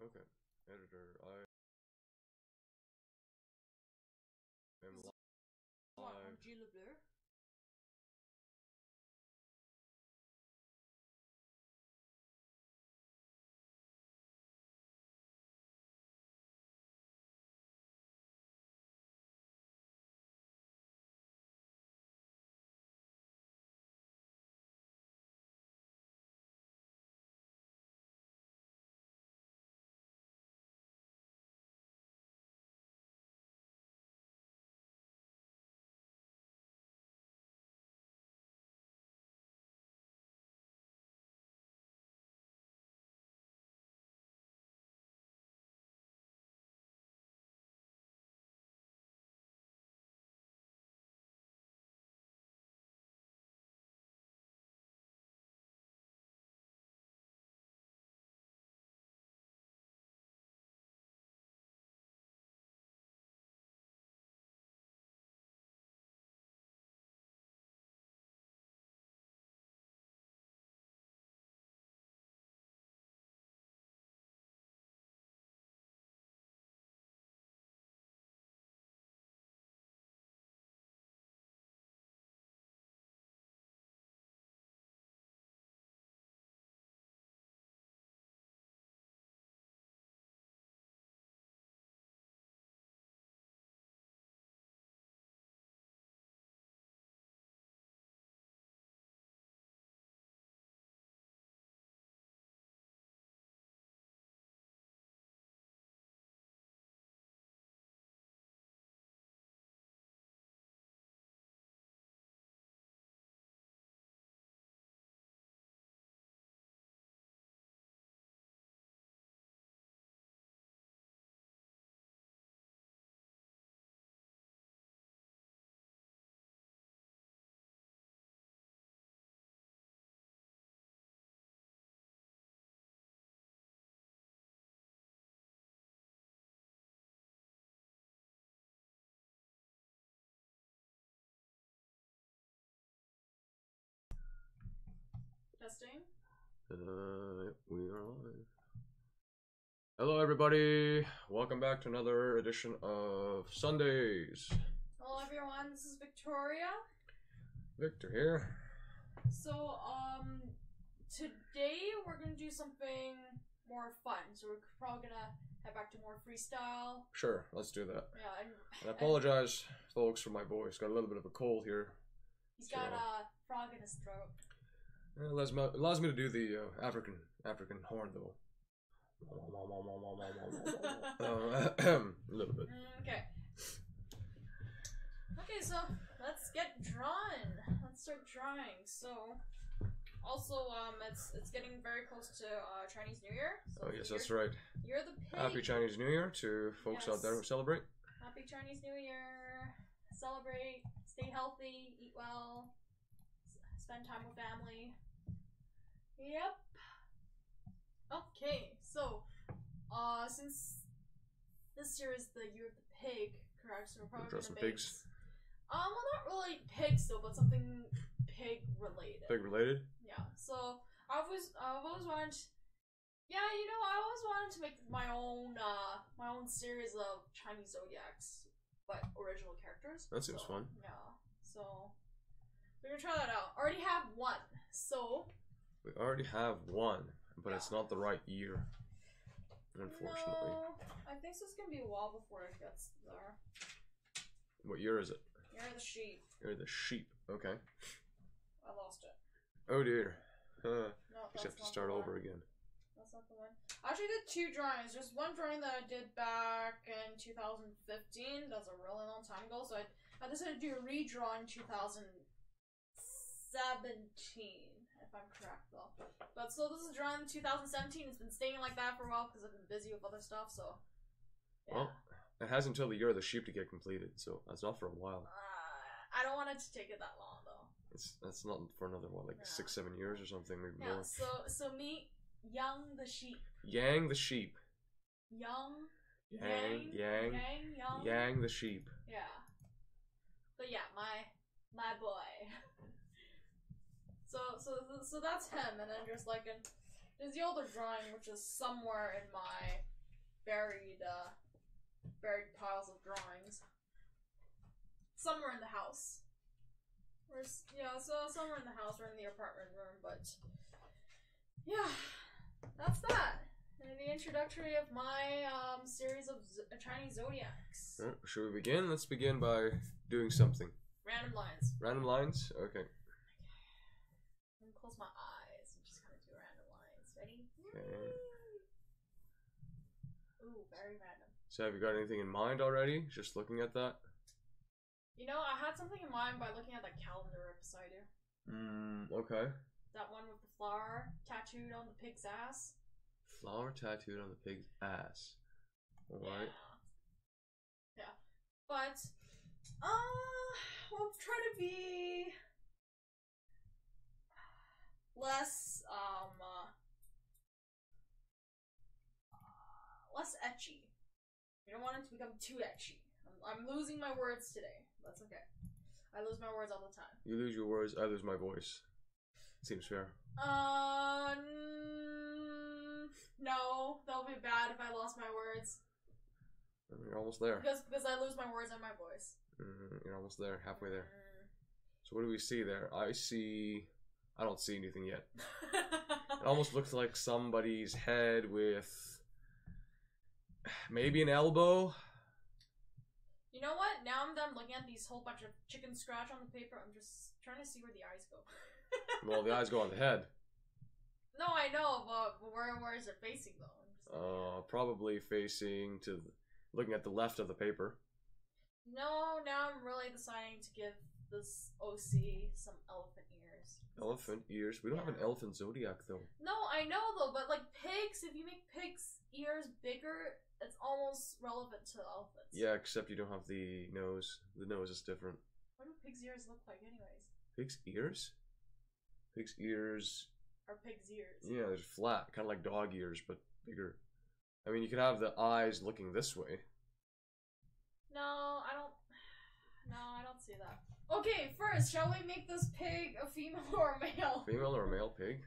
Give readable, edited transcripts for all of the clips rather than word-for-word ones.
Okay. Editor, I am What, on live. Gila Blur? Testing. We are live. Hello, everybody. Welcome back to another edition of Sundays. Hello everyone, this is Victoria. Victor here. So, today we're gonna do something more fun. So we're probably gonna head back to more freestyle. Sure, let's do that. Yeah, And I apologize, folks, for my voice. Got a little bit of a cold here. He's got a frog in his throat. It allows me to do the African horn, though. A little bit. Okay. Okay, so let's get drawn. Let's start drawing. So, also, it's getting very close to Chinese New Year. So Oh yes, that's right. You're the pig. Happy Chinese New Year to folks out there who celebrate. Happy Chinese New Year. Celebrate. Stay healthy. Eat well. Spend time with family. Yep. Okay, so since this year is the year of the pig, correct? So we're probably Draw gonna some make pigs. well, not really pigs though, but something pig related. Pig related? Yeah. So I've always wanted. Yeah, you know, I always wanted to make my own series of Chinese zodiacs, but original characters. That seems fun. Yeah. So we're gonna try that out. Already have one. So We already have one, but it's not the right year. Unfortunately. No, I think this is gonna be a while before it gets there. What year is it? You're the sheep. You're the sheep. Okay. I lost it. Oh dear. No, Just have to start over again. That's not the one. I actually did two drawings. Just one drawing that I did back in 2015. That's a really long time ago. So I decided to do a redraw in 2017. If I'm correct though. But so this is drawn in 2017. It's been staying like that for a while because I've been busy with other stuff. So yeah. Well, it has until the year of the sheep to get completed, so that's not for a while. I don't want it to take it that long though. That's not for another what, like 6-7 years or something, maybe more. So meet Yang the sheep. Yang the sheep. Yang the sheep. Yeah. But yeah, my boy. So that's him, and then there's like there's the older drawing, which is somewhere in my buried piles of drawings. Some were in the house. So some were in the house or in the apartment room, but yeah, that's that. And the introductory of my series of Chinese zodiacs. Should we begin? Let's begin by doing something. Random lines. Random lines? Okay. I'm gonna close my eyes. I'm just gonna do random lines. Ready? Okay. Ooh, very random. So have you got anything in mind already? Just looking at that? You know, I had something in mind by looking at that calendar right beside you. Okay. That one with the flower tattooed on the pig's ass. Flower tattooed on the pig's ass. Alright. Yeah. But, we'll try to be less, less etchy. We don't want it to become too etchy. I'm losing my words today. That's okay. I lose my words all the time. You lose your words, I lose my voice. Seems fair. No, that'll be bad if I lost my words. You're almost there. Because I lose my words and my voice. You're almost there, halfway there. So what do we see there? I don't see anything yet. It almost looks like somebody's head with maybe an elbow. You know what? Now I'm done looking at these whole bunch of chicken scratch on the paper. I'm just trying to see where the eyes go. Well, the eyes go on the head. No, I know, but where is it facing though? Probably facing to, looking at the left of the paper. No, now I'm really deciding to give this OC some elephant ears. Elephant ears? We don't have an elephant zodiac though. No, I know though, but like pigs, if you make pigs' ears bigger, it's almost relevant to elephants. Yeah, except you don't have the nose. The nose is different. What do pigs' ears look like anyways? Pig's ears? Pig's ears... Or pig's ears? Yeah, they're flat, kind of like dog ears, but bigger. I mean, you could have the eyes looking this way. No, I don't see that. Okay, first, shall we make this pig a female or a male? Female or a male pig?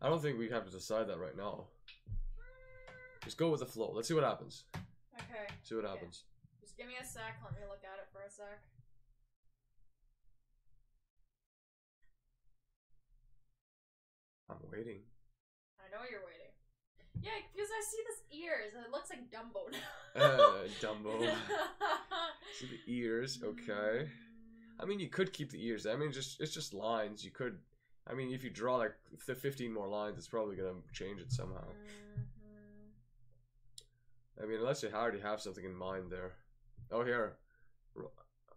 I don't think we have to decide that right now. Just go with the flow. Let's see what happens. Okay. See what happens. Just give me a sec. Let me look at it for a sec. I'm waiting. I know you're waiting. Yeah, because I see this ears and it looks like Dumbo now. Dumbo. See the ears, okay. I mean, you could keep the ears. I mean, it's just lines. You could, I mean, if you draw like the 15 more lines, it's probably gonna change it somehow. I mean, unless you already have something in mind there. Oh, here,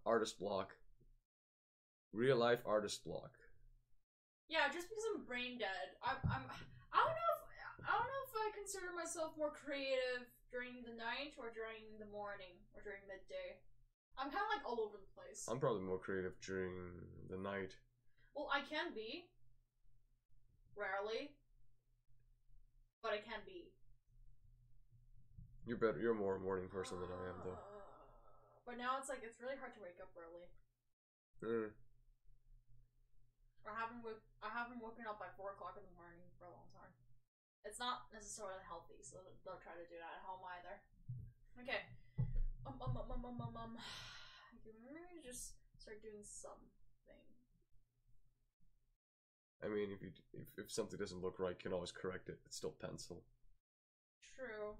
artist block. Real life artist block. Yeah, just because I'm brain dead. I don't know if I consider myself more creative during the night or during the morning or during midday. I'm kind of like all over the place. I'm probably more creative during the night. Well, I can be. Rarely. But I can be. You're better. You're more a morning person than I am, though. But now it's like it's really hard to wake up early. I haven't woken up by 4 o'clock in the morning for a long time. It's not necessarily healthy, so don't try to do that at home either. Okay. Okay, maybe just start doing something. I mean, if something doesn't look right, you can always correct it. It's still pencil. True.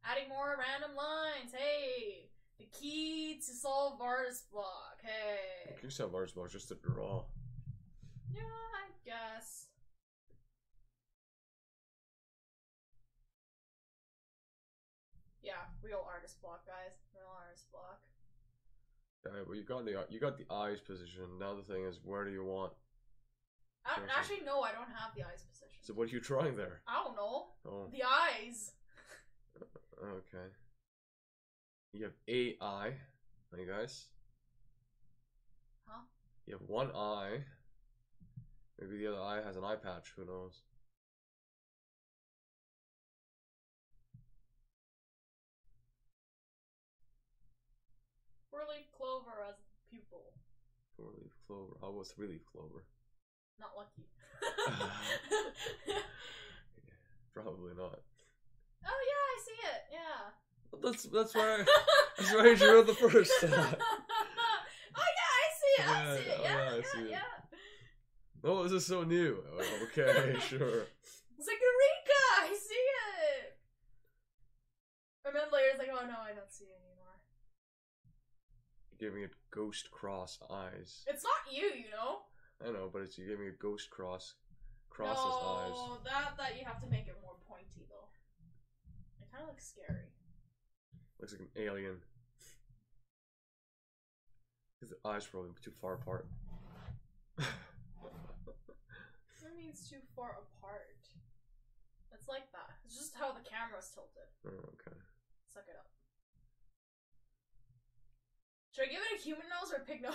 Adding more random lines. Hey, the key to solve artist block. Hey. You can solve artist block just to draw. Yeah, I guess. Yeah, real artist block, guys. Real artist block. Well, you got the eyes position. Now the thing is, where do you want? Actually, no, I don't have the eyes position. So what are you drawing there? I don't know. Oh. The eyes. Okay. You have a eye, hey guys. Huh? You have one eye. Maybe the other eye has an eye patch. Who knows? Four-leaf clover as pupil. Four-leaf clover. How was three-leaf clover? Not lucky. Probably not. Oh yeah, I see it. Yeah. Well, that's why I drew it the first time. Oh yeah, I see it. I see it. Yeah, I see it. yeah. Oh, this is so new. Oh, okay, sure. It's like Eureka! I see it. And then later it's like, oh no, I don't see it anymore. Giving it ghost cross eyes. It's not you, you know. I know, but it's you giving it ghost crosses eyes. No, that you have to make it more pointy though. It kind of looks scary. Looks like an alien. His eyes probably too far apart. What means too far apart? It's like that. It's just how the camera's tilted. Oh, okay. Suck it up. Should I give it a human nose or a pig nose?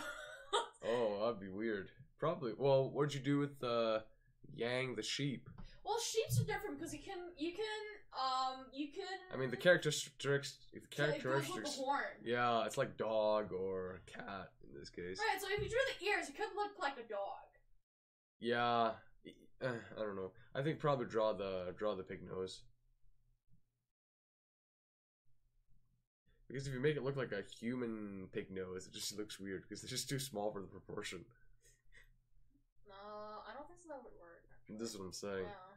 Oh, that'd be weird. Probably. Well, what'd you do with Yang the sheep? Well, sheeps are different because you can. I mean, the characteristics. It goes with the horn. Yeah, it's like dog or cat in this case. Right. So if you drew the ears, it could look like a dog. Yeah, I don't know. I think probably draw the pig nose. Because if you make it look like a human pig nose, it just looks weird because it's just too small for the proportion. No, I don't think so that would work. Actually. This is what I'm saying. Yeah.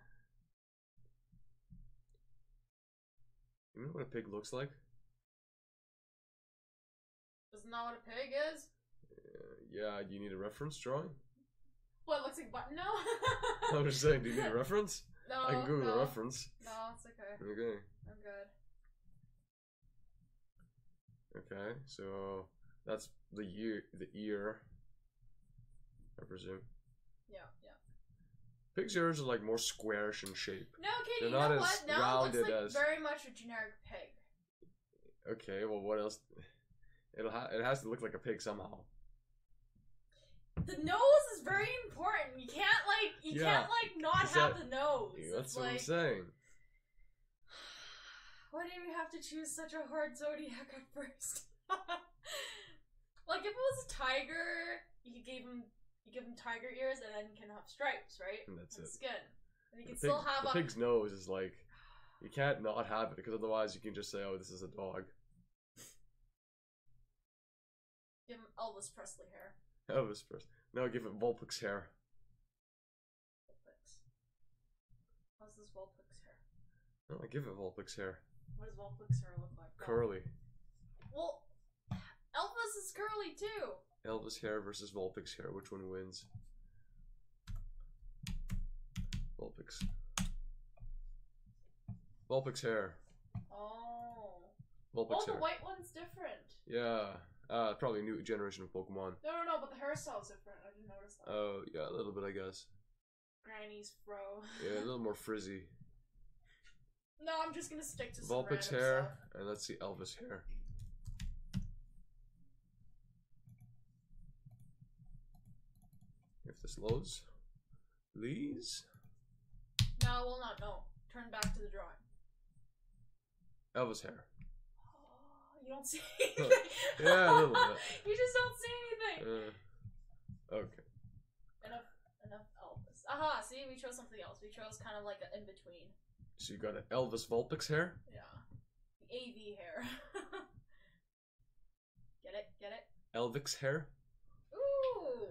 You know what a pig looks like? Isn't that what a pig is? Yeah, you need a reference drawing? What, it looks like button now? I'm just saying, do you need a reference? No, I can Google no. a reference. No, it's okay. Okay. I'm good. Okay, so that's the ear, I presume. Yeah, yeah. Pig's ears are like more squarish in shape. No, okay, They're you not know as what? Now it rounded looks like as- very much a generic pig. Okay, well, what else? It has to look like a pig somehow. The nose is very important. You can't not have the nose. That's It's what I'm like, saying. why do we have to choose such a hard zodiac at first? Like if it was a tiger, you give him tiger ears and then you can have stripes, right? And that's it. Skin. And you can The still have the a pig's nose is like, you can't not have it because otherwise you can just say, oh, this is a dog. give him Elvis Presley hair. Elvis first. No, give it Vulpix hair. Vulpix. How's this Vulpix hair? No, I give it Vulpix hair. What does Vulpix hair look like? Curly. Well, Elvis is curly too. Elvis hair versus Vulpix hair. Which one wins? Vulpix. Vulpix hair. Oh. Vulpix Oh, the hair. white one's different. Yeah. Probably a new generation of Pokemon. No, but the hairstyle's different. I didn't notice that. Oh, yeah, a little bit, I guess. Granny's fro. Yeah, a little more frizzy. No, I'm just gonna stick to some Vulpix random hair, stuff. and let's see Elvis hair. If this loads, please. No, it will not. No. Turn back to the drawing. Elvis hair. You don't see anything. Yeah, a little bit. You just don't see anything. Okay. Enough Elvis. Aha, see, we chose something else. We chose kind of like an in-between. So you got an Elvis Vulpix hair? Yeah. The AV hair. Get it? Get it? Elvix hair? Ooh!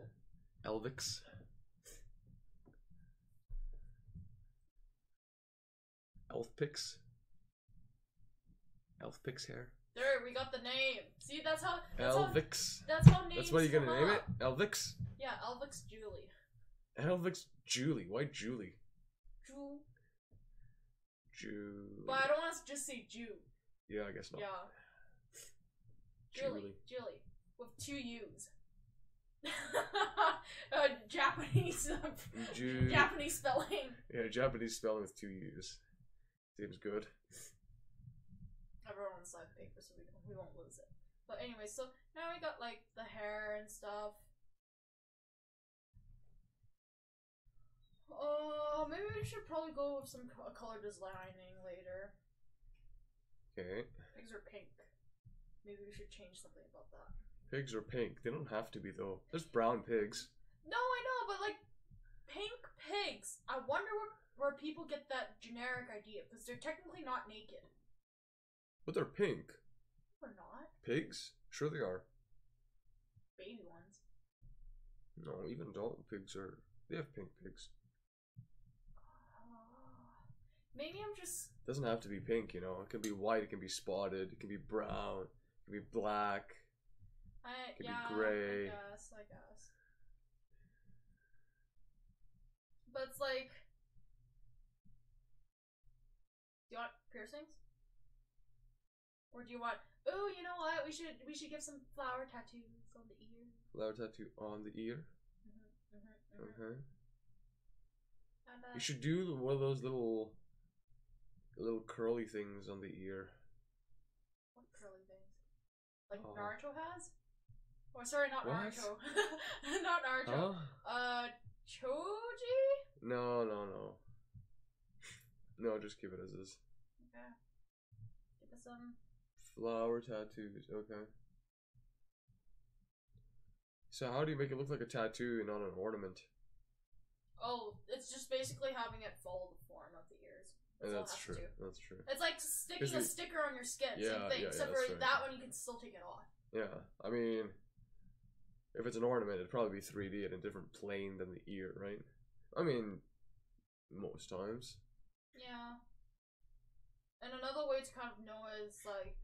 Elvix. Elfpix? Elfpix hair? There, we got the name. See, that's how Elvix. That's how names That's what you're gonna come name up. it? Elvix? Yeah, Elvix Julie. Elvix Julie. Why Julie? Jewel. Julie. But I don't want to just say Jew. Yeah, I guess not. Yeah. Julie. Julie. With 2 U's. Japanese Japanese spelling. Yeah, Japanese spelling with 2 U's. Seems good. Everyone on the side of paper, so we won't lose it. But anyway, so now we got like the hair and stuff. Maybe we should probably go with some color designing later. Okay. Pigs are pink. Maybe we should change something about that. Pigs are pink. They don't have to be though. There's brown pigs. No, I know, but like pink pigs. I wonder what where people get that generic idea because they're technically not naked. But they're pink. Or not. Pigs? Sure they are. Baby ones. No, even adult pigs are. They have pink pigs. Maybe I'm just. It doesn't have to be pink, you know. It can be white. It can be spotted. It can be brown. It can be black. It can be gray. I guess. But it's like. Do you want piercings? Or do you want? Oh, you know what? We should get some flower tattoos on the ear. Flower tattoo on the ear. Okay. You should do one of those little curly things on the ear. What curly things? Like Naruto has? Oh, sorry, not what? Naruto. Not Naruto. Huh? Choji? No. No, just keep it as is. Okay. Give us some. Flower tattoos, okay. So how do you make it look like a tattoo and not an ornament? Oh, it's just basically having it follow the form of the ears. That's true. That's true. It's like sticking a sticker on your skin. Yeah, same thing. yeah, Except that's for right. that one, you can still take it off. Yeah, I mean, if it's an ornament, it'd probably be 3D at a different plane than the ear, right? I mean, most times. Yeah. And another way to kind of know is like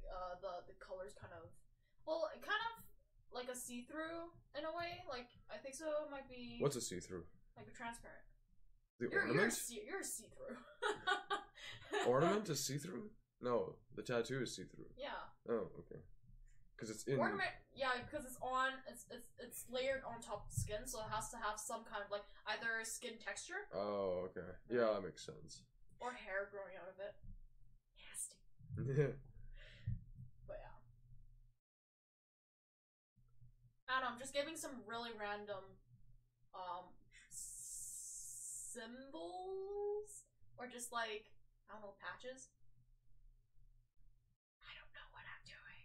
the colors kind of, well, kind of like a see-through in a way. Like I think so it might be. What's a see-through? Like a transparent. The ornament? You're see-through. Ornament is see-through? No, the tattoo is see-through. Yeah. Oh, okay. Because it's in. Ornament, yeah, because it's layered on top of the skin, so it has to have some kind of like either skin texture. Oh, okay. Yeah, that makes sense. Or hair growing out of it. Nasty. But yeah. I don't know, I'm just giving some really random symbols or just like I don't know, patches. I don't know what I'm doing.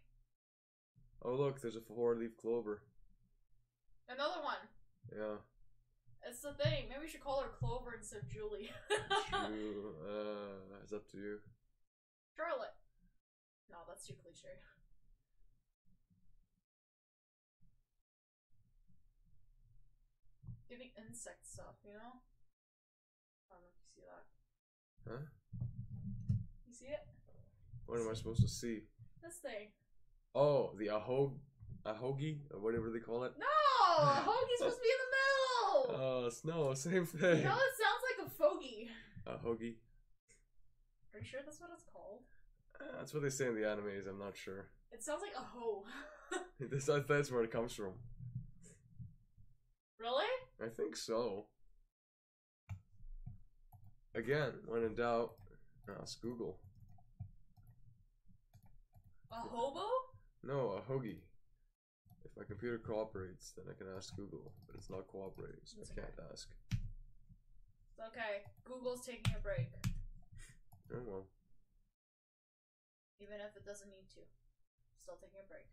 Oh look, there's a 4-leaf clover. Another one. Yeah. It's the thing. Maybe we should call her Clover instead of Julie. True. It's up to you. Charlotte. No, that's too cliche. Giving insect stuff, you know? I don't know if you see that. Huh? You see it? What am I supposed to see? This thing. Oh, the ahogi, or whatever they call it. No! Hoagie's supposed to be in the middle! No, same thing. No, it sounds like a fogey. Ahogi. Are you sure that's what it's called? That's what they say in the animes, I'm not sure. It sounds like a hoe. That's where it comes from. Really? I think so. Again, when in doubt, ask Google. A hobo? No, a hoagie. If my computer cooperates, then I can ask Google, but it's not cooperating, so I can't ask. It's okay. Google's taking a break. Oh well. Even if it doesn't need to. Still taking a break.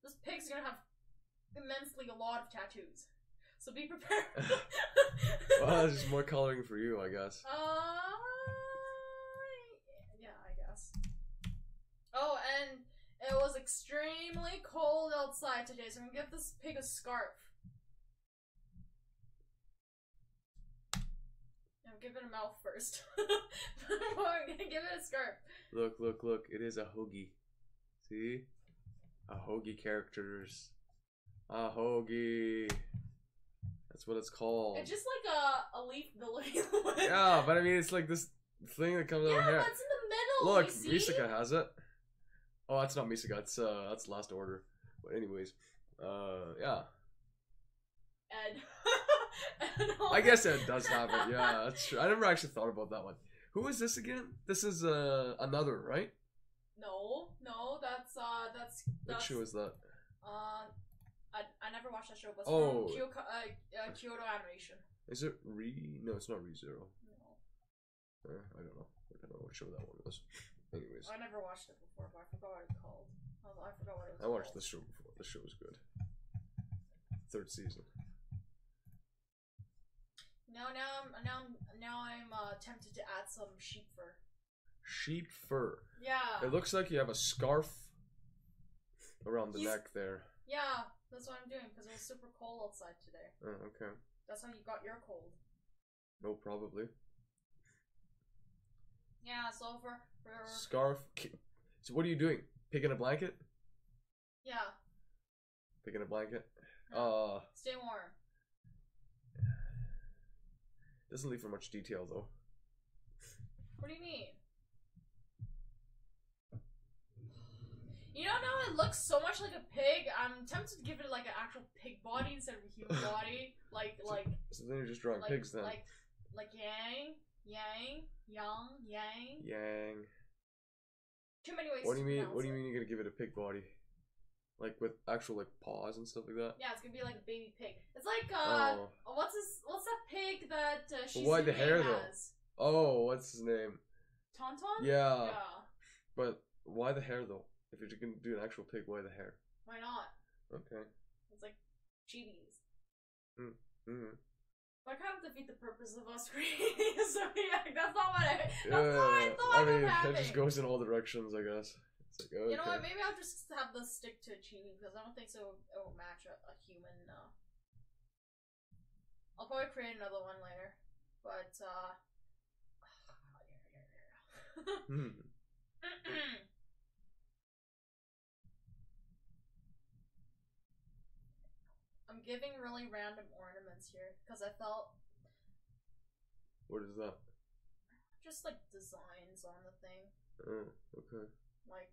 This pig's gonna have immensely a lot of tattoos. So be prepared. Well, that's just more coloring for you, I guess. Yeah, I guess. Oh, and it was extremely cold outside today, so I'm gonna give this pig a scarf. I'm giving it a mouth first. I'm gonna give it a scarf. Look, look, look. It is a hoagie. See? A hoagie characters. A hoagie. That's what it's called. It's just like a leaf building. Yeah, but I mean, it's like this thing that comes out of here. Yeah, but it's in the middle. Look, you see? Misaka has it. Oh, that's not Misaka. That's Last Order. But anyways, yeah. Ed. I guess Ed does have it. Yeah, that's true. I never actually thought about that one. Who is this again? This is another, right? No, that's Which show is that? I never watched that show, but it's Oh. from Kyoto Animation. Is it No, it's not ReZero. No. I don't know. I don't know what show that one was. Anyways, I never watched it before, but I forgot what it's called. I forgot what it was I watched called. this show before. This show was good. 3rd season. Now I'm tempted to add some sheep fur. Sheep fur. Yeah. It looks like you have a scarf around the neck there. Yeah, that's what I'm doing because it was super cold outside today. Oh, okay. That's how you got your cold. No, probably. Yeah, so for scarf. So what are you doing? Picking a blanket? Yeah. Picking a blanket? Stay warm. Doesn't leave for much detail though. What do you mean? You don't know, it looks so much like a pig. I'm tempted to give it like an actual pig body instead of a human body. So then you're just drawing pigs then. Like yang. Too many ways. What do you mean? What do you mean you're gonna give it a pig body? Like with actual like paws and stuff like that? Yeah, it's gonna be like a baby pig. It's like what's that pig that why the hair has? Though? Oh, what's his name? Tauntaun? Yeah. But why the hair though? If you're gonna do an actual pig, why the hair? Why not? Okay. It's like chibis. Mm-hmm. I kind of defeat the purpose of us creating a zodiac. That's not what I thought. I mean, it just goes in all directions, I guess. It's like, okay. You know what? Maybe I'll just have this stick to achieving because I don't think so. It will match a human. I'll probably create another one later, but I'm giving really random ornaments here because I felt. What is that? Just like designs on the thing. Okay. Like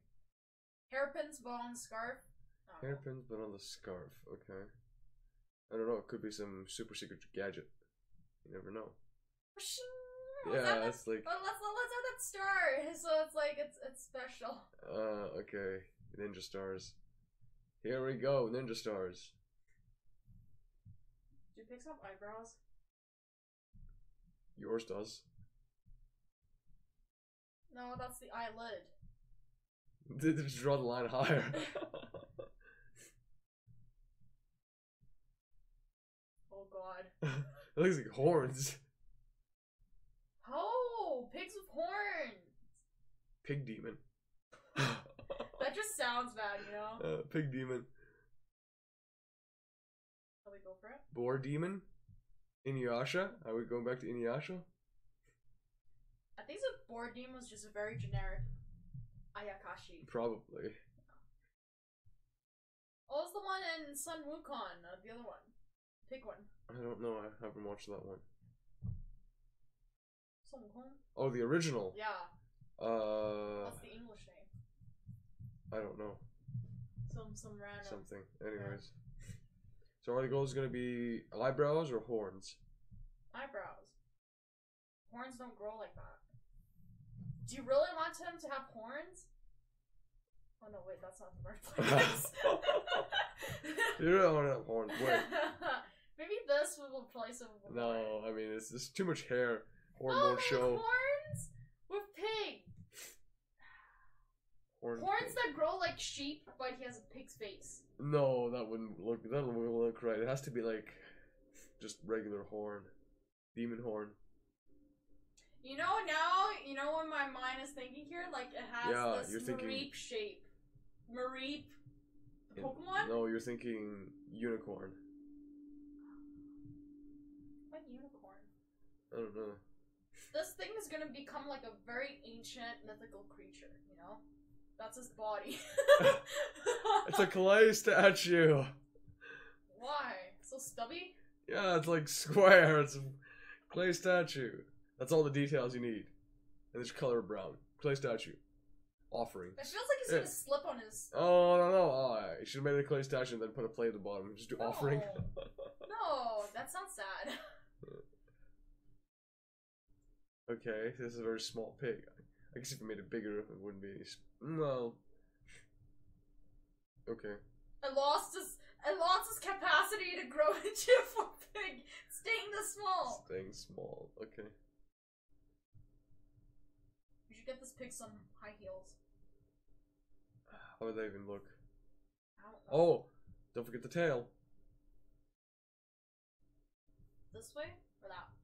hairpins, but on the scarf. Hairpins, but on the scarf. Okay. I don't know. It could be some super secret gadget. You never know. Yeah, it's like. Let's add that star, so it's like it's special. Okay. Ninja stars. Here we go, ninja stars. Do pigs have eyebrows? Yours does. No, that's the eyelid. Did they just draw the line higher? Oh god. It looks like horns. Oh, pigs with horns. Pig demon. That just sounds bad, you know? Pig demon. Shall we go for it? Boar demon? Inuyasha? Are we going back to Inuyasha? I think the boar demon was just a very generic Ayakashi. Probably. Oh, it's the one in Sun Wukong, the other one. Pig one. I don't know, I haven't watched that one. Sun Wukong? Oh, the original? Yeah. What's the English name? I don't know. Some random. Something. Anyways. So are the goals gonna be eyebrows or horns? Eyebrows. Horns don't grow like that. Do you really want him to have horns? Oh no, wait, that's not the right place. You don't want to have horns. Wait. Maybe this will replace it with No, horn. I mean it's just too much hair. Horn no, won't show. Horns with pig. Horns that grow like sheep, but he has a pig's face. No, that wouldn't look. That wouldn't look right. It has to be like just regular horn, demon horn. You know now. You know what my mind is thinking here. Like it has this Mareep shape. Mareep, the Pokemon. No, you're thinking unicorn. What unicorn? I don't know. This thing is gonna become like a very ancient mythical creature. You know. That's his body. It's a clay statue. Why? So stubby? Yeah, it's like square. It's a clay statue. That's all the details you need. And it's color brown. Clay statue. Offering. It feels like he's gonna slip on his. Oh, no. Oh, you should have made a clay statue and then put a plate at the bottom. Just do offering. No, that sounds sad. Okay, this is a very small pig. I guess if you made it bigger, it wouldn't be any. No. Okay. I lost his capacity to grow into a full pig, staying this small. Staying small. Okay. You should get this pig some high heels. How would they even look? I don't know. Oh, don't forget the tail. This way or that way?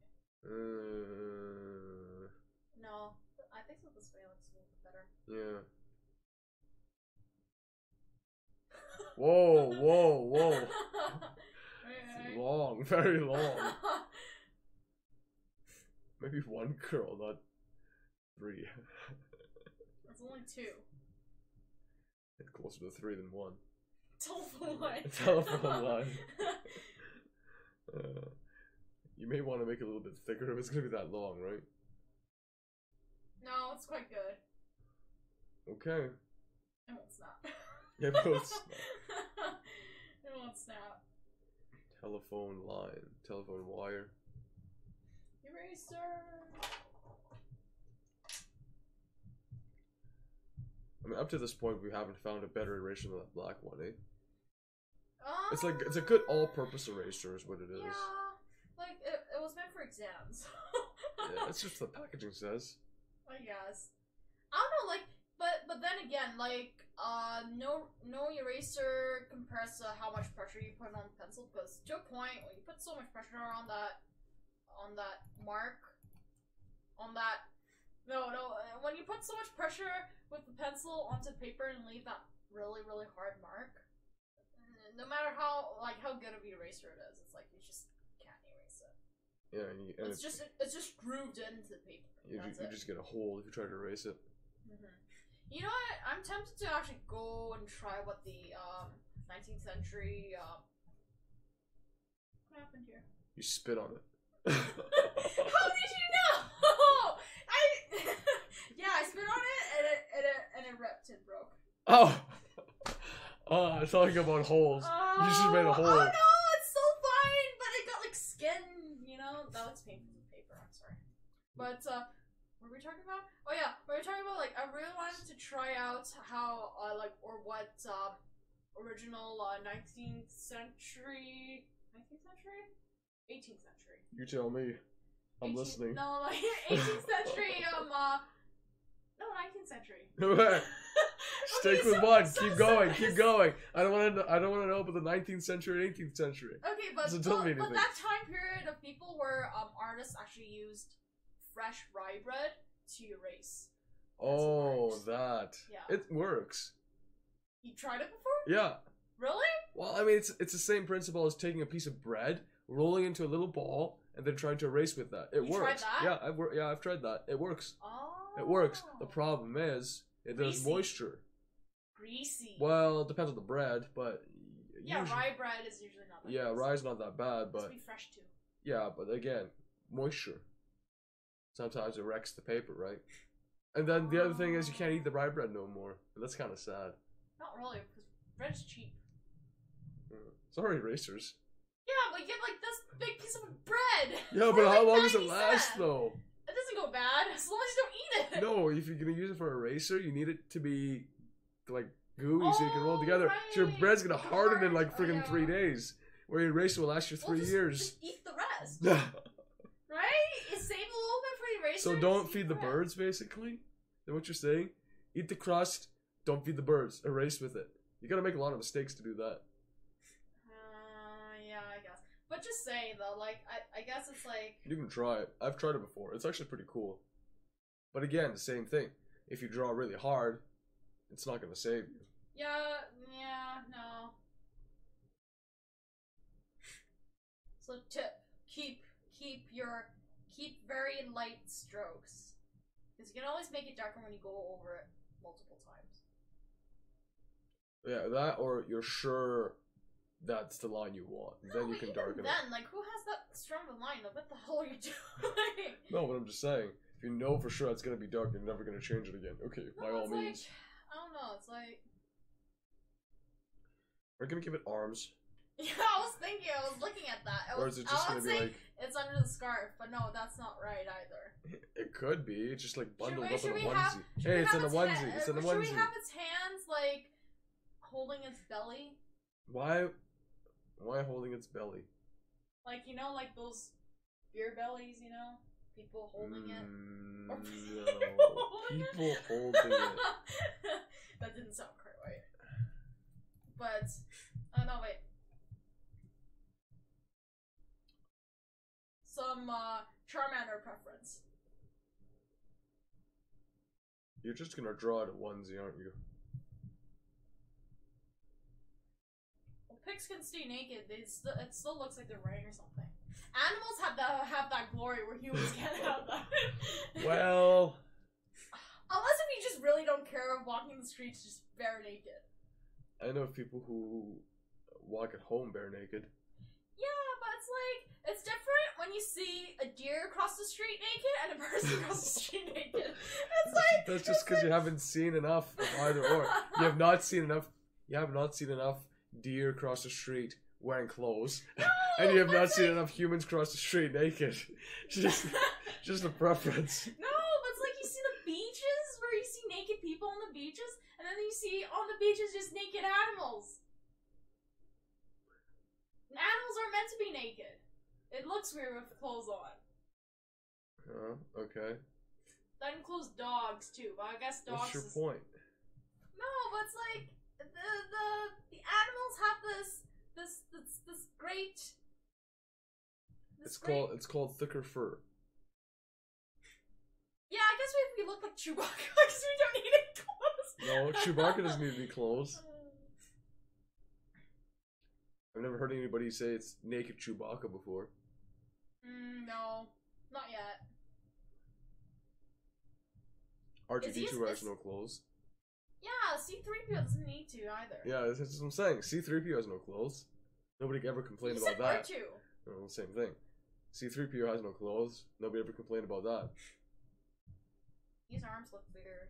No, I think so. This way looks a little bit better. Yeah. Whoa, whoa, whoa. It's long, very long. Maybe one girl, not 3. That's only 2. It's closer to 3 than 1. Telephone line. Telephone line. You may want to make it a little bit thicker if it's going to be that long, right? No, it's quite good. Okay. It won't snap. Yeah, but it's It won't snap. telephone line, telephone wire. Eraser. I mean, up to this point, we haven't found a better eraser than that black one, eh? It's like, it's a good all-purpose eraser is what it is. Yeah, like, it was meant for exams. Yeah, that's just what the packaging says. I guess. I don't know, like, but then again, like, no eraser compares to how much pressure you put on the pencil, because to a point, when you put so much pressure on that mark, when you put so much pressure with the pencil onto paper and leave that really, really hard mark, no matter how good of an eraser it is, it's like you just can't erase it. Yeah, and it's just grooved into the paper. You just get a hole if you try to erase it. You know what? I'm tempted to actually go and try what the 19th century. What happened here? You spit on it. How did you know? Yeah, I spit on it and it ripped and broke. Oh. Oh, I'm talking about holes. You should have made a hole. Oh no, it's so fine, but it got like skin. You know, that looks painful with paper. I'm sorry, but what were we talking about? Oh yeah, we were talking about like I really wanted to try out how what original 19th century, 18th century. You tell me. I'm listening. No, like 18th century. No, 19th century. Stick with one. Keep going. Keep going. I don't want to know about the 19th century and 18th century. Okay, but that time period of people where artists actually used fresh rye bread to erase. Oh, that. Yeah. It works. You tried it before? Yeah. Really? Well, I mean, it's the same principle as taking a piece of bread, rolling into a little ball, and then trying to erase with that. It works. Tried that? Yeah, I've tried that. It works. Oh. It works. The problem is there's moisture. Greasy. Well, it depends on the bread, but yeah, rye bread is usually not that bad. Rye's not that bad, but it's be fresh too. Yeah, but again, moisture. Sometimes it wrecks the paper, right? And then the other thing is you can't eat the rye bread no more. And that's kind of sad. Not really, because bread's cheap. Sorry, erasers. Yeah, but you get like this big piece of bread. Yeah, but how long does it last though? It doesn't go bad as long as you don't eat it. No, if you're gonna use it for eraser, you need it to be like gooey so you can roll together. Right. So your bread's gonna harden in like friggin' 3 days. Where your eraser will last you 3 years. Just eat the rest. Right? You save a little bit for your eraser. So don't feed the birds, basically? Is that what you're saying? Eat the crust, don't feed the birds. Erase with it. You gotta make a lot of mistakes to do that. Yeah, I guess. But just saying though, like, I guess it's like... You can try it. I've tried it before. It's actually pretty cool. But again, the same thing. If you draw really hard, it's not gonna save you. Yeah, no. So tip, keep very light strokes. Because you can always make it darker when you go over it multiple times. Yeah, that or you're sure that's the line you want. No, then you can darken it. Then, like, who has that strong of a line? Like, what the hell are you doing? No, but I'm just saying, if you know for sure it's gonna be dark, you're never gonna change it again. Okay, by all means. I don't know, it's like... We're gonna give it arms. Yeah, I was looking at that. Or is it just gonna be like... It's under the scarf, but no, that's not right either. It could be. It's just like bundled up in a onesie. Hey, it's in a onesie. It's in a onesie. Should we have its hands, like, holding its belly? Why holding its belly? Like, you know, like those beer bellies, you know? People holding it. Or people holding it. That didn't sound quite right. But, oh no, wait. Charmander preference. You're just gonna draw it a onesie, aren't you? Well, pigs can stay naked. It still looks like they're running or something. Animals have that glory where humans can't have that. Well, unless if you just really don't care of walking the streets just bare naked. I know people who walk at home bare naked. Yeah, but it's like, it's different when you see a deer cross the street naked and a person cross the street naked. It's like that's just because you haven't seen enough of either or. You have not seen enough. You have not seen enough deer cross the street wearing clothes, no, and you have not seen enough humans cross the street naked. just a preference. No, but it's like you see the beaches where you see naked people on the beaches, and then you see on the beaches just naked animals. And animals aren't meant to be naked. It looks weird with the clothes on. Okay. That includes dogs too, but I guess dogs. What's your point? No, but it's like the animals have this great. It's called thicker fur. Yeah, I guess we look like Chewbacca because we don't need any clothes. No, Chewbacca doesn't need any clothes. I've never heard anybody say it's naked Chewbacca before. No, not yet. R2-D2 has no clothes. Yeah, C-3PO doesn't need to either. Yeah, that's what I'm saying. C-3PO has no clothes. Nobody ever complained about that. R2. No, same thing. C-3PO has no clothes. Nobody ever complained about that. These arms look weird.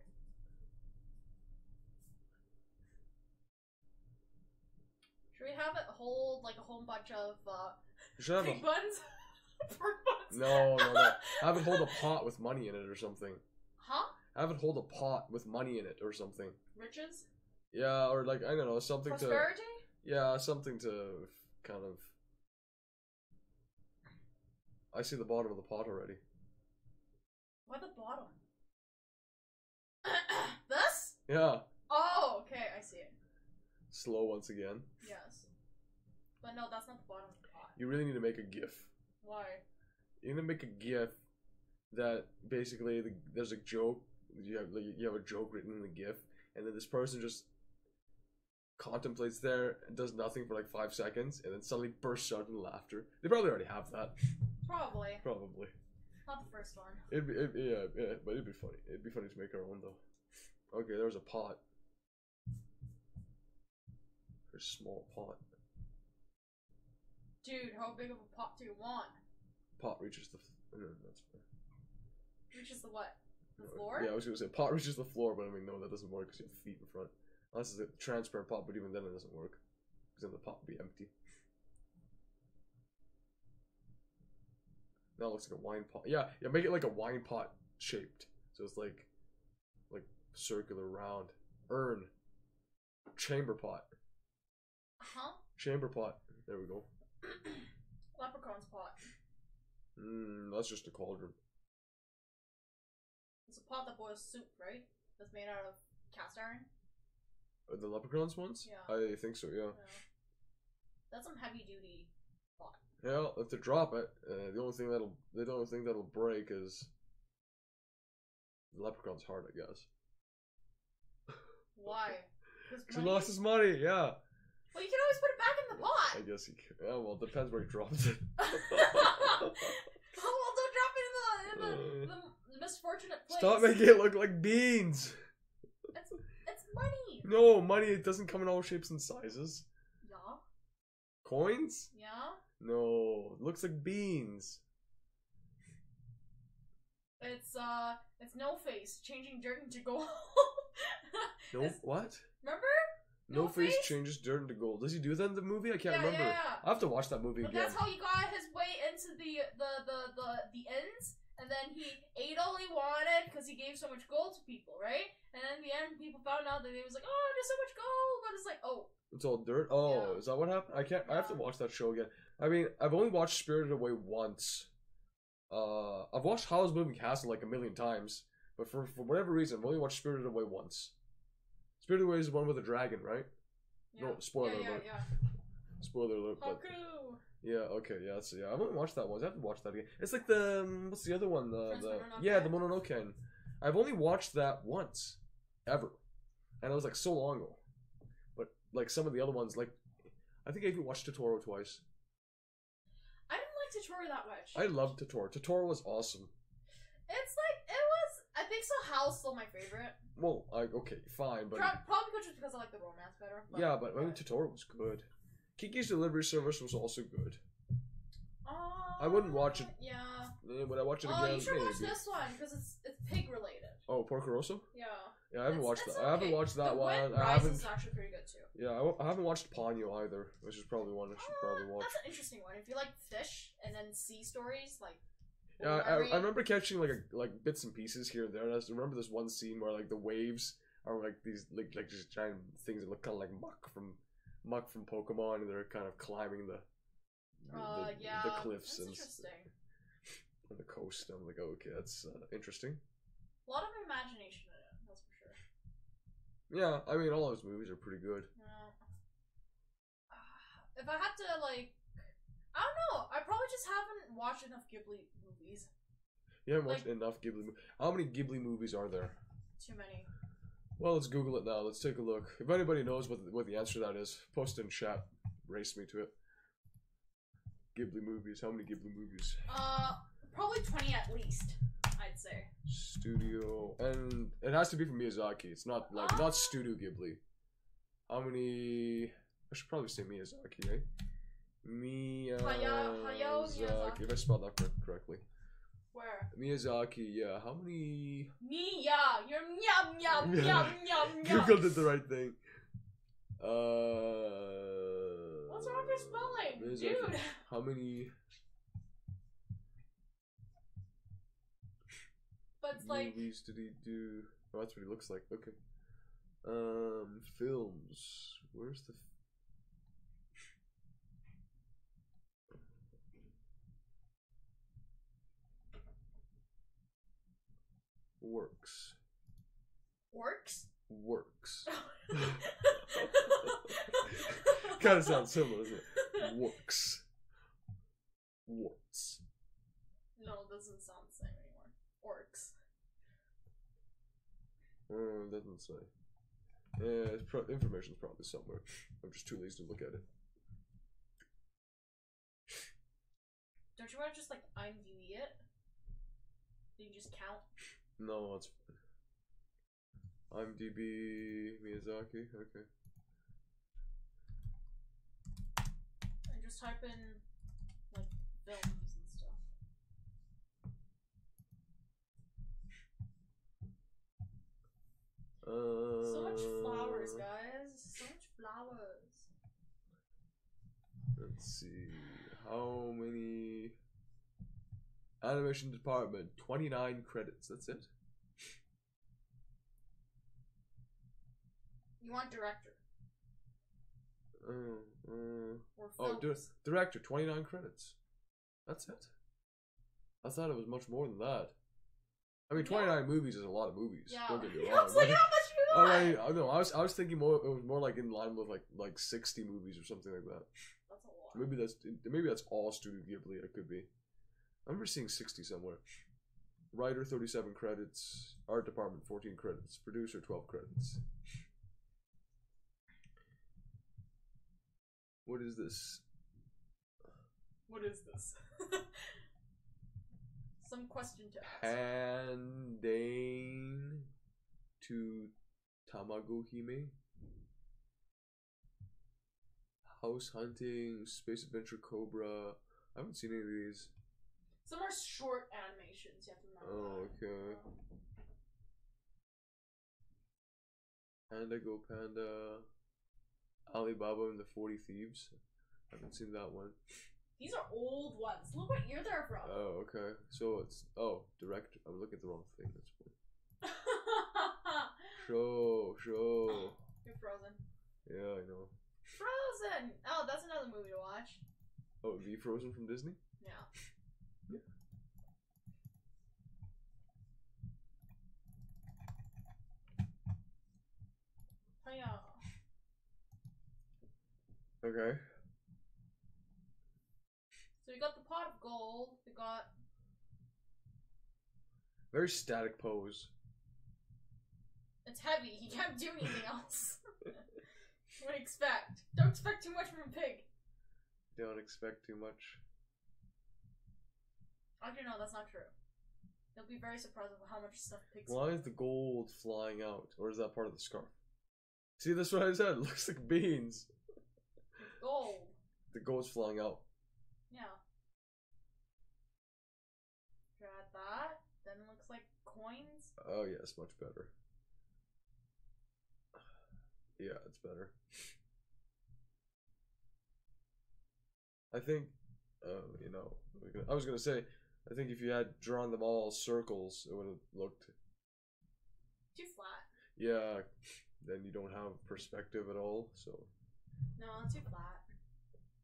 Should we have it hold like a whole bunch of pig buns? Pork buns? No. Have it hold a pot with money in it or something. Huh? Have it hold a pot with money in it or something. Riches? Yeah, or like, I don't know, something Prosperity? Yeah, something to kind of... I see the bottom of the pot already. Why the bottom? This? Yeah. Oh, okay, I see it. Slow once again. Yes. But no, that's not the bottom of the pot. You really need to make a GIF. Why? You need to make a GIF that basically there's a joke. You have a joke written in the GIF, and then this person just contemplates there and does nothing for like 5 seconds, and then suddenly bursts out in laughter. They probably already have that. Probably. Probably. Not the first one. Yeah, but it'd be funny. It'd be funny to make our own though. Okay, there's a pot. There's a small pot. Dude, how big of a pot do you want? Pot reaches the. No, that's fine. Reaches the what? The floor? Yeah, I was gonna say pot reaches the floor, but I mean no, that doesn't work because you have feet in front. Unless it's a transparent pot, but even then it doesn't work because then the pot would be empty. Now it looks like a wine pot. Yeah, make it like a wine pot shaped. So it's like circular, round. Urn. Chamber pot. Huh? Chamber pot. There we go. Leprechaun's pot. That's just a cauldron. It's a pot that boils soup, right? That's made out of cast iron? The leprechauns ones? Yeah. I think so, yeah. That's some heavy duty pot. Yeah, if they drop it, the only thing that'll break is the leprechaun's heart, I guess. Why? Because he lost his money, yeah. Well, you can always put it back in the pot. I guess he can. Yeah, well, it depends where he drops it. Oh, well, don't drop it in the misfortunate place. Stop making it look like beans. It's money. No, money, it doesn't come in all shapes and sizes. Yeah. Coins? Yeah. No, it looks like beans. It's No Face changing dirt into gold. No, what? Remember? No Face changes dirt into gold. Does he do that in the movie? I can't remember. Yeah. I have to watch that movie But again. that's how he got his way into the ends, and then he ate all he wanted because he gave so much gold to people, right? And then in the end, people found out that he was like, "Oh, there's so much gold," but it's like, "Oh, it's all dirt." Oh, yeah. Is that what happened? I have to watch that show again. I mean, I've only watched Spirited Away once. I've watched Howl's Moving Castle like a million times, but for whatever reason, I've only watched Spirited Away once. Spirited Away is the one with the dragon, right? yeah. No, spoiler alert. Yeah. Spoiler alert. But Haku. Yeah, okay, yeah, so yeah, I haven't watched that one. I have to watch that again. It's like the what's the other one? Prince Mononoke? Yeah, the Mononoke. I've only watched that once, ever, and it was like so long ago. But like some of the other ones, like I think I even watched Totoro twice. I didn't like Totoro that much. I loved Totoro. Totoro was awesome. It's like it was. I think so. Howl's still my favorite. Well, okay, fine, but Probably just because I like the romance better. yeah, but I mean Totoro was good. Kiki's Delivery Service was also good. I wouldn't watch it. Yeah. Would I watch it Oh, again? you should watch Maybe. this one because it's pig related. Oh, Porco Rosso? Yeah. Yeah, I haven't watched that. Okay. I haven't watched that the one. Wind I Rises haven't. is actually pretty good too. Yeah, I haven't watched Ponyo either, which is probably one I should probably watch. That's an interesting one. If you like fish and then sea stories, like. Yeah, I remember catching like bits and pieces here and there. And I just remember this one scene where like the waves are like these like just giant things that look kind of like muck from Pokemon, and they're kind of climbing the cliffs that's and interesting. the coast. I'm like, oh, okay, that's interesting. A lot of imagination in it, that's for sure. Yeah, I mean, all those movies are pretty good. Yeah. If I had to like, I don't know. I probably just haven't watched enough Ghibli movies. You haven't watched enough Ghibli movies. How many Ghibli movies are there? Too many. Well, let's Google it now. Let's take a look. If anybody knows what the answer to that is, post it in chat. Race me to it. Ghibli movies. How many Ghibli movies? Probably 20 at least, I'd say. Studio, and it has to be from Miyazaki. It's not like not Studio Ghibli. How many? I should probably say Miyazaki, eh? Hayao Miyazaki. If I spelled that correctly. Where? Miyazaki, yeah. How many? You're yum yum yum yum yum. Google did the right thing. What's wrong with spelling, Miyazaki. dude? How many? But it's like movies did he do? Oh, that's what he looks like. Okay. Films. Where's the? Works. Kind of sounds similar, doesn't it? Works. Warts. No, it doesn't sound the same anymore. Orcs. It doesn't say. Yeah, information's probably somewhere. I'm just too lazy to look at it. Don't you want to just like IMDb it? You can just count. No, it's IMDb Miyazaki. Okay. And just type in like films and stuff. So much flowers, guys. So much flowers. Let's see. How many? Animation department, 29 credits. That's it. You want director? Or films? Director, 29 credits. That's it. I thought it was much more than that. I mean, 29 movies is a lot of movies. Yeah. Don't get me I wrong. was like, how much do you want? No, I was thinking more. It was more like in line with like 60 movies or something like that. That's a lot. Maybe that's all Studio Ghibli. It could be. I remember seeing 60 somewhere. Writer 37 credits. Art department 14 credits. Producer 12 credits. What is this? What is this? Some question to ask. Handane to Tamagohime. House Hunting, Space Adventure Cobra. I haven't seen any of these. Some are short animations, you have to remember. Oh, okay. Panda Go Panda. Alibaba and the 40 Thieves. I haven't seen that one. These are old ones. Look what year they're from. Oh, okay. So it's director. I'm looking at the wrong thing. That's funny. Show. You're Frozen. Yeah, I know. Frozen. Oh, that's another movie to watch. Oh, the Frozen from Disney. Yeah. Yeah. Hiya. Okay. So we got the pot of gold. We got. Very static pose. It's heavy. He can't do anything else. What do you expect? Don't expect too much from a pig. Don't expect too much. Actually, no, that's not true. They'll be very surprised with how much stuff pigs. Why is the gold flying out? Or is that part of the scarf? See, that's what I said. It looks like beans. Gold. The gold's flying out. Yeah. Add that. Then it looks like coins. Oh, yes, much better. Yeah, it's better. I think, you know, I was gonna say, I think if you had drawn them all circles, it would have looked too flat. Yeah, then you don't have perspective at all. So no, too flat,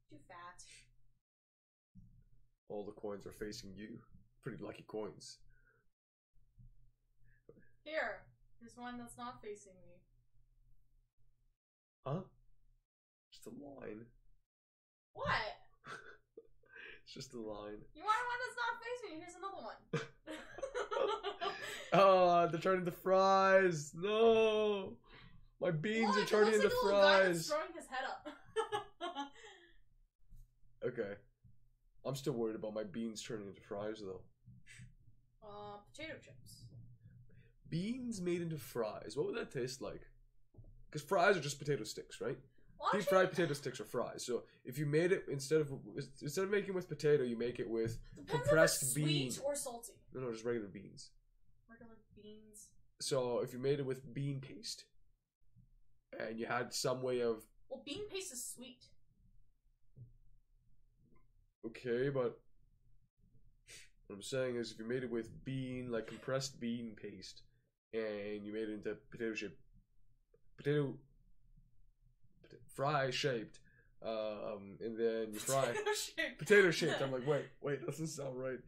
too fat. All the coins are facing you. Pretty lucky coins. Here's one that's not facing me. Huh? Just a line. What? It's just a line. You want one that's not facing me? Here's another one. Oh, they're turning into fries. No, my beans are turning into fries. Guy that's throwing his head up. Okay, I'm still worried about my beans turning into fries though. Potato chips. Beans made into fries. What would that taste like? Because fries are just potato sticks, right? Well, deep fried potato sticks are fries. So if you made it instead of making it with potato, you make it with compressed beans. Sweet or salty? No, just regular beans. Regular beans. So if you made it with bean paste, and you had some way of. Well, bean paste is sweet. Okay, but what I'm saying is, if you made it with compressed bean paste, and you made it into fry shaped, and then you fry potato shaped. I'm like, wait, that doesn't sound right.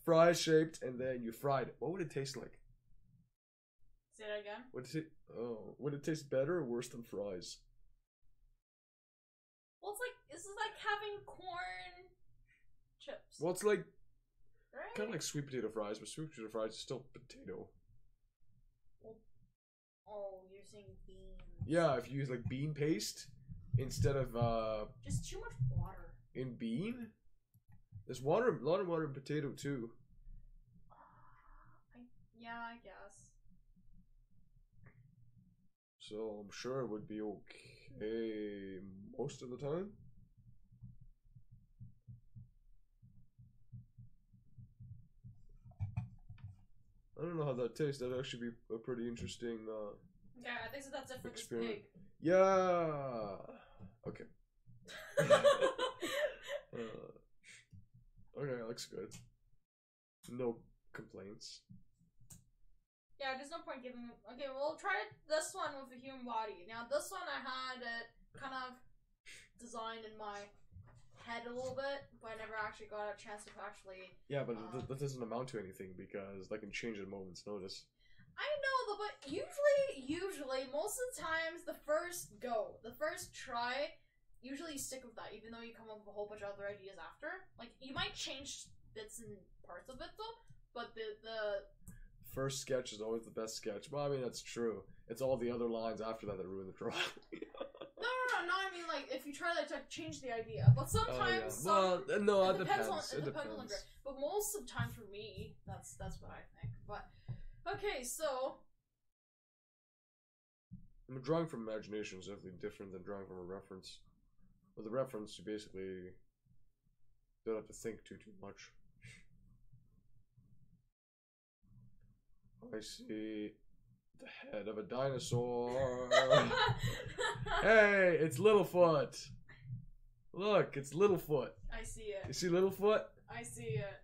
Fry shaped, and then you fried it. What would it taste like? Say that again. Would it taste better or worse than fries? Well, this is like having corn chips. Well, it's like right? kind of like sweet potato fries, but sweet potato fries is still potato. Oh, you're saying beans. Yeah, if you use like bean paste instead of just too much water. In bean? There's water, a lot of water in potato too. Yeah, I guess. So I'm sure it would be okay most of the time. I don't know how that tastes. That'd actually be a pretty interesting yeah, I think so. That's it for experiment. This pig. Yeah. Okay. Okay, that looks good. No complaints. Yeah, there's no point giving. Okay, we'll try this one with a human body. Now, this one I had it kind of designed in my head a little bit, but I never actually got a chance to actually. Yeah, but that doesn't amount to anything because that can change at a moment's notice. I know, though, but usually, most of the times, the first try, usually you stick with that, even though you come up with a whole bunch of other ideas after. Like, you might change bits and parts of it, though, but the first sketch is always the best sketch. Well, I mean, that's true. It's all the other lines after that ruin the drawing. No, I mean, like, if you try to change the idea. But sometimes, it depends. It depends on the grade. But most of the time for me, that's what I think. But, okay, so... I mean, drawing from imagination is definitely different than drawing from a reference. With a reference, you basically don't have to think too much. I see the head of a dinosaur. Hey, it's Littlefoot. Look, it's Littlefoot. I see it. You see Littlefoot? I see it.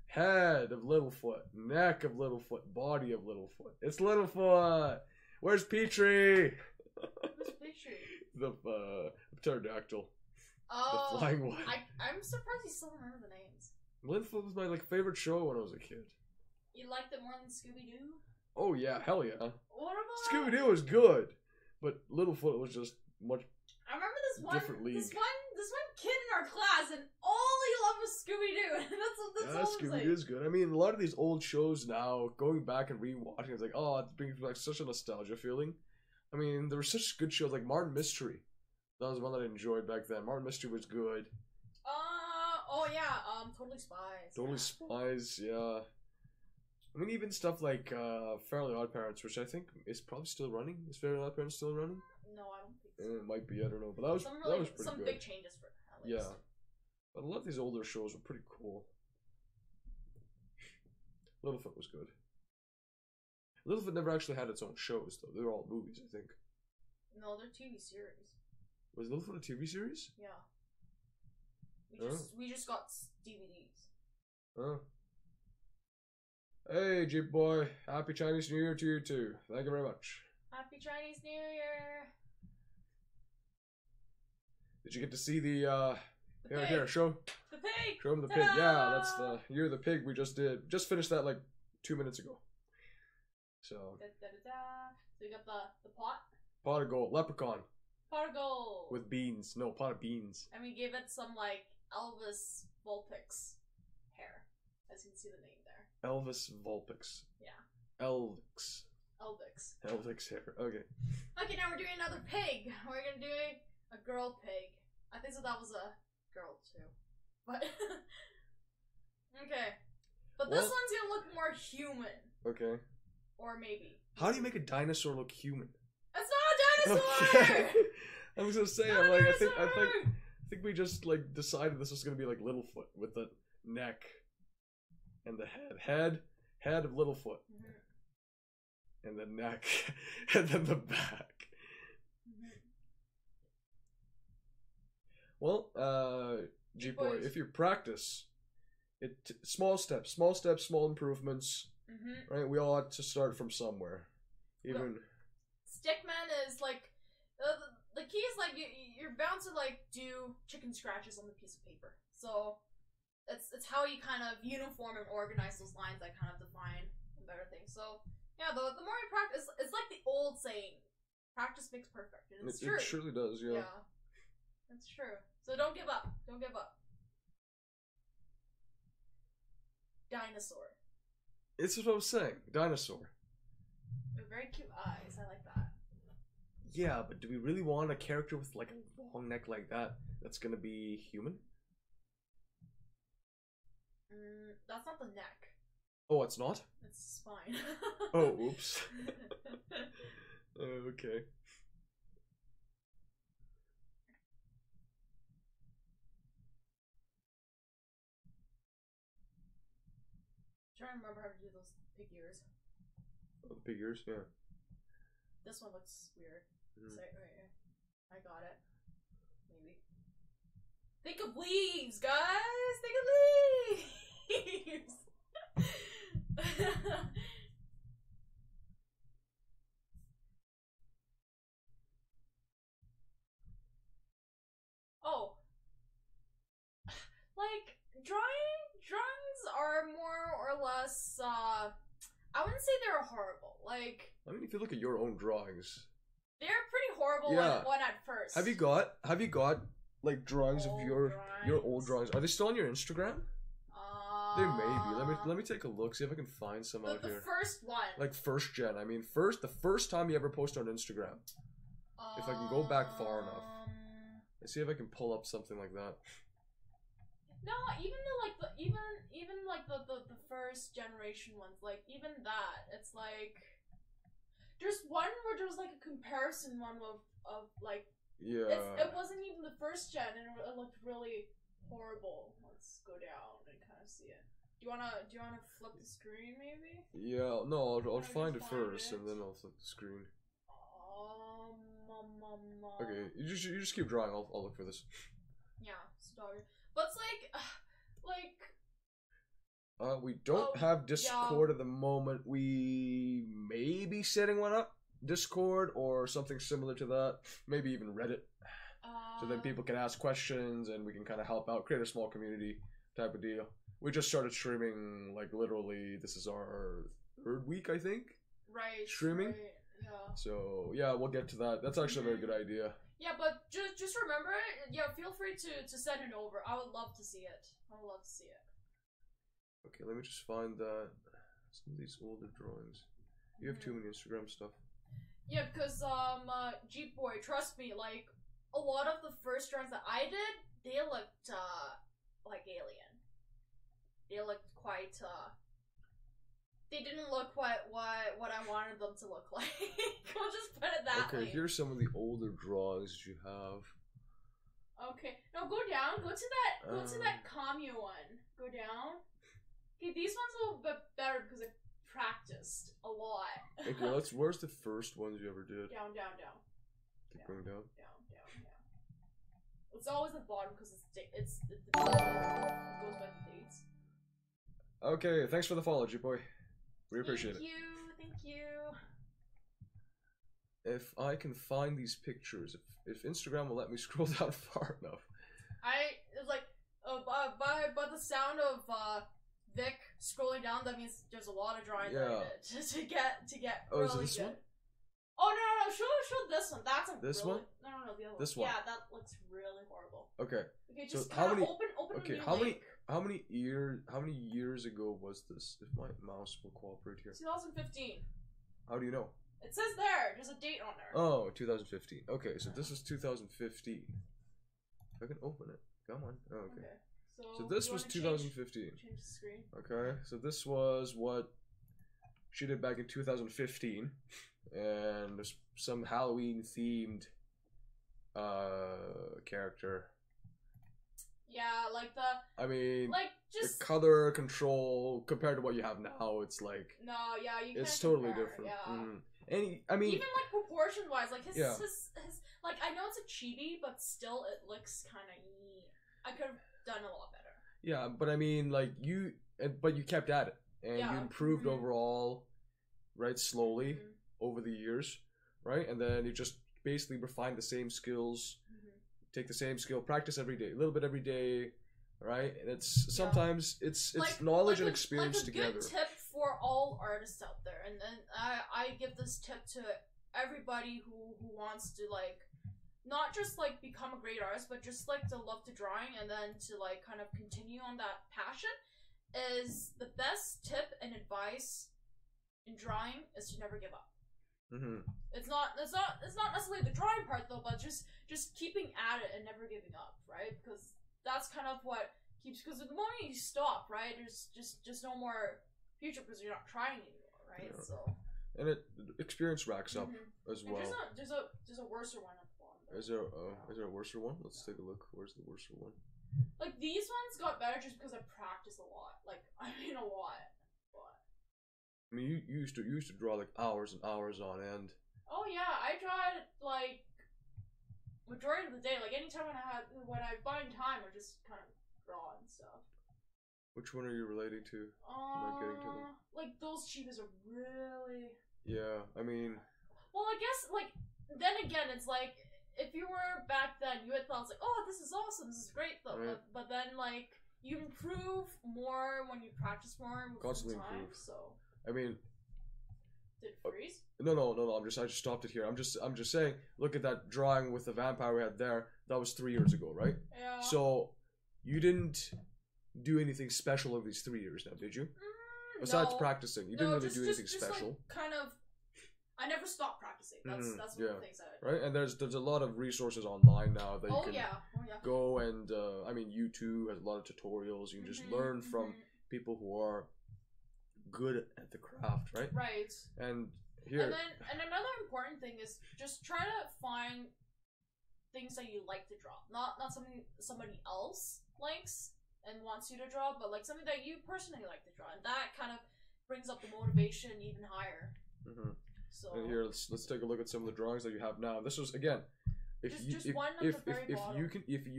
Head of Littlefoot, neck of Littlefoot, body of Littlefoot. It's Littlefoot. Where's Petrie? Who's Petrie? The pterodactyl. Oh, the flying one. I'm surprised you still remember the names. Littlefoot was my favorite show when I was a kid. You liked it more than Scooby-Doo? Oh yeah, hell yeah. What about Scooby-Doo was good, but Littlefoot was just much. I remember this one different league. This one kid in our class, and all he Scooby Doo. That's Yeah, all I'm Scooby saying. Doo is good. I mean, a lot of these old shows now, going back and rewatching, it's like, oh, it brings like such a nostalgia feeling. I mean, there were such good shows like Martin Mystery. That was one that I enjoyed back then. Martin Mystery was good. Oh yeah, Totally Spies. Totally Spies, yeah. I mean, even stuff like Fairly Odd Parents, which I think is probably still running. Is Fairly Odd Parents still running? No, I don't think so. It might be. I don't know, but that was pretty some good. big changes for at least. Yeah, but a lot of these older shows were pretty cool. Littlefoot was good. Littlefoot never actually had its own shows though. They were all movies, I think. No, they're TV series. Was Littlefoot a TV series? Yeah. Oh. We just got DVDs. Oh. Hey, Jeep Boy. Happy Chinese New Year to you too. Thank you very much. Happy Chinese New Year. Did you get to see the pig. Here, show The pig. show him the Ta-da! pig. Yeah, that's the Year of the Pig we just did. Just finished that like 2 minutes ago. So Da, da, da, da. So we got the pot. pot of gold, leprechaun Pot of gold. with beans. No, pot of beans. And we gave it some like Elvis Vulpix hair. As you can see the name there. Elvis Vulpix. Yeah. Elvix. Elvix. Hair. Okay. Okay, now we're doing another pig. We're gonna do a girl pig. I think so that was a girl too. But okay. But this Well- one's gonna look more human. Okay. Or maybe. How do you make a dinosaur look human? It's not a dinosaur! Okay. I was gonna say, Not I'm a like, I dinosaur! think we just like decided this was gonna be like Littlefoot with the neck and the head of Littlefoot, Mhm. and the neck, and then the back. Mhm. Well, G boy, boys. if you practice, small steps, small improvements. Mhm. Right, we all ought to start from somewhere. Even Stickman is like the key is like you're bound to like do chicken scratches on the piece of paper. So it's how you kind of uniform and organize those lines that kind of define a better thing. So yeah, the more you practice, it's like the old saying, practice makes perfect, and it's true. it surely does, yeah. Yeah, it's true. So don't give up. Don't give up. Dinosaur. It's what I was saying. Dinosaur. They're very cute eyes. I like that. Yeah, but do we really want a character with like a long neck like that that's gonna be human? That's not the neck. Oh, it's not? It's the spine. Oh, oops. Okay. Trying to remember how to do those pig ears. Oh, the pig ears, yeah. This one looks weird. Mhm. Say, wait, I got it. Maybe. Think of leaves, guys! Think of leaves! Oh. Like, drawings are more or less, I wouldn't say they're horrible. Like, I mean, if you look at your own drawings, they're pretty horrible Yeah. one at first. have you got like drawings of Old your old drawings? Are they still on your Instagram? They may be. Let me take a look. See if I can find some out the here. first one. Like first gen. I mean, the first time you ever posted on Instagram. if I can go back far enough. Let's see if I can pull up something like that. No, even the first generation ones, like even that, it's like there's one where there's like a comparison one of like Yeah. it wasn't even the first gen and it looked really horrible. Let's go down and kind of see it. Do you wanna flip the screen maybe? Yeah. No, I'll Wanna find it just first, find and it? then I'll flip the screen. Um, Okay, you just keep drawing. I'll look for this. Yeah, sorry. But it's like We don't have Discord at the moment. We may be setting one up, Discord or something similar to that. Maybe even Reddit. So then people can ask questions and we can kind of help out, create a small community type of deal. We just started streaming, like literally, this is our 3rd week, I think. right streaming? right, yeah. So yeah, we'll get to that. That's actually a very good idea. Yeah, but just remember, yeah, feel free to send it over. I would love to see it. I would love to see it. Okay, let me just find some of these older drawings. You have too many Instagram stuff. Yeah, because Jeep Boy, trust me, like a lot of the first drawings that I did, they looked like alien. They looked quite they didn't look quite what I wanted them to look like. I'll just put it that way. Okay, here's some of the older drawings you have. Okay, no, go down. Go to that Kamyu one. Go down. Okay, these ones are a little bit better because I practiced a lot. Okay, where's the first ones you ever did? Down. Keep going down. Down. It's always the bottom because it goes by the dates. Okay, thanks for the follow, G-Boy. We appreciate it. Thank you. If I can find these pictures, if Instagram will let me scroll down far enough. It's like, by the sound of, Vic scrolling down, that means there's a lot of drawing on it to get Oh, really is it this good. one? Oh, no, show this one. That's a This really, one? No, the other This one. one? Yeah, that looks really horrible. Okay. Okay, So just how kind of many- open Okay, a new link. how many years ago was this? If my mouse will cooperate here. 2015. How do you know? It says there. There's a date on there. Oh, 2015. Okay, so this is 2015. If I can open it. Come on. Oh, okay. So this you was wanna 2015. Change the screen. Okay, so this was what she did back in 2015, and there's some Halloween themed character. Yeah, like I mean, just the color control compared to what you have now, it's like no, yeah, you can't it's totally compare, different. Yeah. And I mean, even like proportion wise, like his Yeah. like I know it's a chibi, but still it looks kind of neat. I could have done a lot better. yeah, but I mean, like but you kept at it, and Yeah. you improved Mhm. overall, right? Slowly Mhm. over the years, right? And then you just basically refine the same skills, take the same skill, practice every day, a little bit every day, right? And it's sometimes it's knowledge and experience like a together. Good tip for all artists out there, and then I give this tip to everybody who wants to like not just like become a great artist, but just like to love to drawing and then to like kind of continue on that passion. Is the best tip and advice in drawing is to never give up. It's not necessarily the drawing part though, but just keeping at it and never giving up, right? Because that's kind of what keeps. Because the moment you stop, right, there's just no more future because you're not trying anymore, right? Yeah. So. And experience racks up as well. And there's a worse one at the bottom. Is there a worse one? Let's take a look. Where's the worse one? Like these ones got better just because I practiced a lot. Like I mean a lot. I mean, you used to draw like hours and hours on end. Oh yeah, I tried like majority of the day. Like anytime when I find time, I just kind of draw and stuff. Which one are you relating to? I'm not getting to them. Like those chibis are really. Yeah, I mean. Well, I guess like then again, it's like if you were back then, you had thoughts like, oh, this is awesome, this is great, though. Right. But then like you improve more when you practice more. Constantly time, improve. So. I mean. Did it freeze? No. I just stopped it here. I'm just saying. Look at that drawing with the vampire we had there. That was 3 years ago, right? Yeah. So, you didn't do anything special over these 3 years now, did you? Besides no. practicing, you didn't really do anything just special. Like, kind of. I never stopped practicing. That's one of the things I. Right, and there's a lot of resources online now that you can go and I mean YouTube has a lot of tutorials. You can just learn from people who are good at the craft, right? Right. And here. And another important thing is just try to find things that you like to draw. Not something somebody else likes and wants you to draw, but like something that you personally like to draw, and that kind of brings up the motivation even higher. So. And here, let's take a look at some of the drawings that you have now. This was again, if you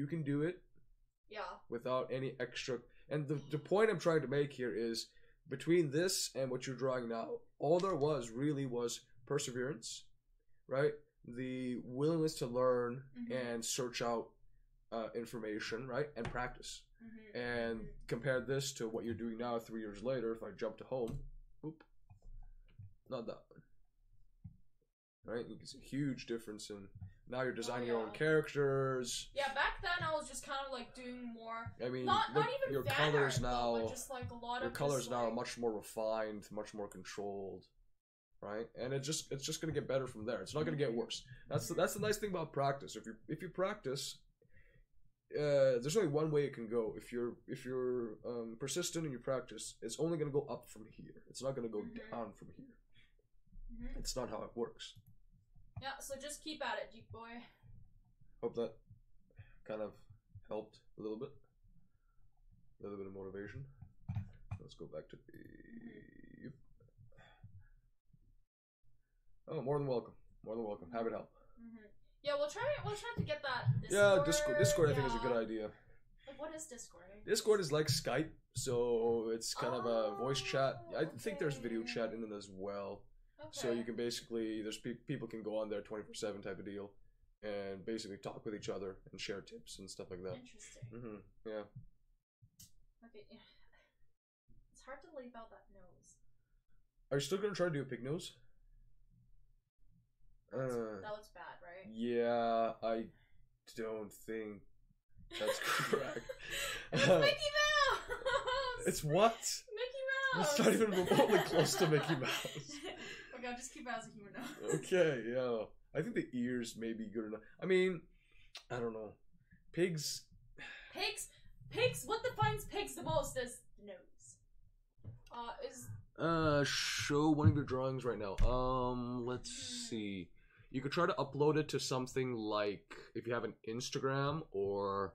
can do it, yeah, without any extra. And the point I'm trying to make here is between this and what you're drawing now, all there was really was perseverance, right? The willingness to learn and search out information, right? And practice. And compare this to what you're doing now 3 years later. If I jump to home, oop, not that one. Right? You can see a huge difference in Now you're designing Oh, your own yeah. characters. Yeah, back then I was just kind of like doing more. I mean, Not look, even your fan colors art, though, now. but just like a lot Your of colors just, now are like- much more refined, much more controlled, right? And it's just gonna get better from there. It's not gonna get worse. That's the nice thing about practice. If you practice, there's only one way it can go. If you're persistent and you practice, it's only gonna go up from here. It's not gonna go down from here. Mhm. It's not how it works. Yeah, so just keep at it, Jeep boy. Hope that kind of helped a little bit. A little bit of motivation. Let's go back to the. Yep. Oh, more than welcome. More than welcome. Have it help. Yeah, we'll try to get that. Yeah, Discord I think is a good idea. Like, what is Discord? Discord is like Skype, so it's kind of a voice chat. I think there's video okay. chat in it as well. Okay. So you can basically, there's people can go on there 24/7 type of deal, and basically talk with each other and share tips and stuff like that. Interesting. Yeah. Okay. It's hard to leave out that nose. Are you still gonna try to do a pig nose? That looks bad, right? Yeah, I don't think that's correct. It's Mickey Mouse. It's what? Mickey Mouse. It's not even remotely close to Mickey Mouse. Okay, I'll just keep it as a human nose. Okay, yeah. I think the ears may be good enough. I mean, I don't know. Pigs. Pigs. What defines pigs the most is the nose. Show one of your drawings right now. Let's see. You could try to upload it to something like, if you have an Instagram or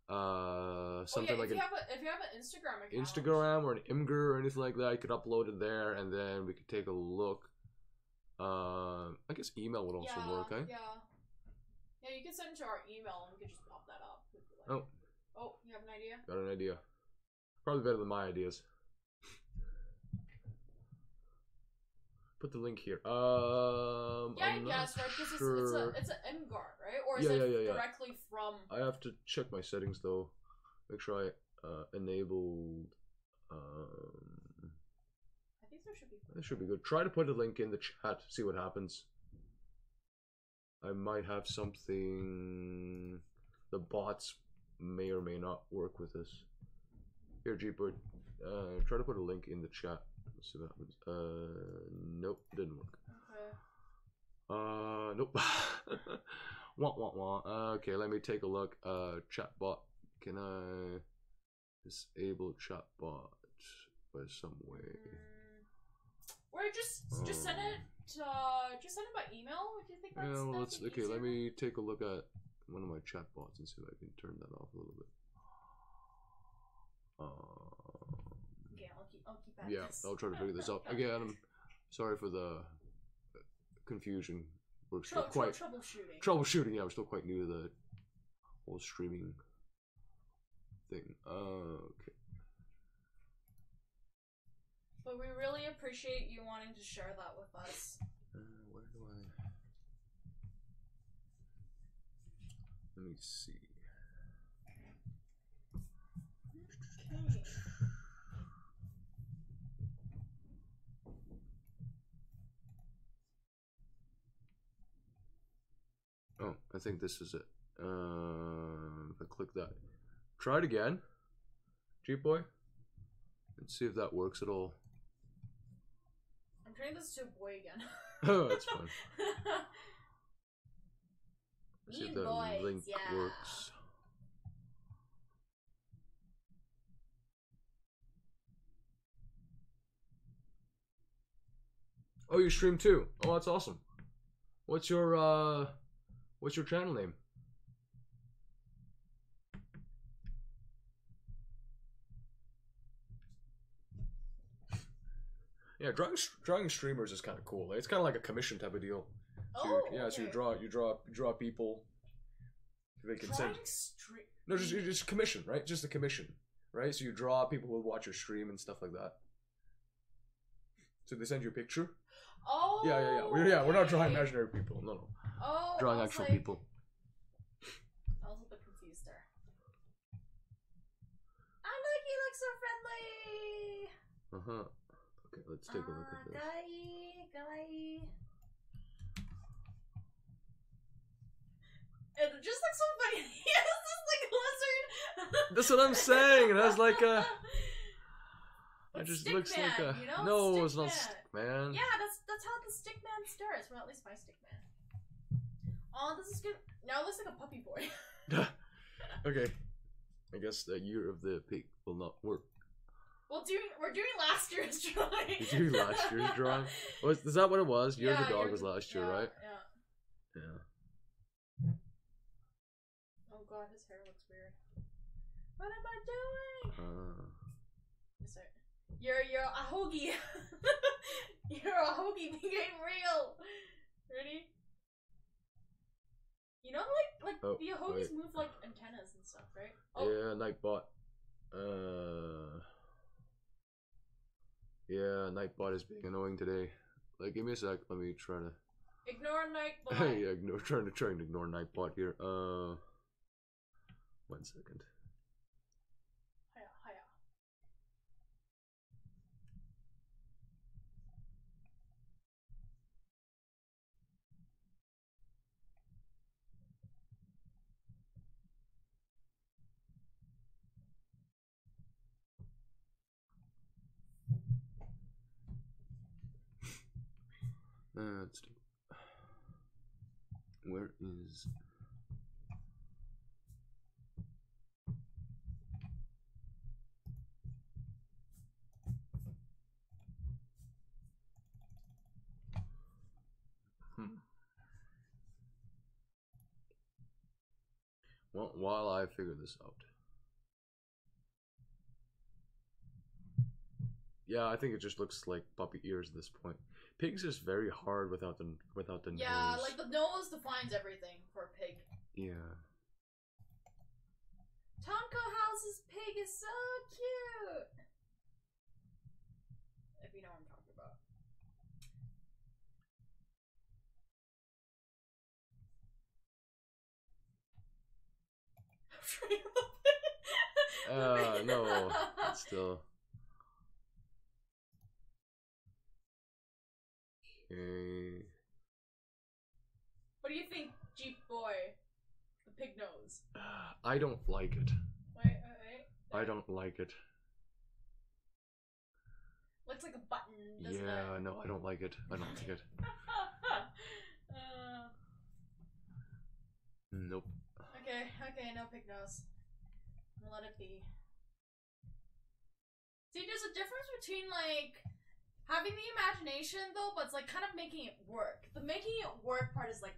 something like if you have an Instagram account. Instagram or an Imgur or anything like that, you could upload it there, and then we could take a look. I guess email would also work, eh? Yeah, you can send it to our email and we could just pop that up. Oh, you have an idea? Got an idea. Probably better than my ideas. Put the link here. I guess, right? Because it's an Imgur, right? Or is it directly from? I have to check my settings though. Make sure I enabled. I think there should be. That should be good. Try to put a link in the chat. See what happens. I might have something. The bots may or may not work with this. Here, Jeepwood. Try to put a link in the chat. Let's see what happens. Nope, didn't work. Okay. Nope. Wah. Okay, let me take a look. Chatbot. Can I disable chatbot by some way? Or just send it by email. Do you think that's? Yeah, well, that's okay. Let me take a look at one of my chatbots and see if I can turn that off a little bit. Okay, I'll keep at yeah, this. I'll try to figure this out. Again, I'm sorry for the confusion. We're still quite troubleshooting. Yeah, we're still quite new to the whole streaming thing. Okay. But we really appreciate you wanting to share that with us. Where do I? Let me see. Okay. Oh, I think this is it. If I click that, try it again, Jeep Boy, and see if that works at all. I'm turning this to a boy again. Oh, that's fine. See if Mean that boys, link yeah. works. Oh, you stream too? Oh, that's awesome. What's your channel name? Yeah, drawing streamers is kind of cool. It's kind of like a commission type of deal. So so you draw people. They can send. No, just commission, right? Just a commission, right? So you draw people who watch your stream and stuff like that. So they send you a picture. Oh. Yeah. We're not drawing imaginary people. No. Oh. Drawing actual people. I was a bit confused there. I like you look so friendly. Okay, let's take a look at this. Kawaii. It just looks so funny. He has this like lizard. That's what I'm saying. It has like a. It It's just looks Stickman, like a. you know? No, it's not Stickman. Stickman. Yeah, that's how the Stickman starts. Well, at least my Stickman. Oh, this is good. Now it looks like a puppy boy. Okay. I guess the year of the pig will not work. We're doing last year's drawing. Did you do last year's drawing? Is that what it was? Year of the Yeah, dog was last year, right? Yeah. Yeah. Oh god, his hair looks weird. What am I doing? Sorry. You're a hoagie. You're a hoagie became real. Ready? You know, like Oh, the hoagies wait. move like antennas and stuff, right? Oh, Yeah, Nightbot. Yeah, Nightbot is being annoying today. Like, give me a sec. Let me try to. ignore Nightbot. Yeah, trying to ignore Nightbot here. 1 second. Hiya, hiya. Let's do. Where is? Well, while I figure this out. Yeah, I think it just looks like puppy ears at this point. Pig's just very hard without the Yeah, nose. like the nose defines everything for a pig. Yeah. Tonka House's pig is so cute. If you know what I'm talking about. No, it's still. Okay. What do you think, Jeep Boy? The pig nose. I don't like it. Wait. I don't like it. Looks like a button, doesn't it? Yeah, no, I don't like it. I don't like it. Nope. Okay, no pig nose. I'll let it be. See, there's a difference between, like, having the imagination, though, but it's, like, kind of making it work. The making it work part is, like,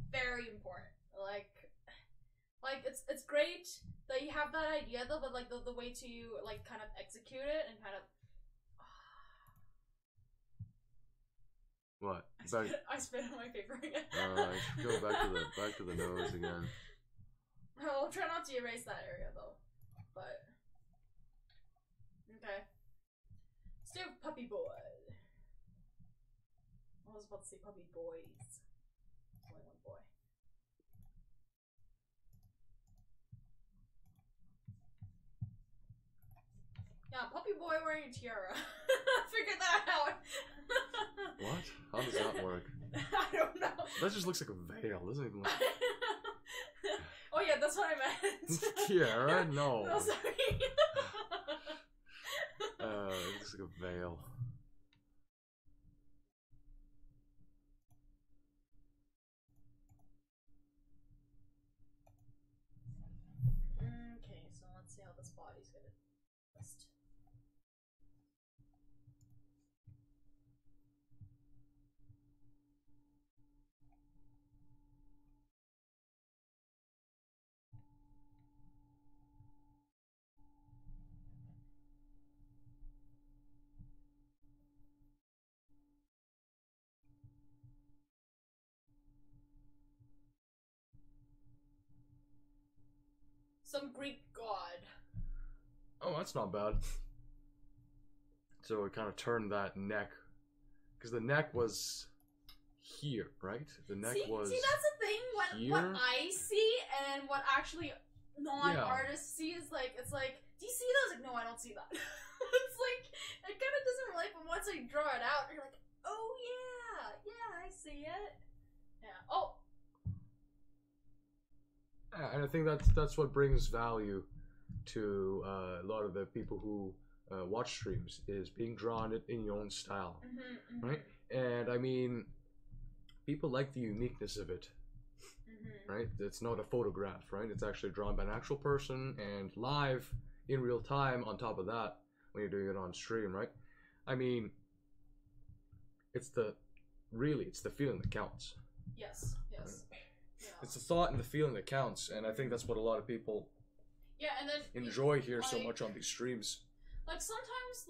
very important. Like it's great that you have that idea, though, but, like, the way to, like, kind of execute it and kind of... What? I spit on my paper again. I should go back to the nose again. I'll try not to erase that area, though. But... Okay. Let's do Puppy Boy. I was about to say Puppy Boys. There's only one boy. Yeah, Puppy Boy wearing a tiara. Figure that out. What? How does that work? I don't know. That just looks like a veil, doesn't it? Look... Oh yeah, that's what I meant. Tiara? No. No, sorry. It looks like a veil. Okay, so let's see how this body's gonna twist. Some Greek god. Oh, that's not bad. So it kind of turned that neck, because the neck was here, right? The neck was. See, that's the thing. What I see and what actually non-artists see is like, it's like, do you see those? Like, no, I don't see that. It's like, it kind of doesn't relate, but once I draw it out, you're like, oh yeah, I see it. Yeah. Oh. And I think that's what brings value to a lot of the people who watch streams, is being drawn in your own style, right? And I mean, people like the uniqueness of it, right? It's not a photograph, right? It's actually drawn by an actual person and live in real time on top of that when you're doing it on stream, right? I mean, it's the feeling that counts. Yes. Yeah. It's the thought and the feeling that counts, and I think that's what a lot of people and then enjoy here like, so much on these streams. Like sometimes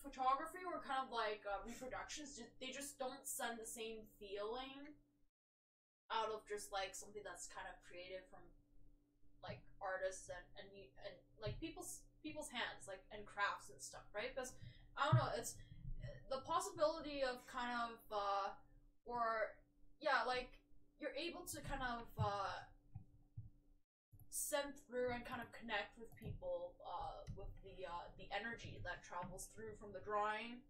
photography or kind of like reproductions, they just don't send the same feeling out of just like something that's kind of creative from like artists and like people's hands, like, and crafts and stuff, right? Because I don't know, it's the possibility of kind of like you're able to kind of send through and kind of connect with people with the energy that travels through from the drawing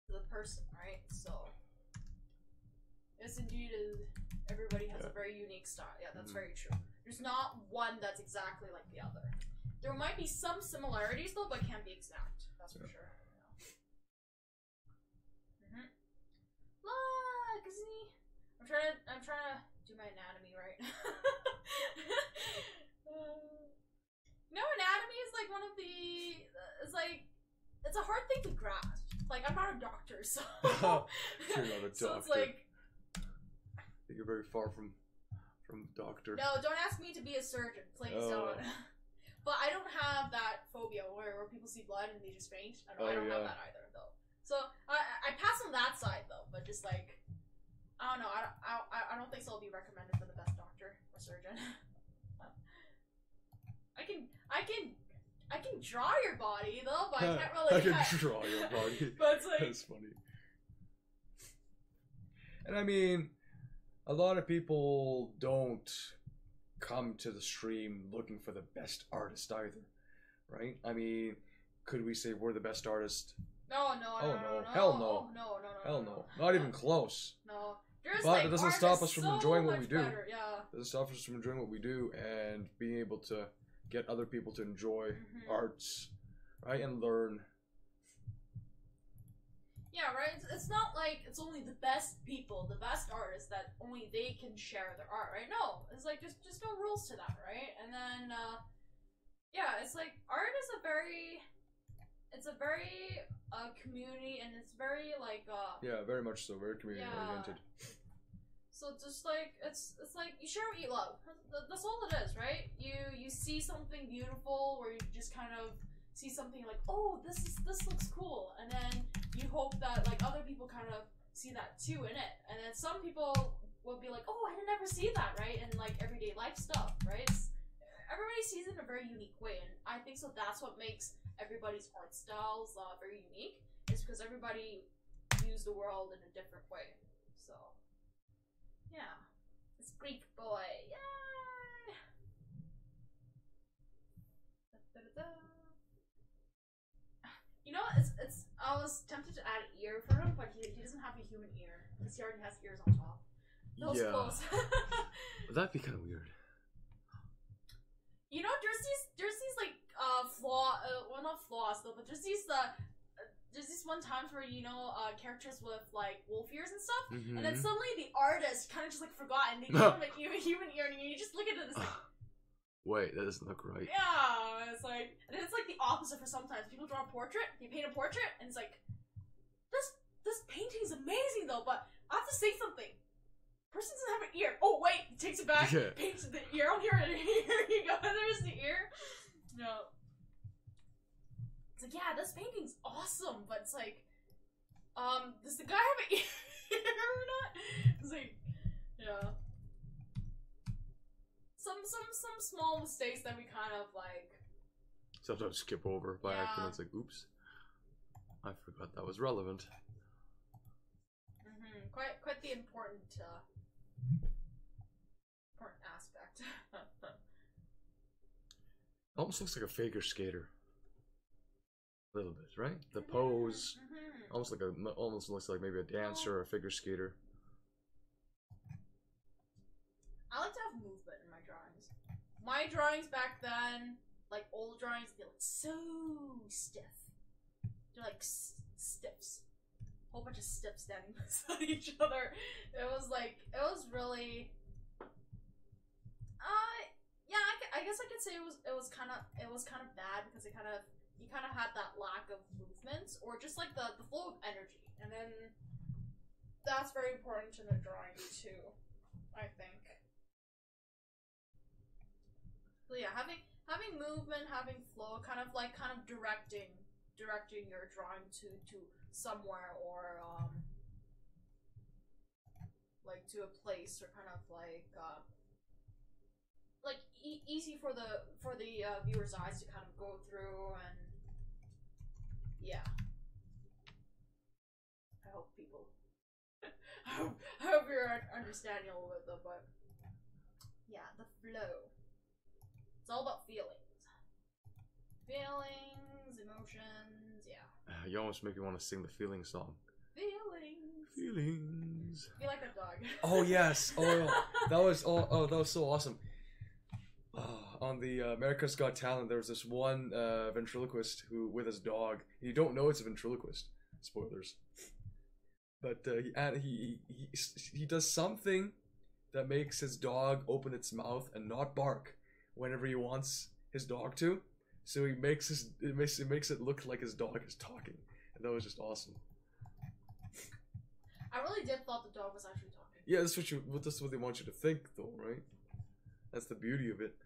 to the person, right? So yes, indeed, everybody has a very unique style. Yeah, that's very true. There's not one that's exactly like the other. There might be some similarities though, but can't be exact. That's for sure. I'm trying to do my anatomy right. Anatomy is like one of the. It's a hard thing to grasp. Like, I'm not a doctor, so. You're not a doctor. So it's like. You're very far from the doctor. No, don't ask me to be a surgeon, please don't. But I don't have that phobia where people see blood and they just faint. I don't have that either, though. So I pass on that side though, but just like. I don't know. I don't think so. I'll be recommended for the best doctor or surgeon. I can draw your body though, but I can't really. I can draw your body. But it's like, that's funny. And I mean, a lot of people don't come to the stream looking for the best artist either, right? I mean, could we say we're the best artist? No. Hell no. Oh, no. Hell no. Not even close. No. But like it doesn't stop us from enjoying what we do. Better, yeah. It doesn't stop us from enjoying what we do and being able to get other people to enjoy arts, right, and learn. Yeah, right. It's not like it's only the best people, the best artists that only they can share their art, right? No, it's like just no rules to that, right? And then it's like art is a very community, and it's very like very much so, very community oriented. So just like it's like you share what you love. That's all it is, right? You see something beautiful, or you just kind of see something like, oh, this looks cool, and then you hope that like other people kind of see that too in it, and then some people will be like, oh, I didn't ever see that, right? In like everyday life stuff, right? Everybody sees it in a very unique way, and I think so. That's what makes everybody's art styles very unique. Is because everybody views the world in a different way. So. Yeah, it's Greek boy. Yay! You know, it's. I was tempted to add an ear for him, but he doesn't have a human ear because he already has ears on top. That was close. That'd be kind of weird. You know, there's these like not flaws though, but there's these one times where characters with like wolf ears and stuff, and then suddenly the artist kind of just like forgot and they gave him a human ear, and you just look at it and it's like, wait, that doesn't look right. Yeah, it's like, and it's like the opposite for sometimes. People draw a portrait, they paint a portrait, and it's like, this painting is amazing though, but I have to say something. Person doesn't have an ear. Oh wait, takes it back, paints the ear. Oh, here you go. There's the ear. No. It's like, yeah, this painting's awesome, but it's like, does the guy have an ear or not? It's like, yeah. Some small mistakes that we kind of like sometimes skip over by accident. It's like, oops, I forgot that was relevant. Quite the important aspect. Almost looks like a figure skater. A little bit, right? The pose almost looks like maybe a dancer or a figure skater. I like to have movement in my drawings. my drawings back then, like old drawings, they're like so stiff. They're like stiffs. Whole bunch of stiffs standing beside each other. It was really. Yeah, I guess I could say it was kind of bad because you kind of had that lack of movement or just like the flow of energy, and then that's very important in the drawing too, I think. So yeah, having movement, having flow, kind of directing your drawing to somewhere or like to a place or kind of easy for the viewer's eyes to kind of go through, and yeah. I hope people I hope you're understanding a little bit though, but yeah, the flow. It's all about feelings. Feelings, emotions, yeah. You almost make me want to sing the Feelings song. Feelings. Feelings. You like that dog. Oh yes. Oh, that was so awesome. On the America's Got Talent, there was this one ventriloquist who with his dog. You don't know it's a ventriloquist. Spoilers. But he does something that makes his dog open its mouth and not bark whenever he wants his dog to. So it makes it look like his dog is talking, and that was just awesome. I really did thought the dog was actually talking. Yeah, that's what they want you to think, though, right? That's the beauty of it.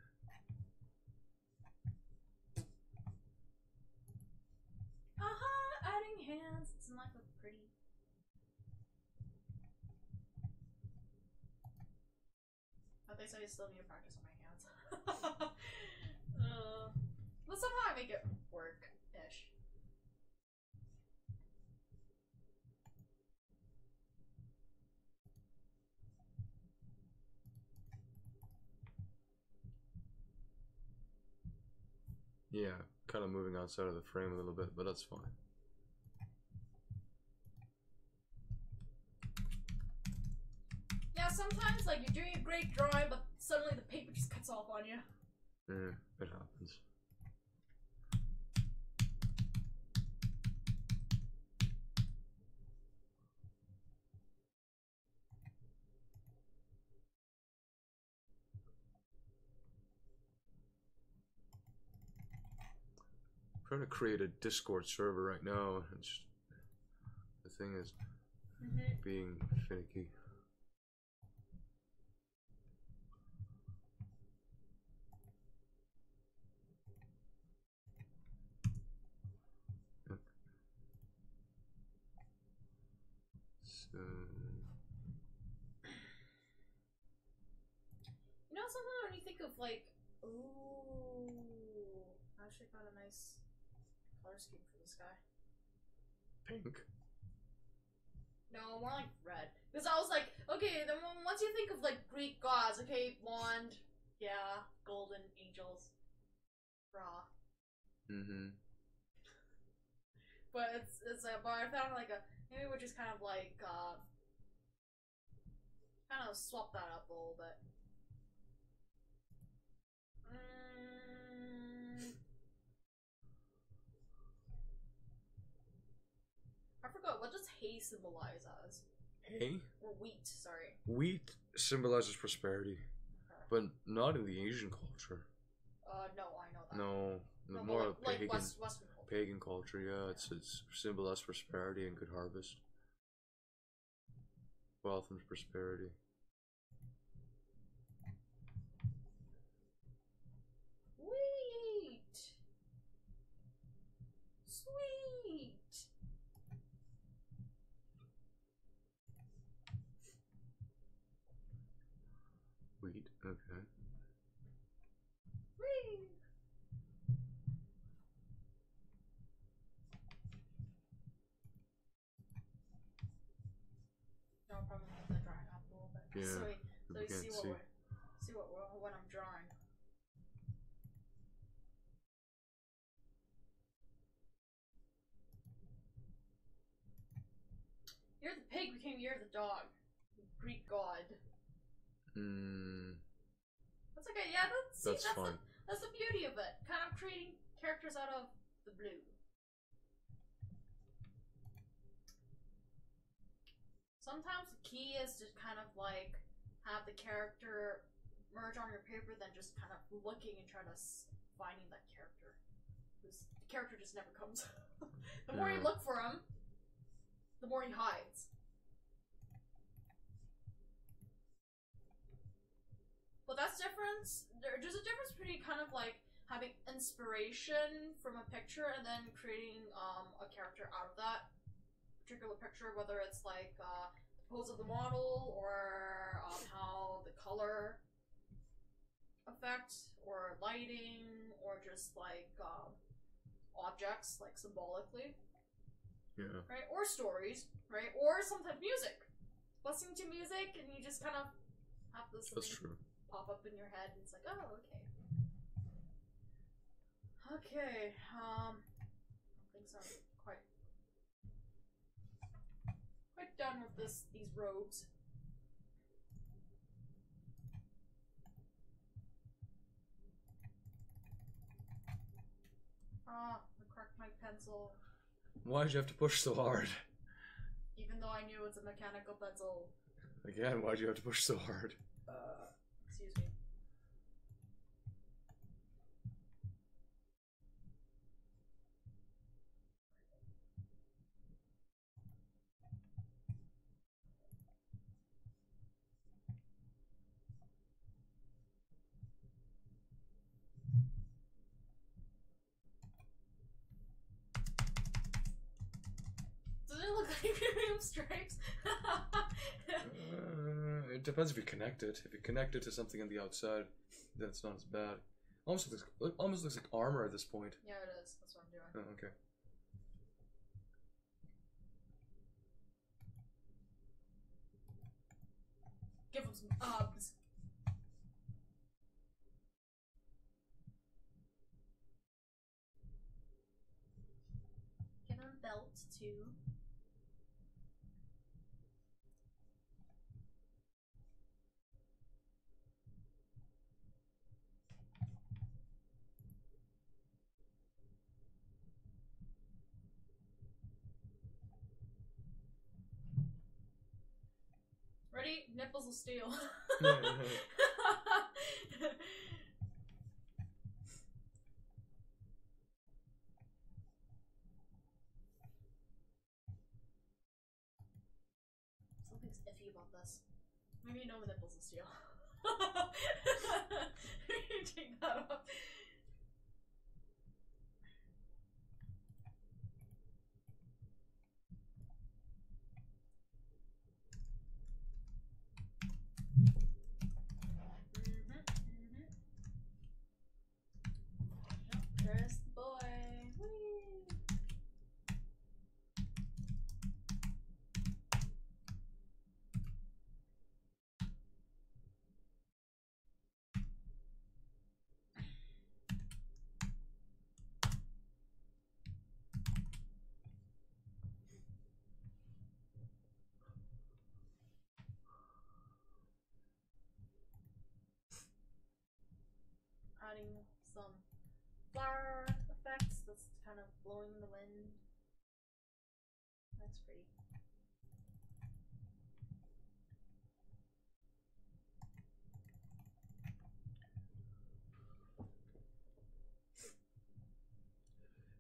Adding hands. It's not look pretty. But they say I still need to practice on my hands. But somehow I make it work-ish. Yeah, kind of moving outside of the frame a little bit, but that's fine. Yeah, sometimes like you're doing a great drawing, but suddenly the paper just cuts off on you. Yeah, it happens. I'm trying to create a Discord server right now. The thing is being finicky. So, you know something when you think of like, ooh, I actually got a nice color scheme for this guy. pink. No, more like red. Because I was like, okay, then once you think of like Greek gods, okay, blonde, yeah, golden angels, raw. But but I found like maybe we just kind of like kind of swap that up a little bit. I forgot, what does hay symbolize as? Hay? Or wheat, sorry. Wheat symbolizes prosperity, but not in the Asian culture. No, I know that. No, No, more like pagan. Western culture. Pagan culture, yeah, it's symbolized prosperity and good harvest, wealth and prosperity. Sweet. Wheat, okay. Whee. No problem with the drawing up a little bit. Yeah, So we you can't see what I'm drawing. You're the pig became you're the dog. Greek god. That's like Okay, yeah, That's fun. That's the beauty of it. Kind of creating characters out of the blue. Sometimes the key is to kind of like have the character merge on your paper, then just kind of looking and trying to finding that character. Because the character just never comes. The more you look for him, the more he hides. But that's different. There's a difference between kind of like having inspiration from a picture and then creating a character out of that particular picture, whether it's like the pose of the model or how the color effect or lighting or just like objects like symbolically. Yeah. Right? Or stories, right? Or sometimes music. Listening to music and you just kind of have this That's true. pop up in your head and it's like, oh, okay. Okay, things are quite done with these robes. Ah, I cracked my pencil. Why'd you have to push so hard? Even though I knew it's a mechanical pencil. Again, why'd you have to push so hard? Excuse me. Does it look like premium stripes? It depends if you connect it. If you connect it to something on the outside, then it's not as bad. Almost looks like armor at this point. Yeah, it is. That's what I'm doing. Oh, okay. Give him some abs. Give him a belt too. Ready? Nipples of steel. Something's iffy about this. Maybe no nipples of steel. Take that off. There's the boy. Whee! Adding some flower effects that's kind of blowing in the wind. That's pretty.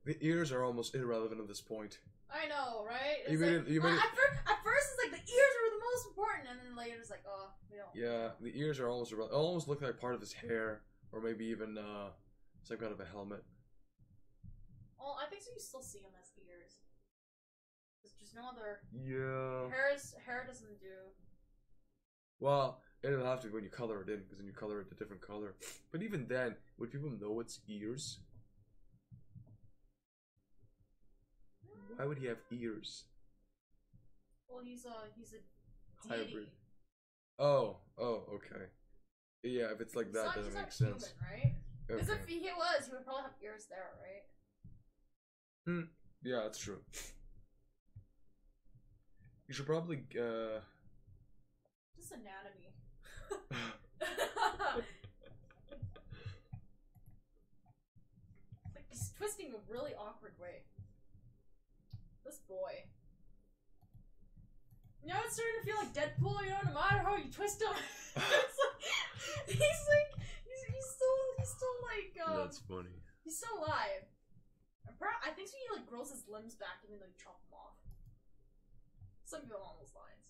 The ears are almost irrelevant at this point. I know, right? It's You made it. at first it's like the ears were the most important, and then later it's like, oh, we don't. Yeah, the ears are almost irrelevant. It almost look like part of his hair, or maybe even some kind of a helmet. Well, I think so. You still see him as ears. There's just no other. Yeah. Hair doesn't do. Well, it'll have to be when you color it in, because then you color it a different color. But even then, would people know it's ears? Why would he have ears? Well, he's a deity. Hybrid. Oh, okay. Yeah, if it's like that, doesn't make sense. Human, right? Because Okay. if he was, he would probably have ears there, right? Yeah, that's true. You should probably Just anatomy. a really awkward way. This boy. You know, it's starting to feel like Deadpool, you know, no matter how you twist him. He's still like, That's funny. he's still alive. I think so he like grows his limbs back even though you chop them off. Something along those lines.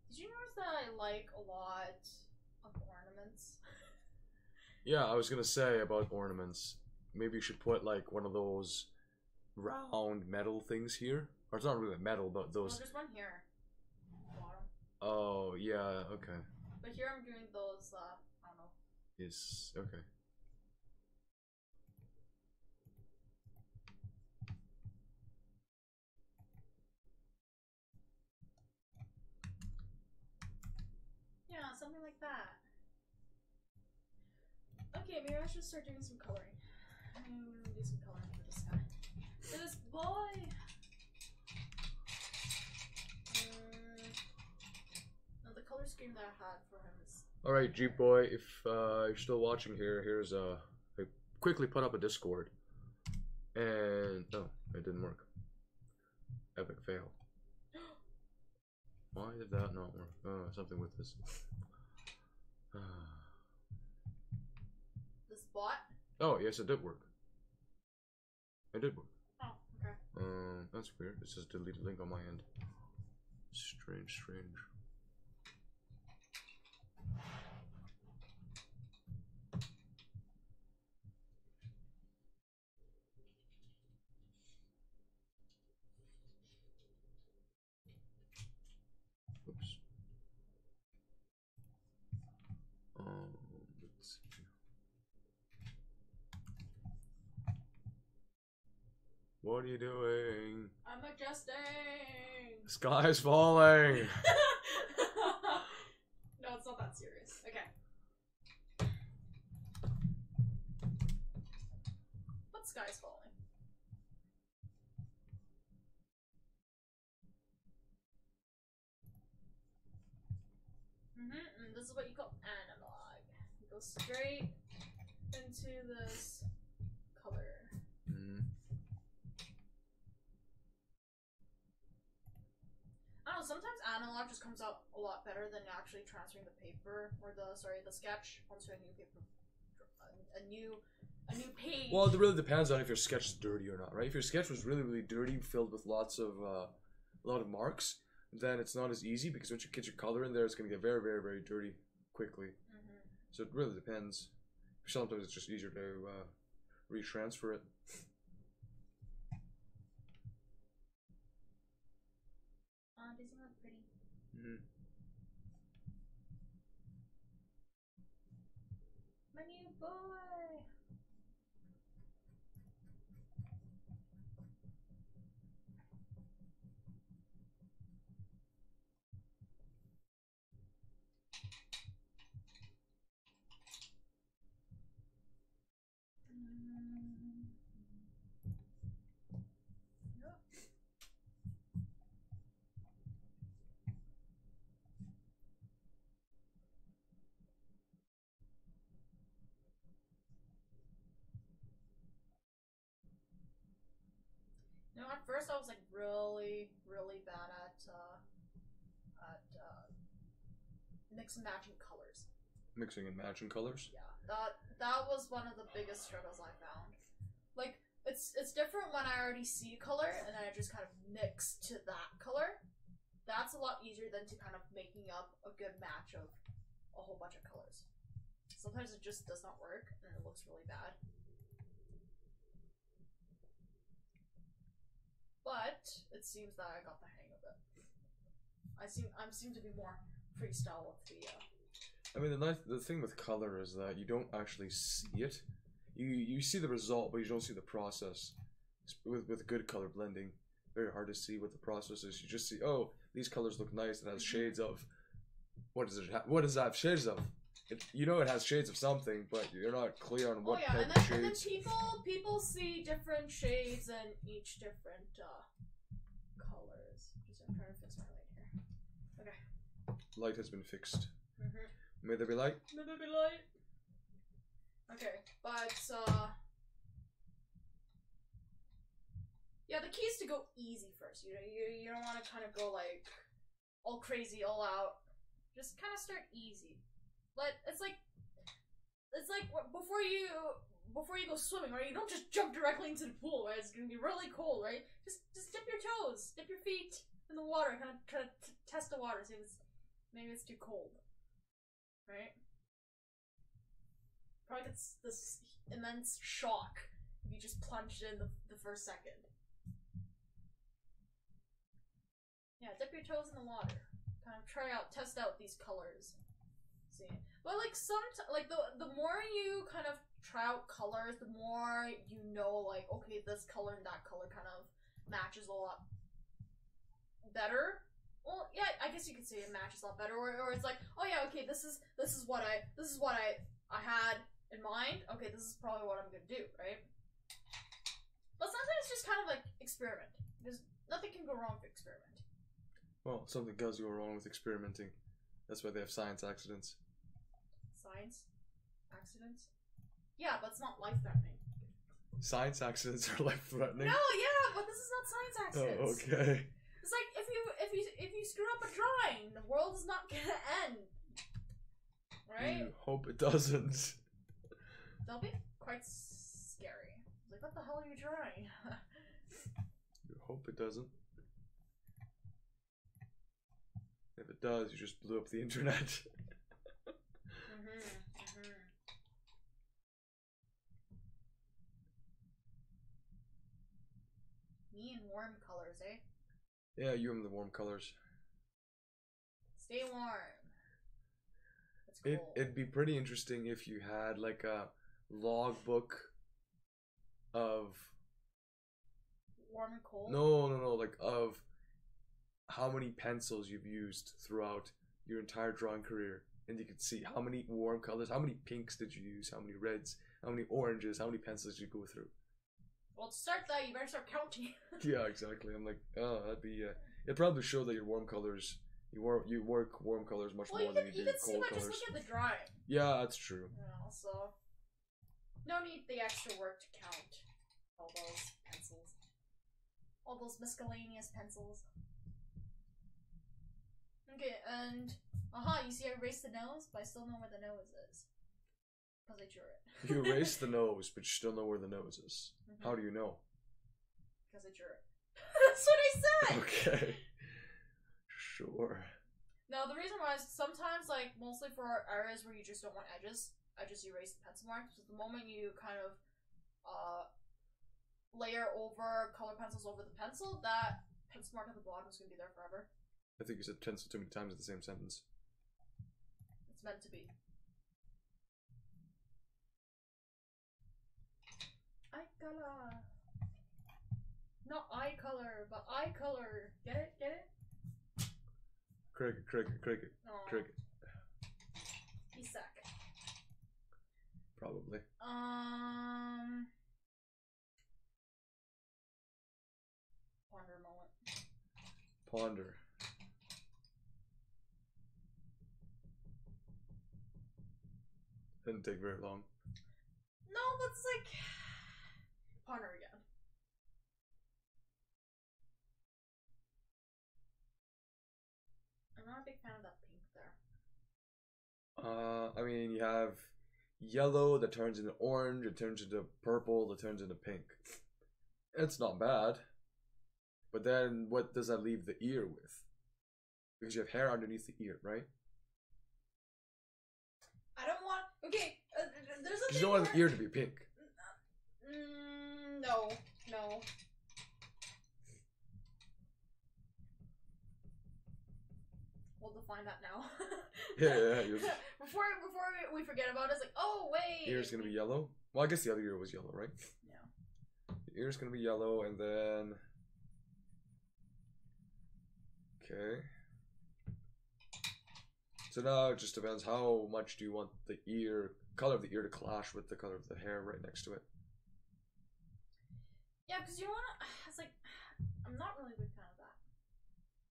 Did you notice that I like a lot of ornaments? Yeah, I was gonna say about ornaments. Maybe you should put like one of those round metal things here. Or it's not really metal, but those. No, there's one here. Bottom. Oh, yeah, okay. But here I'm doing those, I don't know. Yes, okay. Yeah, something like that. Okay, maybe I should start doing some coloring. I'm gonna do some coloring for this guy. For this boy! No, the color scheme that I had for him is... Alright, Jeep Boy, if you're still watching here, here's I quickly put up a Discord. And, oh, it didn't work. Epic fail. Why did that not work? Oh, something with this. This bot? Oh, yes, it did work. It did work. Oh, okay. That's weird. It says deleted link on my end. Strange. Oops. Let's see. What are you doing? I'm adjusting! The sky's falling! No, it's not that serious. Okay. What sky's falling? And this is what you call analog. You go straight into this color. I don't know, sometimes analog just comes out a lot better than actually transferring the paper or the sketch onto a new paper, a new page. Well, it really depends on if your sketch is dirty or not, right? If your sketch was really dirty, filled with lots of a lot of marks, then it's not as easy because once you get your color in there, it's gonna get very dirty quickly. So it really depends. Sometimes it's just easier to retransfer it. These are pretty. My new boy. You know, at first I was like really bad at mix and matching colors. Mixing and matching colors? Yeah, that was one of the biggest struggles I found. Like, it's different when I already see color and then I just kind of mix to that color. That's a lot easier than to kind of making up a good match of a whole bunch of colors. Sometimes it just does not work and it looks really bad. But it seems that I got the hang of it. I seem to be more freestyle with the. I mean, the thing with color is that you don't actually see it. You see the result, but you don't see the process. With good color blending, very hard to see what the process is. You just see, oh, these colors look nice. It has shades of. What does it? What does that have shades of? You know it has shades of something, but you're not clear on what type of shades. And then people see different shades in each different colors. I'm trying to fix my light here. Okay. Light has been fixed. May there be light. May there be light. Okay, but yeah, the key is to go easy first. You don't want to kind of go like all crazy, all out. Just kind of start easy. It's like before you go swimming, right? You don't just jump directly into the pool, right? It's gonna be really cold, right? Just dip your toes, dip your feet in the water, kind of try to test the water, see if maybe it's too cold, right? Probably gets this immense shock if you just plunged in the first second. Yeah, dip your toes in the water, kind of test out these colors. See, but like the more you kind of try out colors, the more you know, like, okay, this color and that color kind of matches a lot better. Well, yeah, I guess you could say it matches a lot better, or it's like, oh yeah, okay, this is what I had in mind. Okay, this is probably what I'm gonna do, right? But sometimes just kind of like experiment, because nothing can go wrong with experiment. Well, something does go wrong with experimenting. That's why they have science accidents. Science accidents? Yeah, but it's not life-threatening. Science accidents are life-threatening? No, yeah, but this is not science accidents. Oh, okay. It's like if you screw up a drawing, the world is not gonna end. Right? You hope it doesn't. That'll be quite scary. Like, what the hell are you drawing? You hope it doesn't. If it does, you just blew up the internet. Me in warm colors, eh? Yeah, you in the warm colors. Stay warm. It's cold. It'd be pretty interesting if you had like a logbook of warm and cold? No, like of how many pencils you've used throughout your entire drawing career, and you could see how many warm colors, how many pinks did you use, how many reds, how many oranges, how many pencils did you go through. Well, to start that, you better start counting. Yeah, exactly. I'm like, oh, that'd be it'd probably show that your warm colors, you work warm colors much more than you do cold colors. Just look at the drawing. Yeah, that's true. Yeah, so no need the extra work to count all those pencils, all those miscellaneous pencils. Okay, and you see I erased the nose, but I still know where the nose is. Because I drew it. You erased the nose, but you still know where the nose is. How do you know? Because I drew it. That's what I said! Okay. Sure. No, the reason why is sometimes, like, mostly for areas where you just don't want edges, I just erase the pencil marks. So the moment you kind of layer over color pencils over the pencil, that pencil mark at the bottom is going to be there forever. I think you said pencil too many times in the same sentence. It's meant to be. Eye color. Not eye color, but eye color. Get it? Get it? Cricket. Aww. Cricket. He's sick. Probably. Ponder a moment. Ponder. Didn't take very long. No, but it's like ponder again. I'm not a big fan of that pink there. I mean, you have yellow that turns into orange, it turns into purple, that turns into pink. It's not bad. But then, what does that leave the ear with? Because you have hair underneath the ear, right? I don't want. Okay, there's a thing. You don't want the ear to be pink. No. We'll define that now. Yeah. Before we forget about it, it's like, oh wait. Ear's gonna be yellow. Well, I guess the other ear was yellow, right? Yeah. The ear's gonna be yellow, and then Okay. So now it just depends how much do you want the color of the ear to clash with the color of the hair right next to it. Yeah, because you wanna. It's like I'm not really a big fan of that.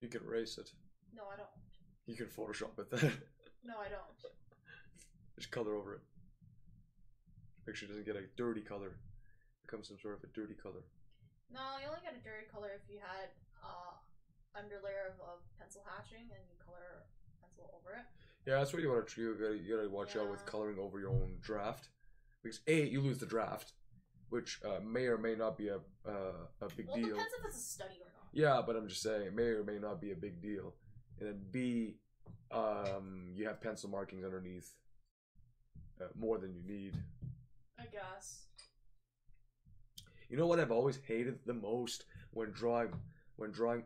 You can erase it. No, I don't. You can Photoshop with that. No, I don't. Just color over it. Make sure it doesn't get a dirty color. It becomes some sort of a dirty color. No, you only get a dirty color if you had underlayer of pencil hatching and you color pencil over it. Yeah, that's what you want to do. You gotta watch out with coloring over your own draft, because you lose the draft, which may or may not be a big Well, deal. it depends if it's a study or not. Yeah, but I'm just saying it may or may not be a big deal. And then B, you have pencil markings underneath more than you need. I guess. You know what I've always hated the most when drawing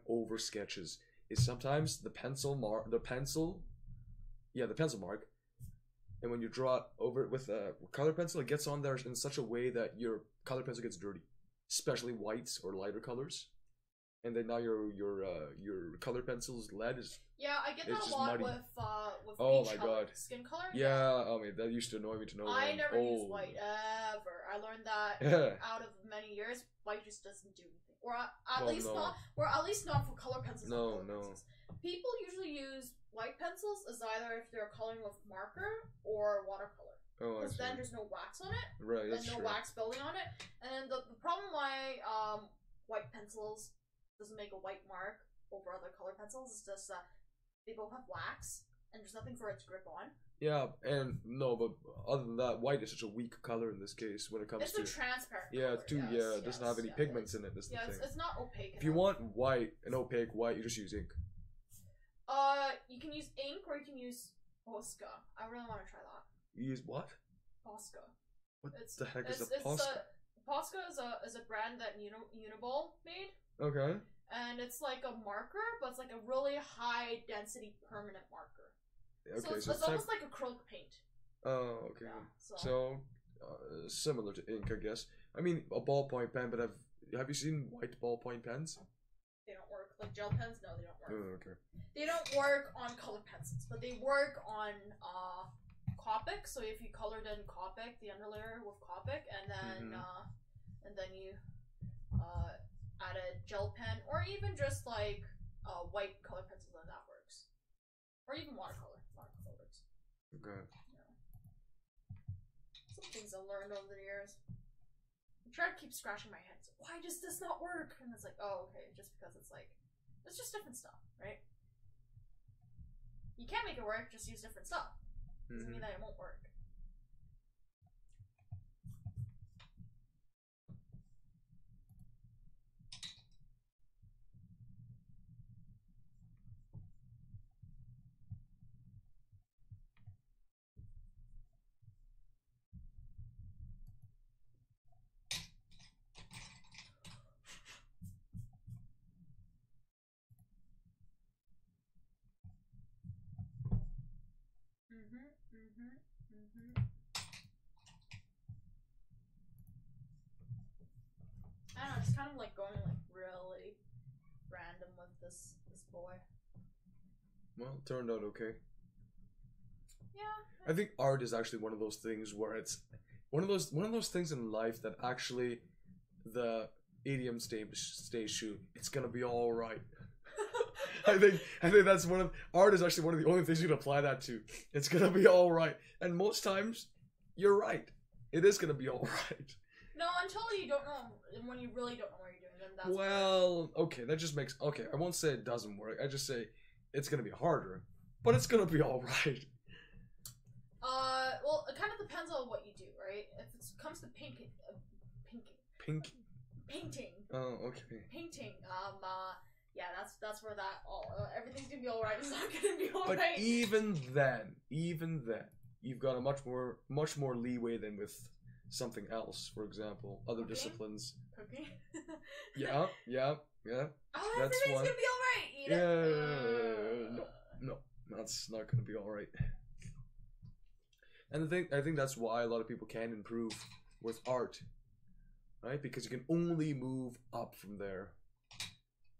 over sketches is sometimes the pencil mark, and when you draw it over it with a color pencil, it gets on there in such a way that your color pencil gets dirty, especially whites or lighter colors. And then now your color pencil's lead is. Yeah, I get that it's a just lot muddy. with Oh beach my color, God. skin color. Yeah, I mean that used to annoy me to no end. I never used white ever. I learned that out of many years. White just doesn't do anything, or at least not for color pencils. No. Pencils. People usually use white pencils as either if they're coloring with marker or watercolor. Oh, I Because see. then there's no wax on it. Right, that's and no true. wax building on it. And the problem why white pencils doesn't make a white mark over other color pencils is just that they both have wax and there's nothing for it to grip on. Yeah, and no, but other than that, white is such a weak color in this case when it comes It's to. a transparent Yeah, color. it doesn't have any pigments in it. That's the thing. It's not opaque. If you want an opaque white, you just use ink. You can use ink or you can use Posca. I really want to try that. You use what? Posca. What the heck is a Posca? Posca is a brand that Uniball made. Okay. And it's like a marker, but it's like a really high density permanent marker. Okay, so it's almost like acrylic paint. Oh, okay. Yeah, so similar to ink, I guess. I mean, a ballpoint pen, but have you seen white ballpoint pens? They don't work. Like gel pens? No, they don't work. Oh, okay. They don't work on colored pencils, but they work on Copic. So if you colored in Copic, the underlayer with Copic, and then you add a gel pen, or even just like white color pencil, then that works. Or even watercolor. Watercolor works. Okay. Some things I learned over the years. I try to keep scratching my head. So, why does this not work? And it's like, oh, okay, just because it's like, it's just different stuff, right? You can't make it work, just use different stuff. Doesn't mean that it won't work. I don't know, it's kind of like going like really random with this boy. Well, it turned out okay. Yeah. I think art is actually one of those things where it's one of those things in life that actually the idiom stays true. It's gonna be all right. I think that's art is actually one of the only things you can apply that to. It's gonna be all right, and most times you're right. It is gonna be all right. No, until you don't know, when you really don't know what you're doing, then that's well, okay, that just makes okay. I won't say it doesn't work. I just say it's gonna be harder, but it's gonna be all right. Well, it kind of depends on what you do, right? If it comes to painting. Oh, okay. Painting. Yeah, that's where that everything's gonna be all right. It's not gonna be all but right. even then, you've got a much more leeway than with something else. For example, other disciplines. Cooking. Yeah. Oh, That's everything's one. gonna be all right. Eat it. No, that's not gonna be all right. And I think that's why a lot of people can improve with art, right? Because you can only move up from there.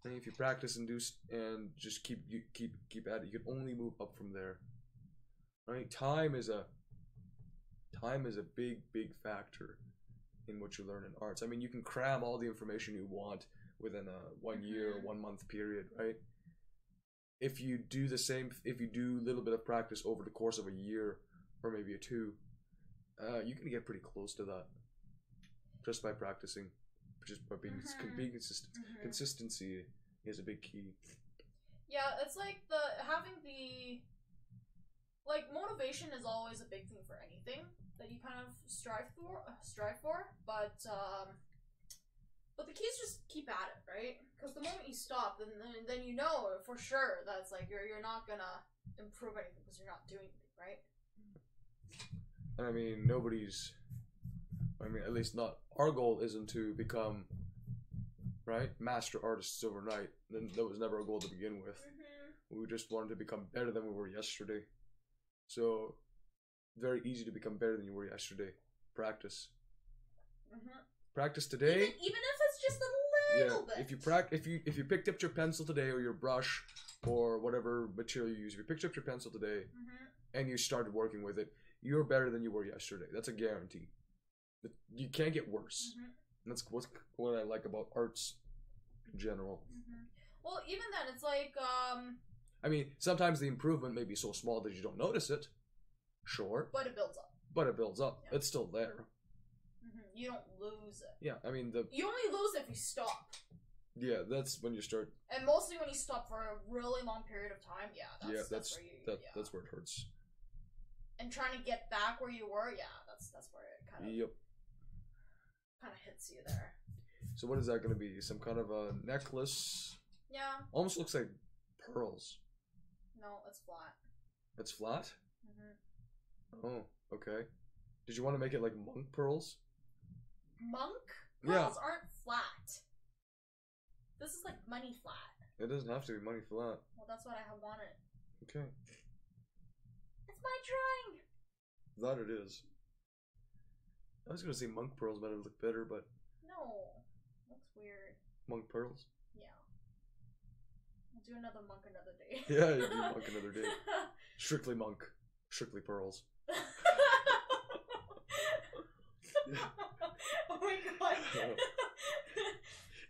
And if you practice and and just keep at it, you can only move up from there. Right? Time is a big factor in what you learn in arts. I mean, you can cram all the information you want within a 1 year, 1 month period, right? If you do a little bit of practice over the course of a year or maybe a 2, you can get pretty close to that just by practicing, just by being consistent. Consistency is a big key. Yeah, it's like motivation is always a big thing for anything that you kind of strive for, but the key is just keep at it, right? Because the moment you stop, then you know for sure that it's like you're not gonna improve anything because you're not doing anything, right? I mean, at least not, our goal isn't to become, right, master artists overnight. That was never a goal to begin with. We just wanted to become better than we were yesterday. So, very easy to become better than you were yesterday. Practice. Practice today. Even if it's just a little bit. If you picked up your pencil today or your brush or whatever material you use, if you picked up your pencil today and you started working with it, you're better than you were yesterday. That's a guarantee. You can't get worse. And that's what I like about arts in general. Well, even then, it's like I mean, sometimes the improvement may be so small that you don't notice it. Sure. But it builds up. Yeah. It's still there. You don't lose it. Yeah, I mean you only lose it if you stop. Yeah, that's when you start. And mostly when you stop for a really long period of time. Yeah, that's where it hurts. And trying to get back where you were, that's where it kind of hits you there. So what is that going to be? Some kind of a necklace? Yeah. Almost looks like pearls. No, it's flat. It's flat? Oh, okay. Did you want to make it like monk pearls? Monk pearls aren't flat. This is like money flat. It doesn't have to be money flat. Well, that's what I wanted. Okay. It's my drawing. That it is. I was gonna say monk pearls might look better, but no, looks weird. Monk pearls. Yeah. I'll do another monk another day. Yeah, you do monk another day. Strictly monk, strictly pearls. Oh my god.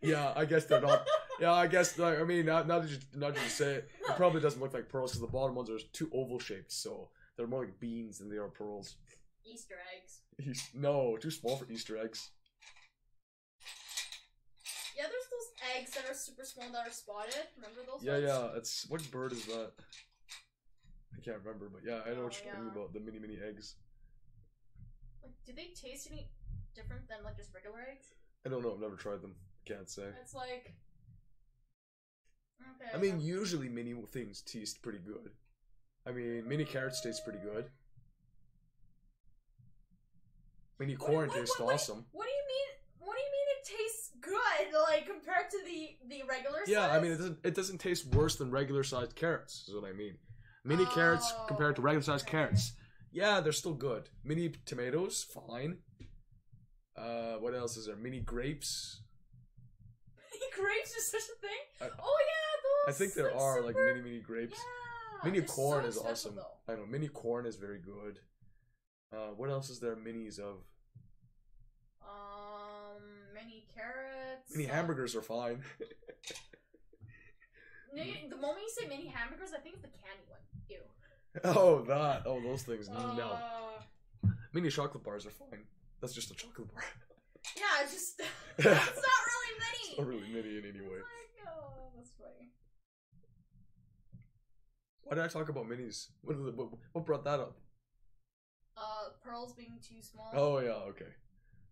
Yeah, I guess they're not. Yeah, I guess. I mean, now that you say it, it probably doesn't look like pearls because the bottom ones are too oval shaped, so they're more like beans than they are pearls. Easter eggs. No, too small for Easter eggs. Yeah, there's those eggs that are super small that are spotted. Remember those? Yeah, ones? yeah. It's what bird is that? I can't remember, but yeah, I know what you're talking about. The mini eggs. Like, do they taste any different than like just regular eggs? I don't know. I've never tried them. Can't say. It's like. Okay. I mean, usually mini things taste pretty good. I mean, mini carrots taste pretty good. Mini corn tastes awesome. What do you mean? What do you mean it tastes good? Like compared to the regular size? Yeah, I mean it doesn't taste worse than regular sized carrots. Is what I mean. Mini carrots compared to regular sized carrots. Yeah, they're still good. Mini tomatoes, fine. What else is there? Mini grapes. Mini grapes is such a thing? Oh yeah, those. I think there are like mini grapes. Yeah, mini corn is special, awesome. though. I know mini corn is very good. What else is there minis of? Mini carrots. Mini hamburgers are fine. The moment you say mini hamburgers, I think it's the candy one. Ew. Oh, that. Oh, those things. No. Mini chocolate bars are fine. That's just a chocolate bar. Yeah, it's just. It's not really mini. It's not really mini in any way. Oh, that's funny. Why did I talk about minis? What brought that up? Pearls being too small. Oh yeah, okay,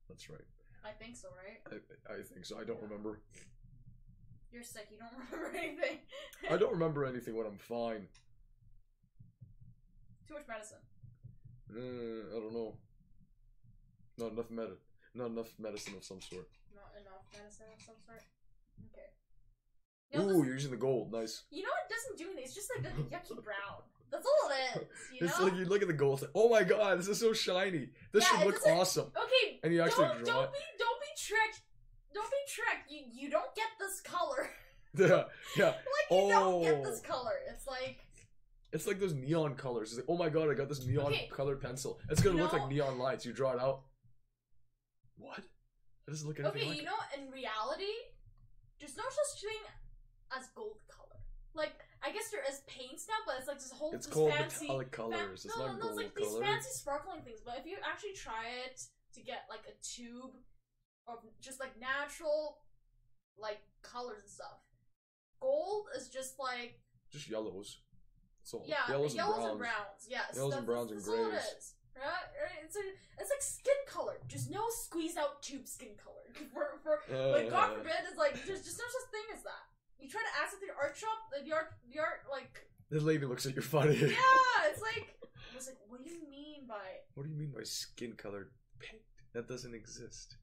that's right. I think so, right? I think so. I don't remember. You're sick. You don't remember anything. I don't remember anything when I'm fine. Too much medicine. I don't know. Not enough medicine of some sort. Not enough medicine of some sort. Okay. Ooh, you're using the gold. Nice. You know what doesn't do anything? It's just like the yucky brown. That's all it is. You know? It's like you look at the gold. Like, oh my god, this is so shiny. This should look awesome. Okay. And you actually don't be tricked. Don't be tricked. You don't get this color. Yeah, yeah. Like, you don't get this color. It's like those neon colors. It's like, oh my god, I got this neon Okay. colored pencil. It's gonna You look know- like neon lights. You draw it out. What? It doesn't look anything okay, like you know, in reality, there's no such thing as gold color. Like, I guess there is paints now, but it's like this whole it. It's this called fancy metallic colors. It's not it's gold like color. these fancy sparkling things. But if you actually try it to get like a tube of just like natural like colors and stuff, gold is just like Just yellows. So yeah, yellows and browns. Yes, Yellows and browns and that's all it grays. is. Right? It's like skin color, just no squeeze out tube skin color. For like God forbid, it's like there's just no such thing as that. You try to ask at the art shop, the art like The lady looks at you funny. yeah, it's like I was like, what do you mean by? What do you mean by skin colored paint? That doesn't exist.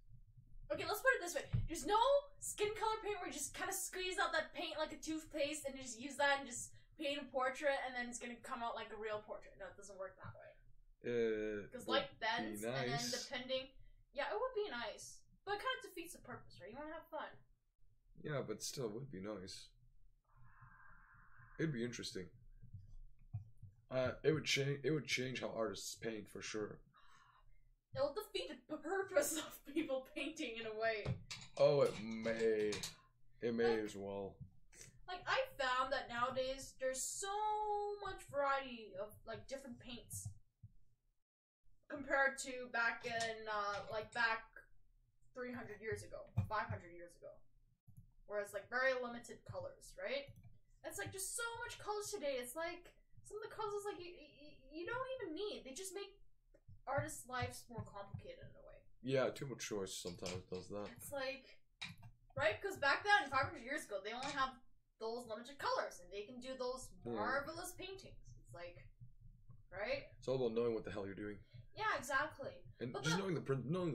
Okay, let's put it this way: there's no skin color paint where you just kind of squeeze out that paint like a toothpaste and just use that and just paint a portrait and then it's gonna come out like a real portrait. No, it doesn't work that way. Because light bends, nice. and then depending, yeah, it would be nice, but it kind of defeats the purpose, right? You want to have fun. Yeah, but still, it would be nice. It'd be interesting. It would change. It would change how artists paint for sure. It'll defeat the purpose of people painting in a way. Oh, it may. It may as well. Like, I found that nowadays there's so much variety of like different paints compared to back in back 300 years ago, 500 years ago, where it's like very limited colors, right? It's like just so much colors today. It's like some of the colors like you don't even need. They just make artists' lives more complicated in a way. Yeah, too much choice sometimes does that. It's like, right? Because back then, 500 years ago, they only have those limited colors, and they can do those marvelous paintings. It's like, right? It's all about knowing what the hell you're doing. Yeah, exactly. And But just knowing the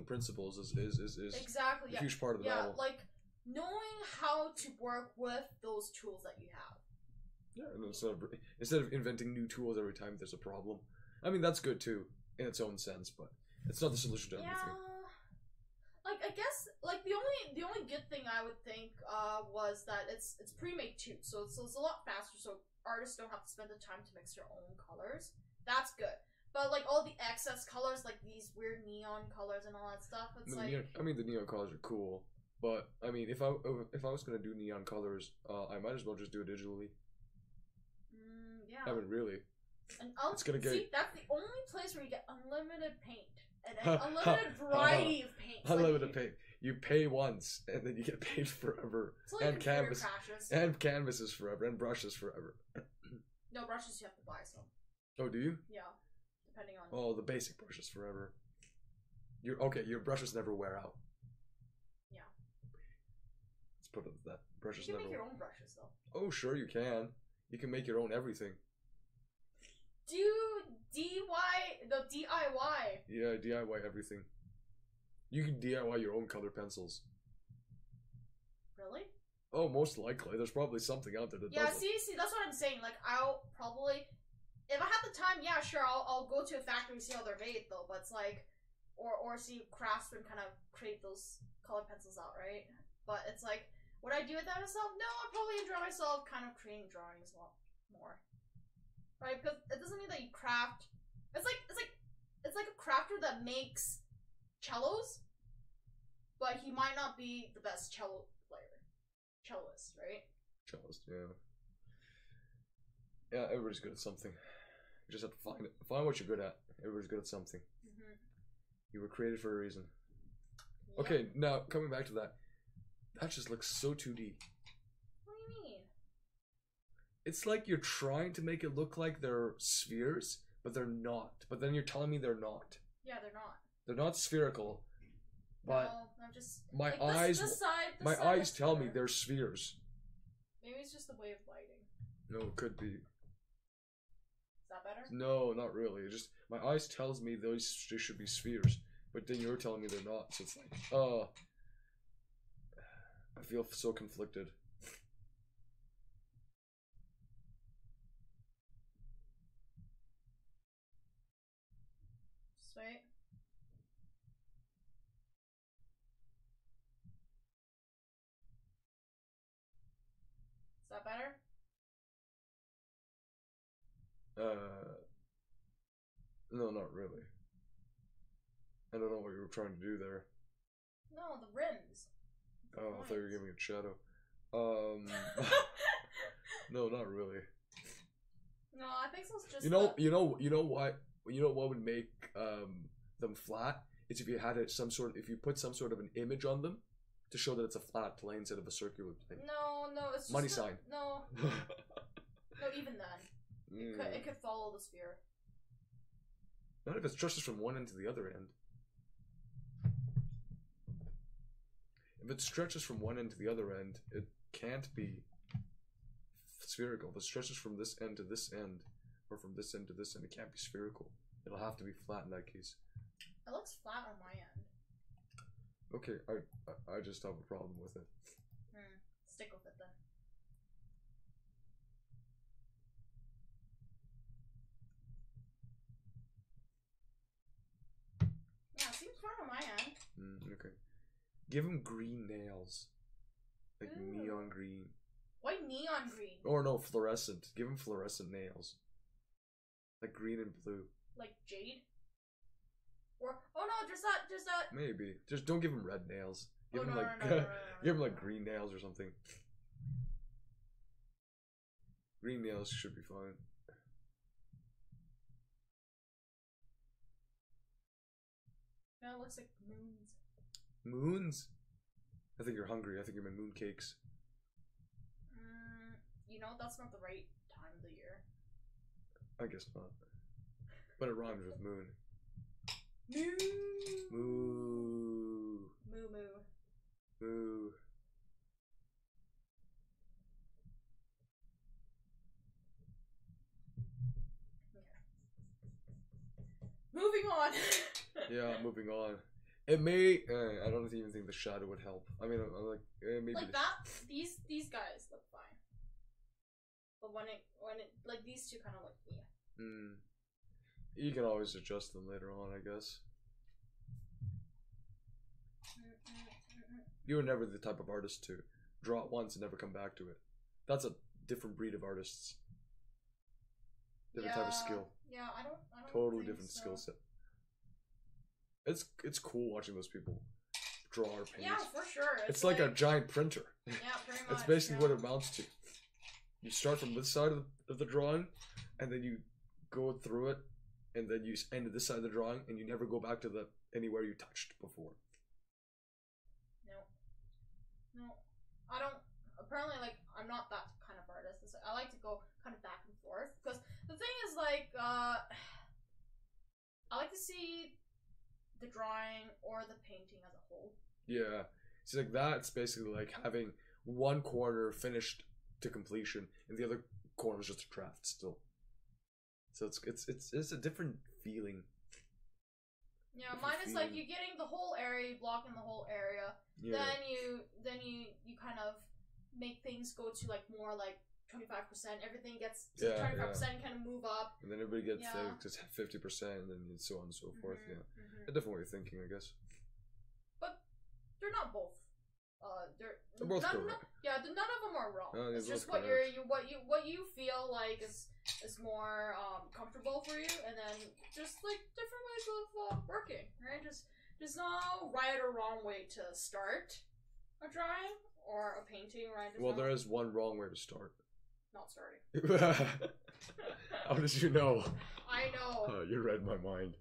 principles is exactly a huge part of the battle. like knowing how to work with those tools that you have. Yeah, and instead of inventing new tools every time there's a problem. I mean, that's good too in its own sense, but it's not the solution to everything. Like I guess like the only good thing I would think was that it's pre-made too, so it's a lot faster, so artists don't have to spend the time to mix their own colors. That's good. But like all the excess colors, like these weird neon colors and all that stuff, it's the neon colors are cool, but I mean, if I was gonna do neon colors, I might as well just do it digitally. Yeah. I mean, really. And it's gonna get... see, that's the only place where you get unlimited paint and unlimited variety of paint. Unlimited paint. You pay once, and then you get paid forever. And canvas crashes. And canvases forever, and brushes forever. No, brushes you have to buy some. Oh, do you? Yeah. Depending on... Oh, the basic brushes forever. Your brushes never wear out. Yeah. Let's put it that. Brushes you can never make your own brushes, though. Oh, sure you can. You can make your own everything. DIY. Yeah, DIY everything. You can DIY your own color pencils. Really? Oh, most likely. There's probably something out there that does it. See, that's what I'm saying. Like, I'll probably... If I have the time, yeah, sure, I'll go to a factory and see how they're made, though. But it's like... Or see craftsmen kind of create those color pencils out, right? But it's like... Would I do it that myself? No, I'd probably enjoy myself kind of creating drawings a lot more. Right? Because it doesn't mean that you craft... It's like a crafter that makes cellos, but he might not be the best cello player. Celloist, right? Cellist, yeah. Yeah, everybody's good at something. You just have to find it. Find what you're good at. Everybody's good at something. Mm-hmm. You were created for a reason. Yep. Okay, now, coming back to that. That just looks so 2D. What do you mean? It's like you're trying to make it look like they're spheres, but they're not. But then you're telling me they're not. Yeah, they're not. They're not spherical. But no, I'm just my like eyes this side, my side eyes tell me they're spheres. Maybe it's just the way of lighting. No, it could be. Is that better? No, not really. It just my eyes tells me they should be spheres, but then you're telling me they're not. So it's like, I feel so conflicted. Sweet. No, not really. I don't know what you were trying to do there. No, the rims. Oh, I thought you were giving it shadow. No, not really. No, I think so. It's just You know what would make them flat? It's if you had it if you put some sort of an image on them to show that it's a flat plane instead of a circular plane. No, it's just money sign. No, even then, it could follow the sphere. Not if it stretches from one end to the other end. If it stretches from one end to the other end, it can't be spherical. If it stretches from this end to this end, or from this end to this end, it can't be spherical. It'll have to be flat in that case. It looks flat on my end. Okay, I just have a problem with it. Stick with it then. Yeah, it seems fine on my end. Okay. Give him green nails. Like Ooh. neon green. Why neon green? Or no, fluorescent. Give him fluorescent nails. Like green and blue. Like jade? Or oh no, just that. Maybe. Just don't give him red nails. Give him give him like green nails or something. Green nails should be fine. Yeah, it looks like moons. Moons? I think you're hungry. I think you're my moon cakes. You know, that's not the right time of the year. I guess not. But it rhymes with moon. Moo. Moo. Moo moo. Moo. Moving on. Yeah, moving on. It may. I don't even think the shadow would help. I mean, I'm like maybe like that. These guys look fine. But when it like these two kind of look You can always adjust them later on, I guess. You were never the type of artist to draw it once and never come back to it. That's a different breed of artists. Different type of skill. Yeah, I don't Totally think different so. skill set. It's cool watching those people draw or paint. Yeah, for sure. It's like a giant printer. Yeah, pretty much. That's basically what it amounts to. You start from this side of the drawing, and then you go through it, and then you end at this side of the drawing, and you never go back to anywhere you touched before. No, I don't. Apparently, like, I'm not that kind of artist. I like to go kind of back and forth because the thing is, like, I like to see the drawing or the painting as a whole. Yeah, it's like that. It's basically like having one corner finished to completion, and the other corner is just a draft still. So it's a different feeling. Yeah, mine is like you getting the whole area, blocking the whole area. Yeah. Then you kind of make things go to like more like 25%. Everything gets 25% kind of move up. And then everybody gets just 50%, and then so on and so forth. Yeah, a different way of thinking, I guess. But they're not both. They're both correct. None of them are wrong. It's just what correct. what you feel like is more comfortable for you, and then just like different ways of working, right? There's no right or wrong way to start a drawing or a painting, right? There is one wrong way to start. Not starting. How did you know? I know. You read my mind.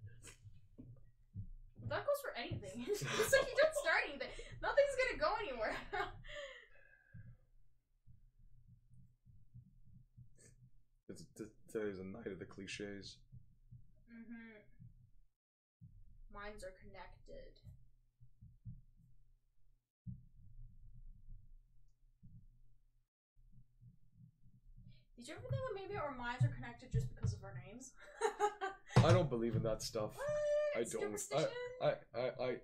That goes for anything. It's like you don't start anything. Nothing's gonna go anywhere. Today's a night of the cliches. Minds are connected. Did you ever think that maybe our minds are connected just because of our names? I don't believe in that stuff. What? I don't.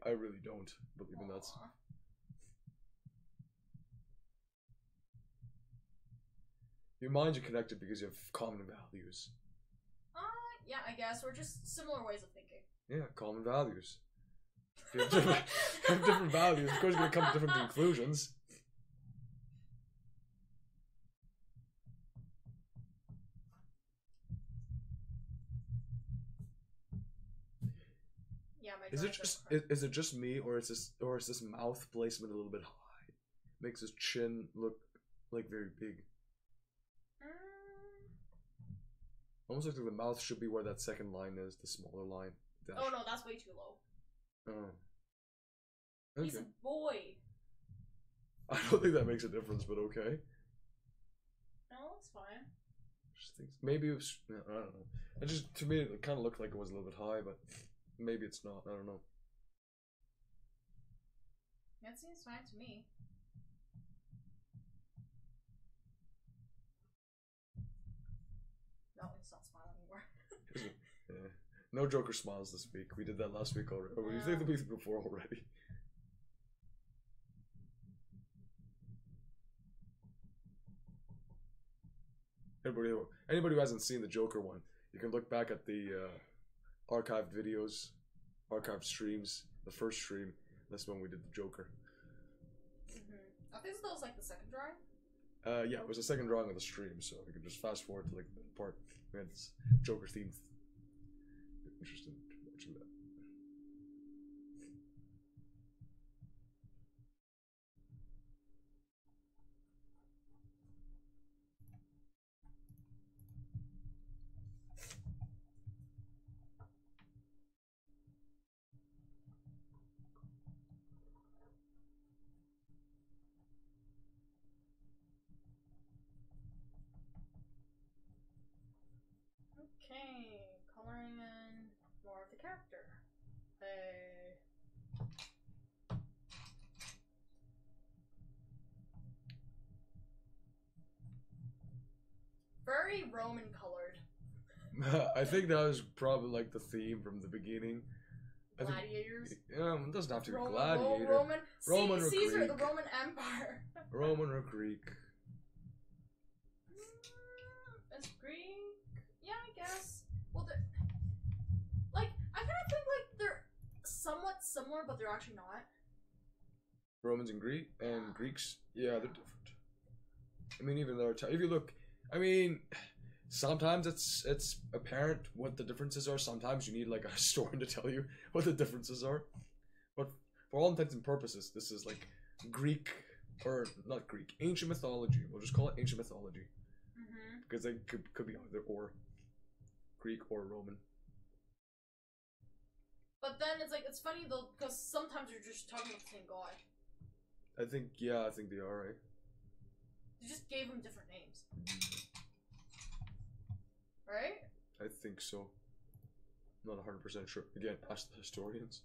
I really don't believe in that stuff. Your minds are connected because you have common values. Yeah, I guess, or just similar ways of thinking. Yeah, common values. If you have different values, of course you're going to come to different conclusions. Yeah, my Is it drawings just are is it just me, or is this mouth placement a little bit high? Makes his chin look like very big. Almost like the mouth should be where that second line is, the smaller line. Dash. Oh no, that's way too low. Oh. He's Okay. a boy. I don't think that makes a difference, but okay. No, it's fine. Just think maybe it was. I don't know. It just to me it kind of looked like it was a little bit high, but maybe it's not. I don't know. That seems fine to me. No, it's not smiling anymore. Yeah. No Joker smiles this week. We did that last week already. Or we Yeah. did the week before already. Anybody who hasn't seen the Joker one, you can look back at the archived videos, archived streams. The first stream, that's when we did the Joker. I think that was like the second drawing. Yeah, it was the second drawing of the stream, so we can just fast forward to like the part. We had this Joker theme. Interesting watching that. Okay, coloring in more of the character. Very Roman colored. I think that was probably like the theme from the beginning. Gladiators. It doesn't have to be Roman, gladiator. Roman or Caesar, Greek. the Roman Empire. Roman or Greek. It's Greek. Yeah, I guess. Well, like I kind of think like they're somewhat similar, but they're actually not. Romans and Greeks, yeah, they're different. I mean, even though if you look, I mean, sometimes it's apparent what the differences are. Sometimes you need like a historian to tell you what the differences are. But for all intents and purposes, this is like Greek, or not Greek, ancient mythology. We'll just call it ancient mythology because they could be either or, Greek or Roman. But then it's like it's funny though because sometimes you're just talking about the same god. I think they are, right? They just gave him different names. Right? I think so. Not 100% sure. Again, ask the historians.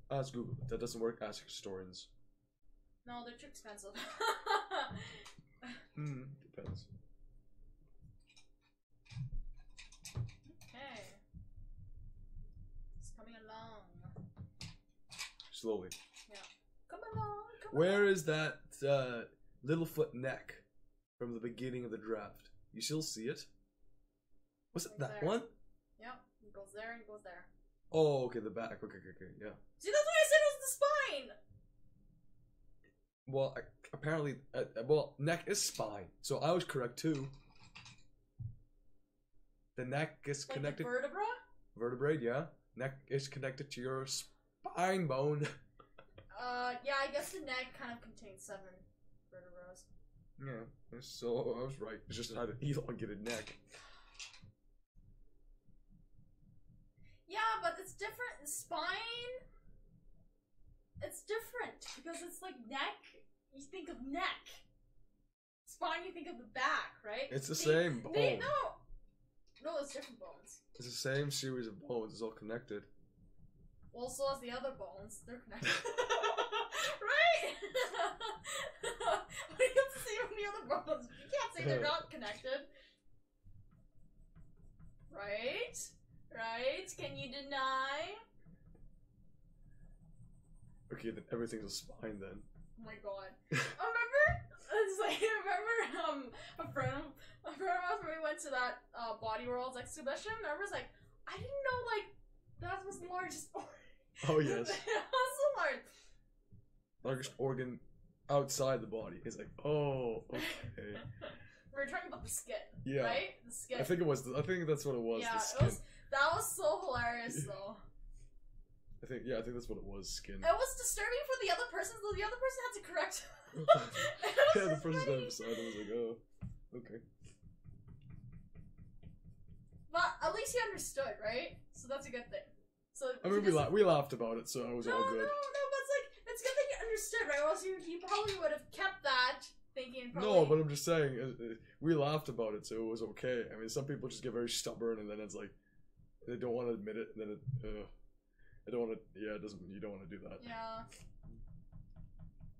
Ask Google. If that doesn't work, ask historians. No, they're too expensive. Depends. Okay. It's coming along. Slowly. Yeah. Come along, Where is that Littlefoot neck from the beginning of the draft? You still see it? Was it that there. one? Yep. It goes there and it goes there. Oh, okay, the back. Okay, yeah. See, that's why I said it was the spine! Well, apparently, neck is spine, so I was correct too. The neck is Like connected. the vertebra? Vertebrae, yeah. Neck is connected to your spine bone. Yeah, I guess the neck kind of contains 7 vertebrae. Yeah, so I was right. It's just not an elongated neck. Yeah, but it's different. Spine, it's different because it's like neck. You think of neck. Spine, you think of the back, right? It's the same bone. No, it's different bones. It's the same series of bones. It's all connected. Well, so as the other bones. They're connected. Right? What do you have to say about the other bones? You can't say they're not connected. Right? Right? Can you deny? Okay, then everything's a spine then. Oh my god. It's like, a friend of ours when we went to that Body Worlds exhibition, I was like, I didn't know like that was the largest organ. Oh yes. That was so large. Largest organ outside the body. It's like, oh, okay. We were talking about the skin. Yeah. Right? The skin. I think that's what it was. Yeah, the skin. That was so hilarious, though. I think that's what it was. Skin. It was disturbing for the other person, though the other person had to correct him. Yeah, the person that beside him was like, "Oh, okay." But at least he understood, right? So that's a good thing. So I mean, we laughed about it, so it was all good. No, but it's good that he understood, right? Or else he probably would have kept that thinking. Probably... No, but I'm just saying, we laughed about it, so it was okay. I mean, some people just get very stubborn, and then it's like they don't want to admit it, and then I don't want to. Yeah, it doesn't. You don't want to do that. Yeah.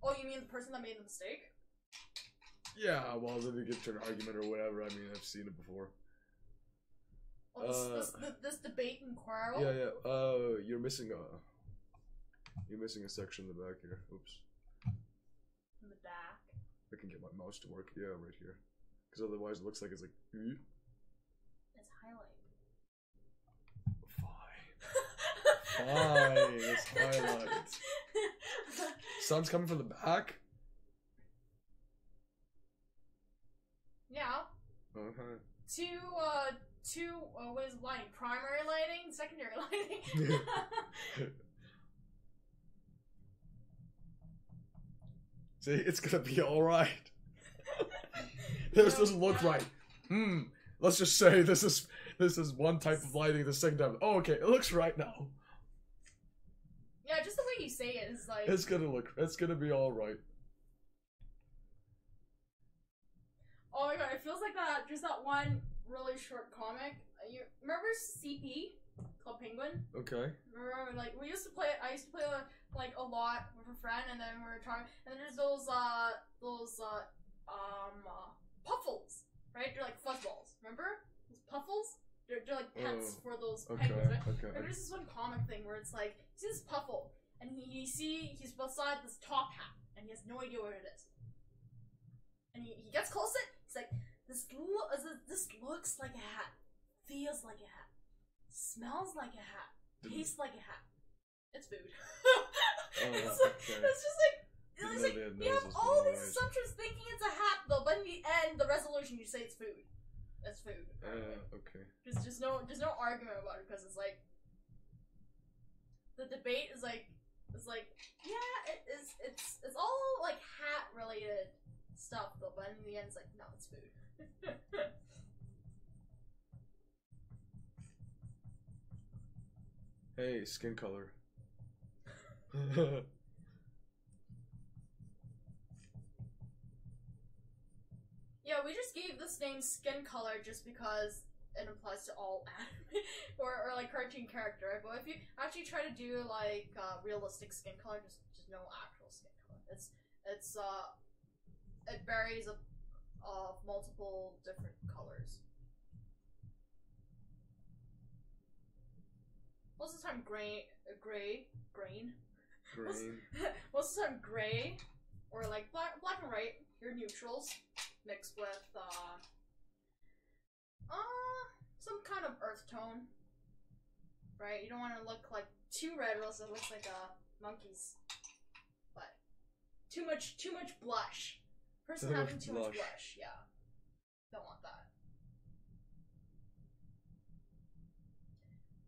Oh, you mean the person that made the mistake? Yeah, well, then they get to an argument or whatever. I mean, I've seen it before. Oh, this debate and quarrel. Yeah. You're missing a section in the back here. Oops. In the back. I can get my mouse to work. Yeah, right here. Because otherwise, it looks like it's like. It's highlight. Fine. It's highlight. Sun's coming from the back. Yeah. Uh-huh. What is lighting? Primary lighting? Secondary lighting? See, it's gonna be alright. This doesn't look right. Let's just say this is one type of lighting, the second time. Oh, okay, it looks right now. Yeah, just the way you say it is like... It's gonna be alright. Oh my god, it feels like just that one really short comic. You remember CP? Called Penguin? Okay. Remember, like, I used to play it like a lot with a friend, and then we were talking, and then there's those puffles, right? They're like fuzzballs, remember? Those puffles? They're like pets for those penguins, right? Okay. Remember there's this one comic thing where it's like, he sees this puffle, and he's beside this top hat, and he has no idea what it is. And he gets close to it, he's like, this looks like a hat, feels like a hat, smells like a hat, tastes like a hat. It's food. It's just like, you have all these assumptions thinking it's a hat though, but in the end, the resolution you say it's food. It's food. Okay. There's no argument about it because it's like the debate is like yeah, it's all like hat related stuff though, but in the end it's like no, it's food. Hey, skin color. Yeah, we just gave this name skin color just because it applies to all anime or like cartoon character, right? But if you actually try to do like realistic skin color, just no actual skin color. It varies of multiple different colors. Most of the time grain. Most of the time gray or like black and white. Your neutrals mixed with some kind of earth tone, right? You don't want to look like too red, or else it looks like a monkey's butt. Too much blush. Person having too much blush, yeah. Don't want that.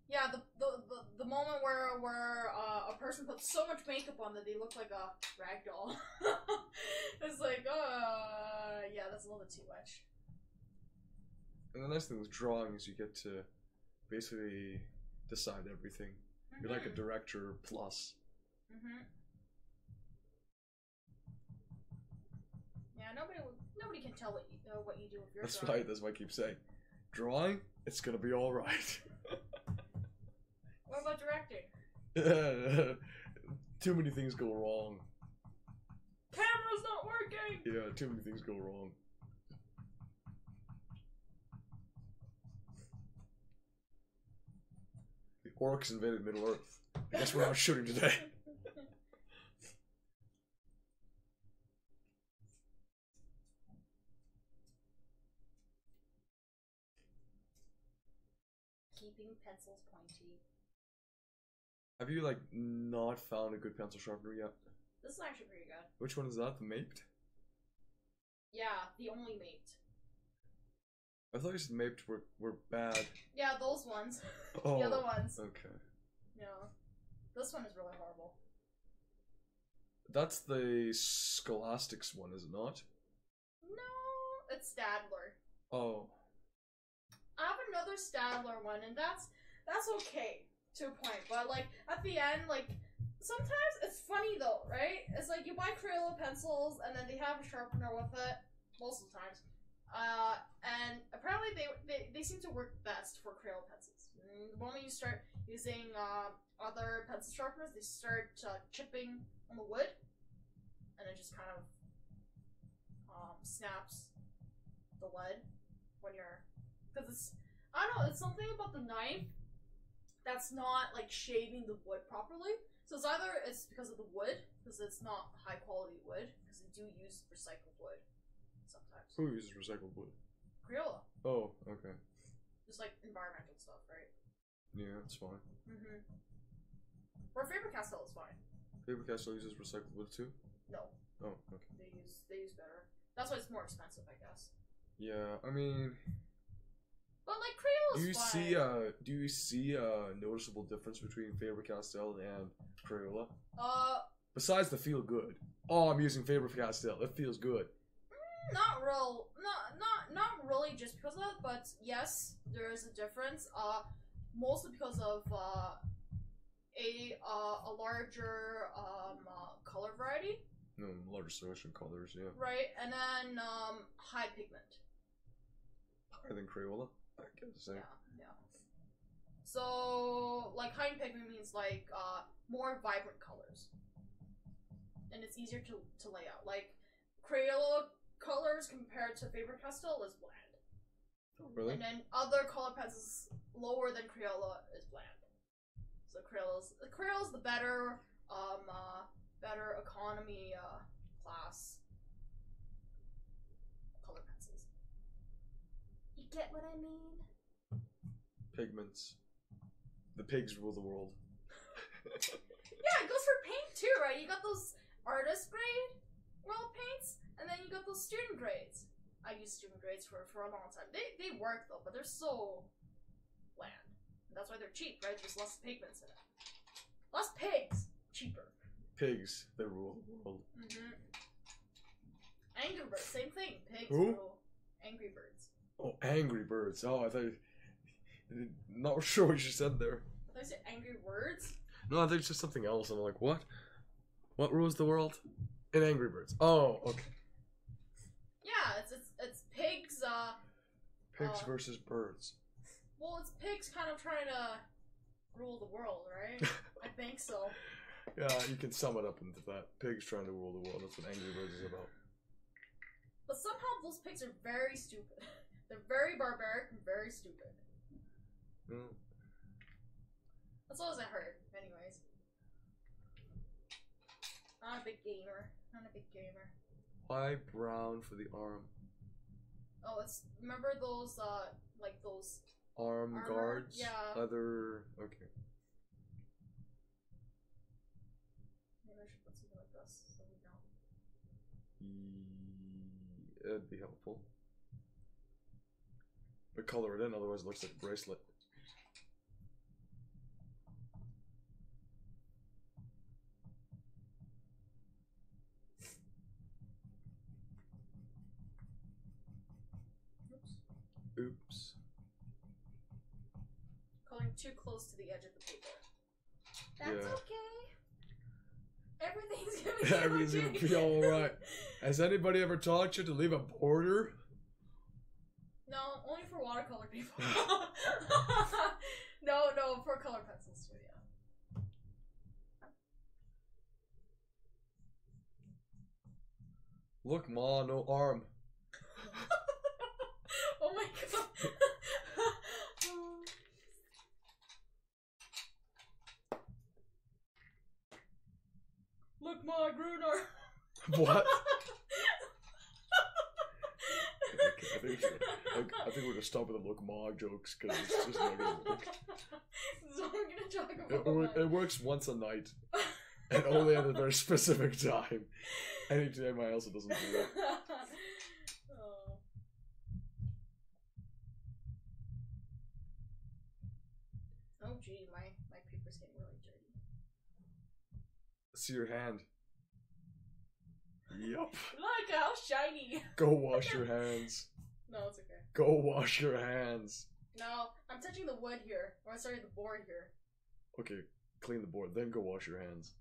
Yeah, the moment where a person puts so much makeup on that they look like a rag doll. It's like, yeah, that's a little bit too much. And the nice thing with drawing is you get to basically decide everything. You're like a director plus. Yeah, nobody can tell what you do with your That's drawing. right. That's why I keep saying, drawing, it's gonna be all right. What about directing? Too many things go wrong. Camera's not working! Yeah, too many things go wrong. The orcs invaded Middle-earth. I guess we're not shooting today. Keeping pencils pointy. Have you, like, not found a good pencil sharpener yet? This is actually pretty good. Which one is that? The Maped? Yeah, the only Maped. I thought you said Maped were bad. Yeah, those ones. Oh. The other ones. Okay. Yeah. This one is really horrible. That's the Scholastics one, is it not? No, it's Stadler. Oh. I have another Stadler one, and that's okay to a point. But like at the end, like sometimes it's funny though, right? It's like you buy Crayola pencils, and then they have a sharpener with it most of the times. And apparently they seem to work best for Crayola pencils. And the moment you start using other pencil sharpeners, they start chipping on the wood, and it just kind of snaps the lead when you're, because it's, I don't know, it's something about the knife that's not like shaving the wood properly. So it's either it's because of the wood, because it's not high quality wood, because they do use recycled wood sometimes. Who uses recycled wood? Crayola, Oh, okay. just like environmental stuff, right? Yeah, that's fine. Mm-hmm. Or Faber-Castell is fine. Faber-Castell uses recycled wood too? No, Oh, okay. they use better. That's why it's more expensive, I guess. Yeah, I mean, But like Crayola's fine. do you see a noticeable difference between Faber-Castell and Crayola? Besides the feel good. Oh, I'm using Faber-Castell. It feels good. Not really just because of that, but yes, there is a difference. Mostly because of a larger color variety. No, larger selection colors, yeah. Right, and then high pigment. Higher than Crayola, I guess. Yeah. So like high pigment means like more vibrant colors, and it's easier to lay out. Like Crayola colors compared to Faber-Castell is bland. Oh, really? And then other color pencils lower than Crayola is bland. So Crayola's the better better economy class color pencils. You get what I mean? Pigments. The pigs rule the world. Yeah, it goes for paint too, right? You got those artist grade oil paints, and then you got those student grades. I used student grades for a long time. They work though, but they're so bland. That's why they're cheap, right? There's less pigments in it. Less pigs, cheaper. Pigs, they rule the world. Mm-hmm. Angry Birds, same thing. Pigs Who? rule. Angry Birds. Oh, Angry Birds. Oh, I thought not sure what you said there. I thought you said Angry Words. No, I think it's just something else. And I'm like, what? What rules the world? In Angry Birds. Oh, okay. Yeah, it's pigs. Pigs versus birds. Well, it's pigs kind of trying to rule the world, right? I think so. Yeah, you can sum it up into that. Pigs trying to rule the world. That's what Angry Birds is about. But somehow those pigs are very stupid. They're very barbaric and very stupid. Mm. That's all I heard, anyways. Not a big gamer. Why brown for the arm? Oh, it's, remember those, like those... Arm Armor? guards? Yeah. Leather... Okay. Maybe I should put something like this, so we don't... It'd be helpful. But color it in, otherwise it looks like a bracelet. Oops. Coloring too close to the edge of the paper. That's Yeah. okay. Everything's gonna be Everything's gonna okay. be alright. Has anybody ever taught you to leave a border? No, only for watercolor people. No, for color pencils too, yeah. Look, Ma, no arm. Oh my god. Look, Ma, I grew an arm. What? Okay, I think we're gonna stop with the look Ma jokes because it's just not gonna work. So we're gonna talk about It works once a night, and only at a very specific time. Anytime else it doesn't do it. Oh. gee, my paper's getting really dirty. See your hand. Yup. Look how shiny. Go wash your hands. No, it's okay. Go wash your hands. No, I'm touching the wood here. Or sorry, the board here. Okay, clean the board, then go wash your hands.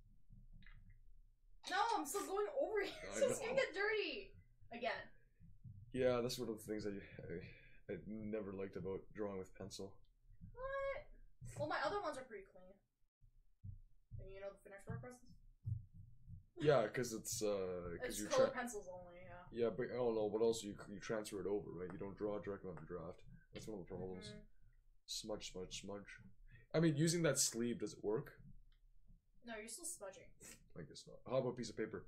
No, I'm still going over it. I It's know. gonna get dirty again. Yeah, that's one of the things I never liked about drawing with pencil. What? Well, my other ones are pretty clean. And you know the finished work process? Yeah, because it's It's you colored pencils only, yeah. yeah, but I don't know. But also you transfer it over, right? You don't draw directly on the draft. That's one of the problems. Mhm. Smudge, smudge, smudge. I mean, using that sleeve, does it work? No, you're still smudging. I guess not. How about a piece of paper?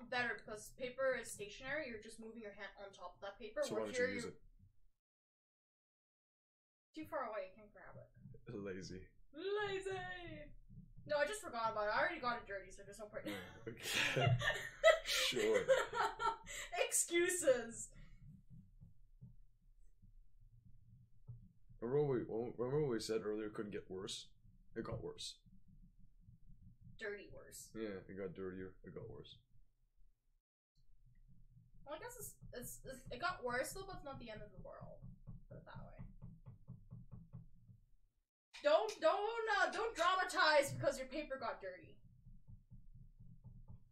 Better, because paper is stationary, you're just moving your hand on top of that paper. So where why don't here you use you're it? too far away, you can't grab it. Lazy. Lazy! No, I just forgot about it. I already got it dirty, so there's no point. Okay. Sure. Excuses! Remember what we said earlier? It couldn't get worse. It got worse. Dirty worse. Yeah, it got dirtier. It got worse. Well, I guess it got worse though, but it's not the end of the world. Put it that way. Don't dramatize because your paper got dirty.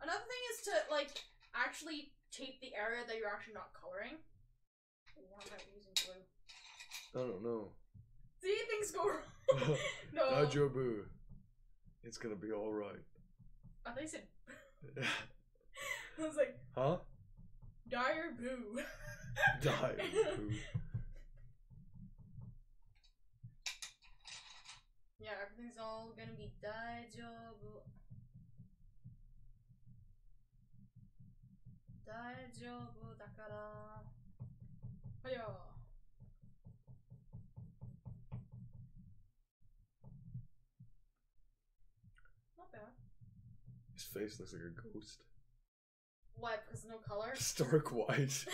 Another thing is to like actually tape the area that you're actually not coloring. Why am I using glue? I don't know. See, things go wrong. No. Dajobu. It's gonna be alright. I thought you said. I was like, Huh? dire boo. Dajobu. Yeah, everything's all gonna be daijoubu. Daijoubu dakara. Hiya. Not bad. His face looks like a ghost. What? Because no color? Stark white.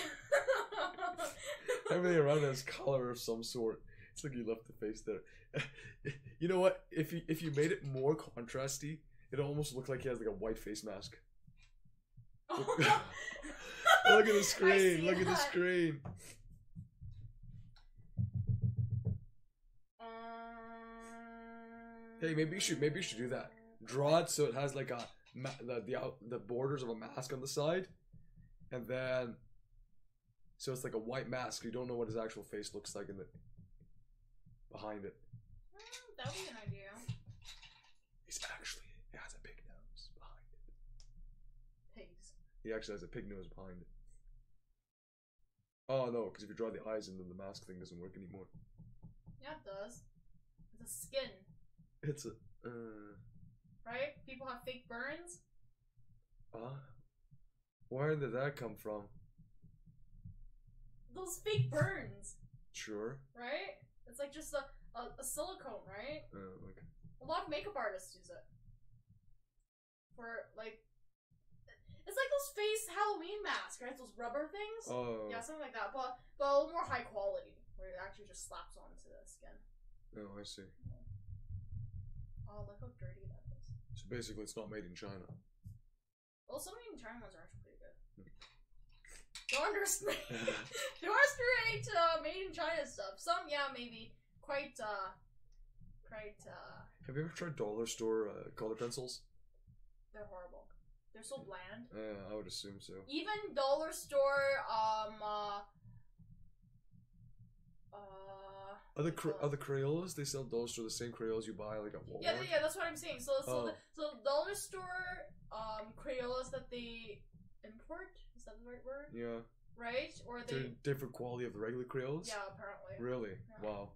Everything around has color of some sort. It's like you left the face there. You know what? If you made it more contrasty, it almost looked like he has like a white face mask. Look at the screen. Look at the screen. Hey, maybe you should do that. Draw it so it has like a the borders of a mask on the side, and then so it's like a white mask. You don't know what his actual face looks like in the behind it. That would be an idea. He has a pig nose behind it. Pigs. He actually has a pig nose behind it. Oh no, because if you draw the eyes in, then the mask thing doesn't work anymore. Yeah, it does. It's a skin. It's a Right? People have fake burns. where did that come from? Those fake burns, Sure. right? It's like just a silicone, right? Okay. A lot of makeup artists use it. For like, it's like those face Halloween masks, right? Those rubber things. Oh. Yeah, something like that, but a little more high quality, where it actually just slaps onto the skin. Oh, I see. Oh, look how dirty that is. So basically, it's not made in China. Well, some of the China ones are actually pretty good. Don't underestimate. Don't underestimate made in China stuff. Some, yeah, maybe quite. Have you ever tried dollar store color pencils? They're horrible. They're so bland. I would assume so. Even dollar store, Are the Crayolas? They sell dollar store the same Crayolas you buy like at Walmart? yeah, that's what I'm saying. So Oh. the dollar store Crayolas that they import, is that the right word? Yeah. Right? Or They're they different quality of the regular Crayolas? yeah, apparently. Really? Yeah. Wow.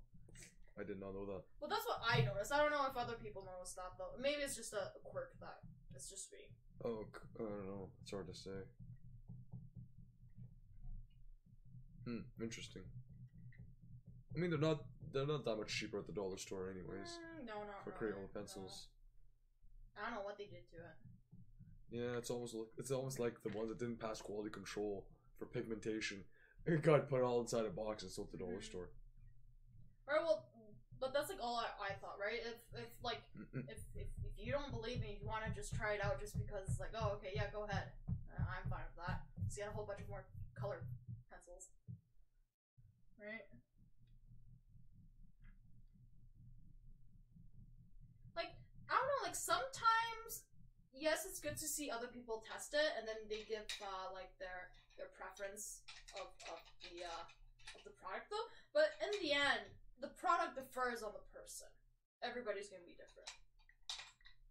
I did not know that. Well, that's what I noticed. I don't know if other people noticed that though. Maybe it's just a quirk that it's just me. Oh, I don't know. It's hard to say. Interesting. I mean, they're not that much cheaper at the dollar store, anyways. No, not For really, Crayola pencils. No. I don't know what they did to it. Yeah, it's almost like the ones that didn't pass quality control for pigmentation. It got put all inside a box and sold at the dollar store. Alright, well, But that's like all I thought, right? If you don't believe me, if you want to just try it out just because it's like, oh, okay, yeah, go ahead. I'm fine with that. So you got a whole bunch of more color pencils. Right? Like, I don't know, like sometimes, yes, it's good to see other people test it and then they give like their preference of the product though. But in the end, the product differs on the person. Everybody's gonna be different.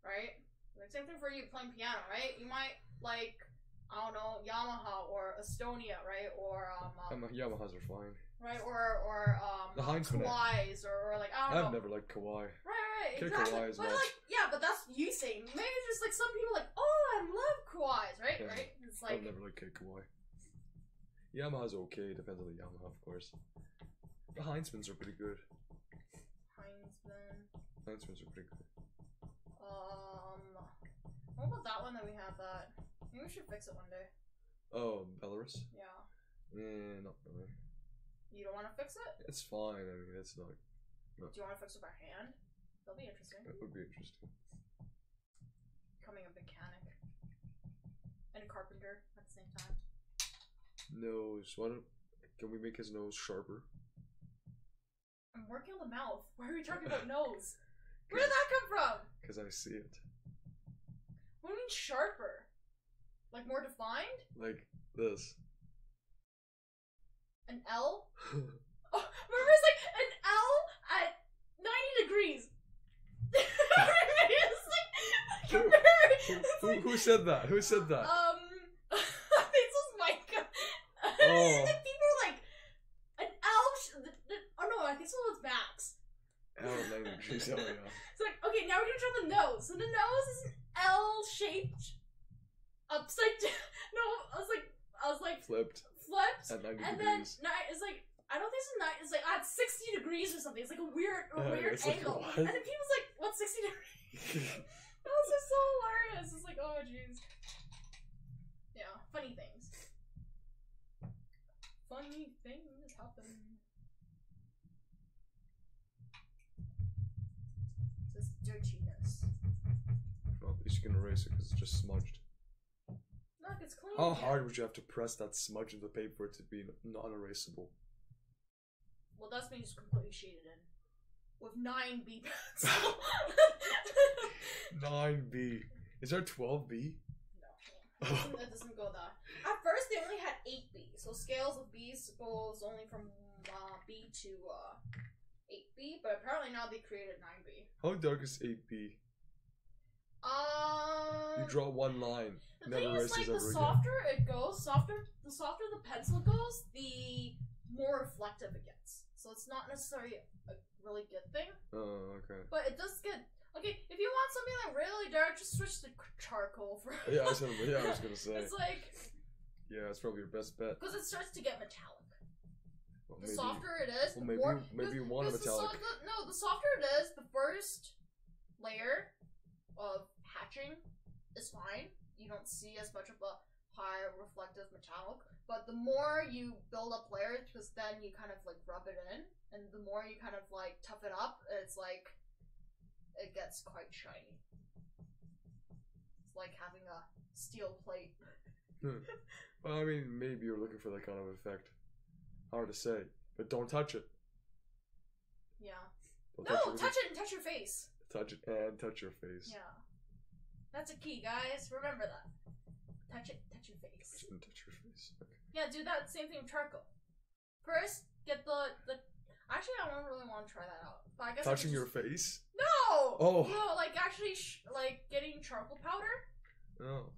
Right? Like same thing for you playing piano, right? You might like, I don't know, Yamaha or Estonia, right? Or Yamahas are fine. right? Or The Heinzman. Kawais or like I don't know. I've never liked Kawai. Right, Kick exactly. Kawais, But man. like, yeah, but that's you saying. Maybe just like some people like, oh, I love Kawais, right? Yeah. Right? It's like I've never liked Kick Kawai. Yamaha's okay, depends on the Yamaha, of course. The Heinzmans are pretty good. Heinzmans are pretty good. What about that one that we have that? Maybe we should fix it one day. Oh, Belarus? Yeah. Not really. You don't want to fix it? It's fine, I mean, it's not... Do you want to fix it by hand? That'll be interesting. That would be interesting. Becoming a mechanic. And a carpenter at the same time. Nose. Can we make his nose sharper? I'm working on the mouth. Why are we talking about nose? Where did that come from? Because I see it. What do you mean sharper? Like more defined? Like this. An L? Oh, remember it's like an L at 90 degrees. Who said that? Who said that? this was Micah. Oh. And then people were like, an L. Oh no, I think this was Max. L 90 degrees. Oh yeah. It's like, okay, now we're gonna try the nose. So the nose is an L shaped upside down. No, I was like Flipped. At 90 and degrees. then it's like, I don't think it's 9. It's like at 60 degrees or something. It's like a weird It's like, angle. what? And then people's like, what's 60 degrees? That was just so hilarious. It's like, oh jeez. Yeah, funny things. Funny things happen. This dirtiness. Well, at least you can erase it because it's just smudged. Look, it's clean. How hard would you have to press that smudge into the paper for it to be non-erasable? Well, that's me just completely shaded in. With 9B pencil. 9B. Is there 12B? No, it doesn't go that. At first, they only had 8B. So scales of B's goes only from B to 8B. But apparently now they created 9B. How dark is 8B? You draw one line. The Never thing is, erases like, ever the again. softer it goes, the softer the pencil goes, the more reflective it gets. So it's not necessarily a really good thing. Oh, okay. But it does get... Okay, if you want something like really dark, just switch to charcoal for... Yeah, I was gonna say. It's like... Yeah, it's probably your best bet. Because it starts to get metallic. Well, The softer it is, the Well, more... maybe you want a metallic. No, the softer it is, the first layer of hatching is fine. You don't see as much of a high reflective metallic. But the more you build up layers, because then you kind of like rub it in, and the more you kind of like tough it up, it's like it gets quite shiny. It's like having a steel plate. Well, I mean, maybe you're looking for that kind of effect. Hard to say, but don't touch it. Yeah. Don't No, touch it and touch your face. Touch it and touch your face. Yeah. That's a key, guys. Remember that. Touch it, touch your face. Touch it and touch your face. Okay. Yeah, do that same thing with charcoal. First, get the. Actually, I don't really want to try that out. But I guess Touching I your could face? No. Oh. No, like actually, like getting charcoal powder. Oh.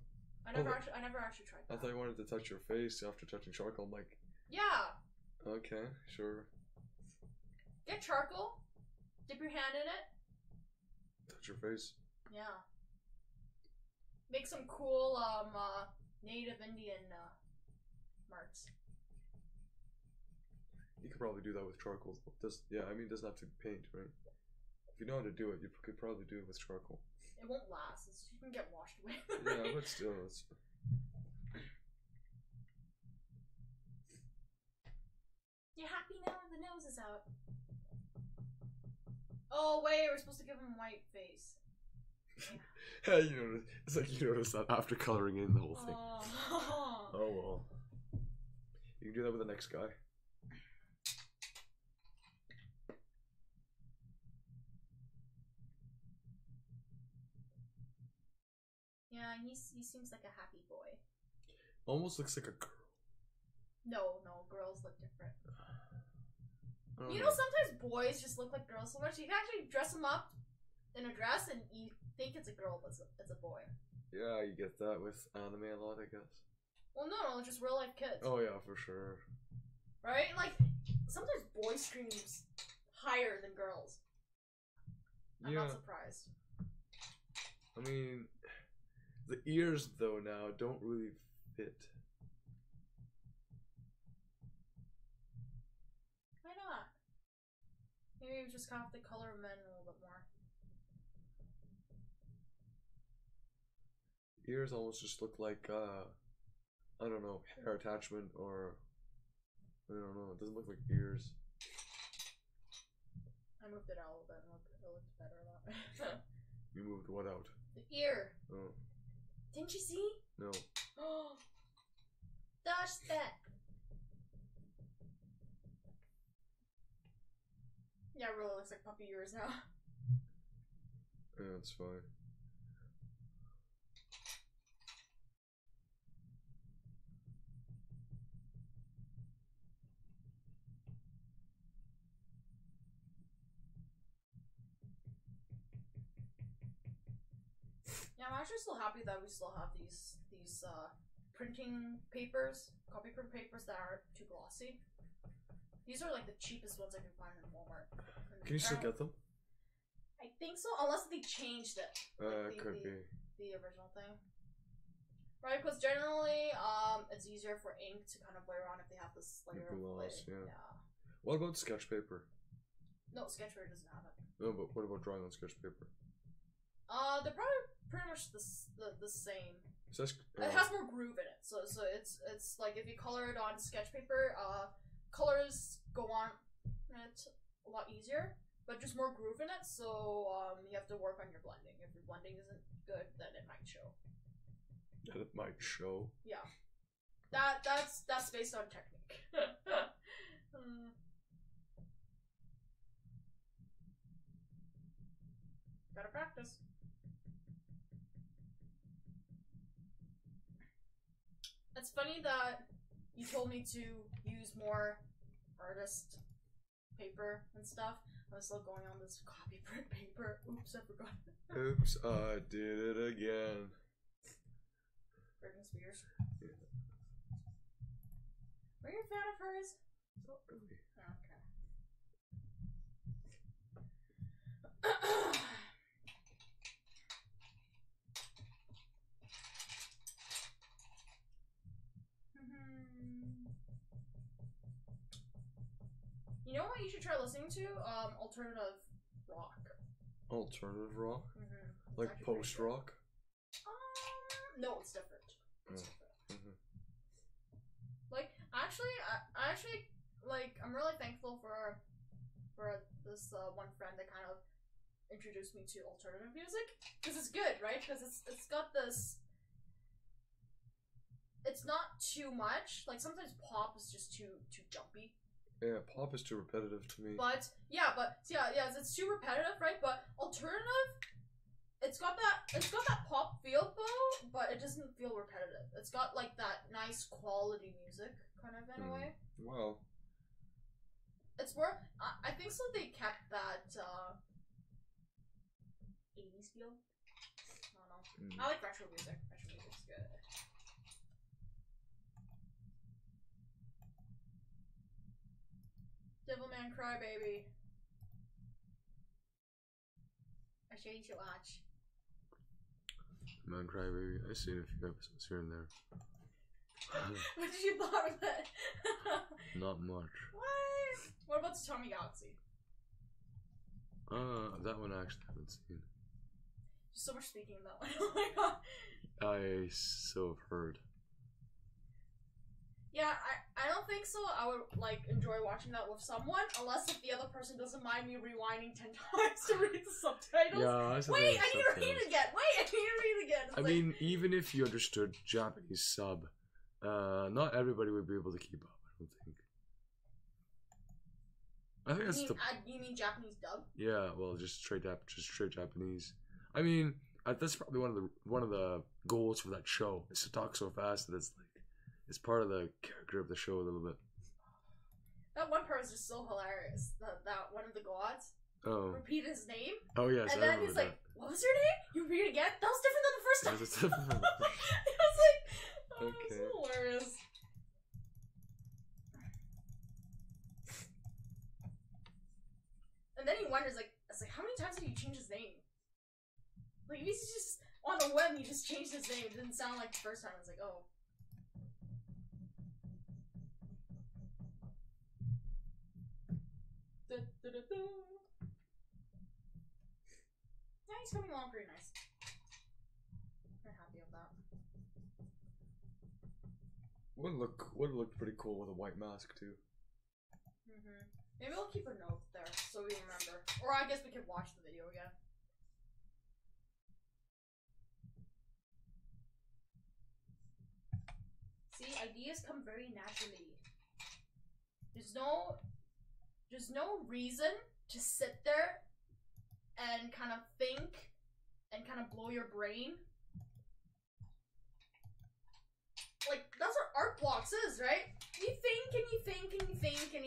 I never actually tried that. I thought you wanted to touch your face after touching charcoal. I'm like, Yeah. okay, sure. Get charcoal. Dip your hand in it. Touch your face. Yeah. Make some cool native Indian marks. You could probably do that with charcoal. Yeah, I mean, it doesn't have to be paint, right? If you know how to do it, you could probably do it with charcoal. It won't last. You can get washed away. Yeah, but still, it's... You happy now? The nose is out. Oh wait, we're supposed to give him white face. Yeah, you notice. It's like you notice that after coloring in the whole thing. Oh. Oh well. You can do that with the next guy. Yeah, he seems like a happy boy. Almost looks like a girl. No, girls look different. I don't You know, sometimes boys just look like girls so much. You can actually dress them up in a dress and you think it's a girl, but it's a boy. Yeah, you get that with anime a lot, I guess. Well, no, just real life kids. Oh yeah, for sure. Right? Like, sometimes boy screams higher than girls. I'm not surprised. I mean, the ears, though, now don't really fit. Why not? Maybe we just have to color men a little bit more. Ears almost just look like, I don't know, hair attachment or, I don't know, it doesn't look like ears. I moved it out a little bit and it looked better that way. You moved what out? The ear. Oh. Didn't you see? No. Oh. That's that. Yeah, it really looks like puppy ears now. Yeah, that's fine. Yeah, I'm actually still happy that we still have these printing papers, copy print papers that aren't too glossy. These are like the cheapest ones I can find in Walmart. Can you still get them? I think so, unless they changed it. Like Could be. The original thing. Right, because generally, it's easier for ink to kind of wear on if they have this layer of gloss, clay. yeah. What about sketch paper? No, sketch paper doesn't have it. No, but what about drawing on sketch paper? They're probably pretty much the same. It has more groove in it, so it's like if you color it on sketch paper, colors go on it a lot easier, but just more groove in it. So you have to work on your blending. If your blending isn't good, then it might show. That it might show. Yeah, that's based on technique. Gotta practice. It's funny that you told me to use more artist paper and stuff. I was still going on this copy print paper. Oops, I forgot. Oops, I did it again. Britney Spears. Yeah. Were you a fan of hers? Not really. Okay. You know what you should try listening to? Alternative rock. Alternative rock? Mm-hmm. Like post rock? No, it's different. It's different. Mm-hmm. Like, actually, I actually, like, I'm really thankful for this one friend that kind of introduced me to alternative music. Because it's good, right? Because it's got this... It's not too much. Like, sometimes pop is just too jumpy. Yeah, pop is too repetitive to me. But it's too repetitive, right? But alternative, it's got that pop feel though, but it doesn't feel repetitive. It's got like that nice quality music kind of in a way. Wow. It's more. I think so. They kept that 80s feel. I don't know. I like retro music. Retro music's good. Devilman Crybaby. I show you to watch. Man Crybaby. I've seen a few episodes here and there. What did you thought of it? Not much. What about Tommy Galaxy? That one I actually haven't seen. There's so much speaking in that one. Oh my god. I so have heard. Yeah, I don't think so. I would like enjoy watching that with someone, unless if the other person doesn't mind me rewinding 10 times to read the subtitles. Yeah, Wait, I need to read it again. Wait, I need to read it again. It's I like, mean, even if you understood Japanese sub, not everybody would be able to keep up. I don't think. I think that's you mean Japanese dub? Yeah, well, just straight Japanese. I mean, that's probably one of the goals for that show is to talk so fast that it's part of the character of the show a little bit. That one part is just so hilarious. That one of the gods repeat his name. Oh yes, and then he's like, "What was your name? You repeat it again? That was different than the first time." It was like, oh, okay. It's hilarious. And then he wonders, like, it's like, how many times did you change his name? Like, if he's just on the web, he just changed his name. It didn't sound like the first time. I was like, oh. Yeah, he's coming along pretty nice. I'm happy with that. Would look pretty cool with a white mask too. Maybe we'll keep a note there so we remember. Or I guess we could watch the video again. See, ideas come very naturally. There's no reason to sit there and kind of think and kind of blow your brain. Like, that's what art blocks is, right? You think and you think and you think and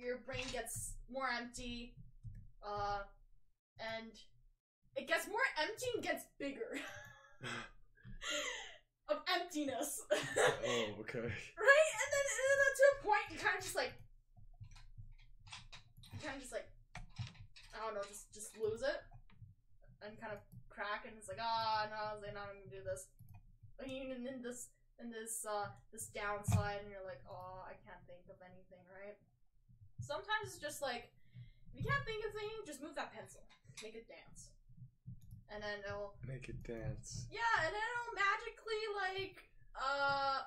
your brain gets more empty. And it gets more empty and gets bigger. Of emptiness. Oh, okay. Right? And then to a point you kind of just like I don't know, just lose it and kind of crack, and it's like, no, I'm gonna do this. And even in this downside, and you're like, oh, I can't think of anything, right? Sometimes it's just like, if you can't think of anything, just move that pencil, make it dance, and then it'll make it dance. Yeah, and then it'll magically like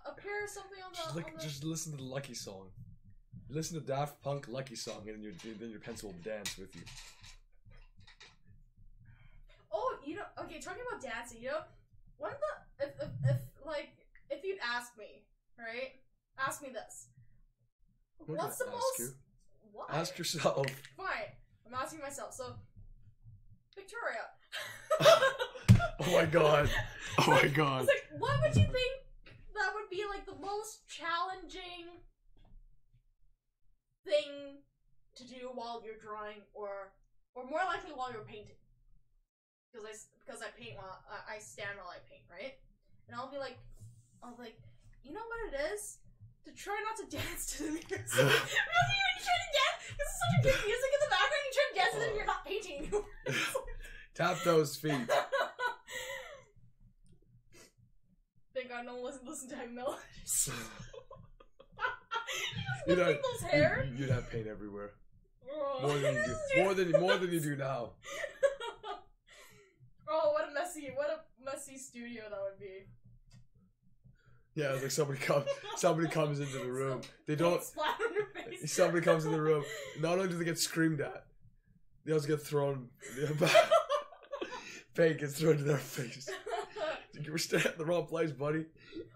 appear something on the. Just listen to the Lucky song. Listen to Daft Punk Lucky song, and then your pencil will dance with you. Oh, okay, talking about dancing, one of the if you'd ask me, right? Ask me this. What's the most? What? Ask yourself. Fine, I'm asking myself. So, Victoria. Oh my god. Oh my god. It's like, what would you think that would be like the most challenging thing to do while you're drawing, or more likely while you're painting? Because I paint while I stand while I paint, right? And I'll be like, you know what it is? To try not to dance to the music. Really, when you try to dance, this is such a good music in the background, you try to dance and then you're not painting anymore. Tap those feet. Thank God no one listen to heavy melodies. Those hair. You'd have paint everywhere. More than you do. More than you do now. Oh, what a messy studio that would be. Yeah, it's like somebody comes into the room. They don't splat on your face. Somebody comes in the room. Not only do they get screamed at, they also get thrown. Paint gets thrown to their face. You were standing at the wrong place, buddy.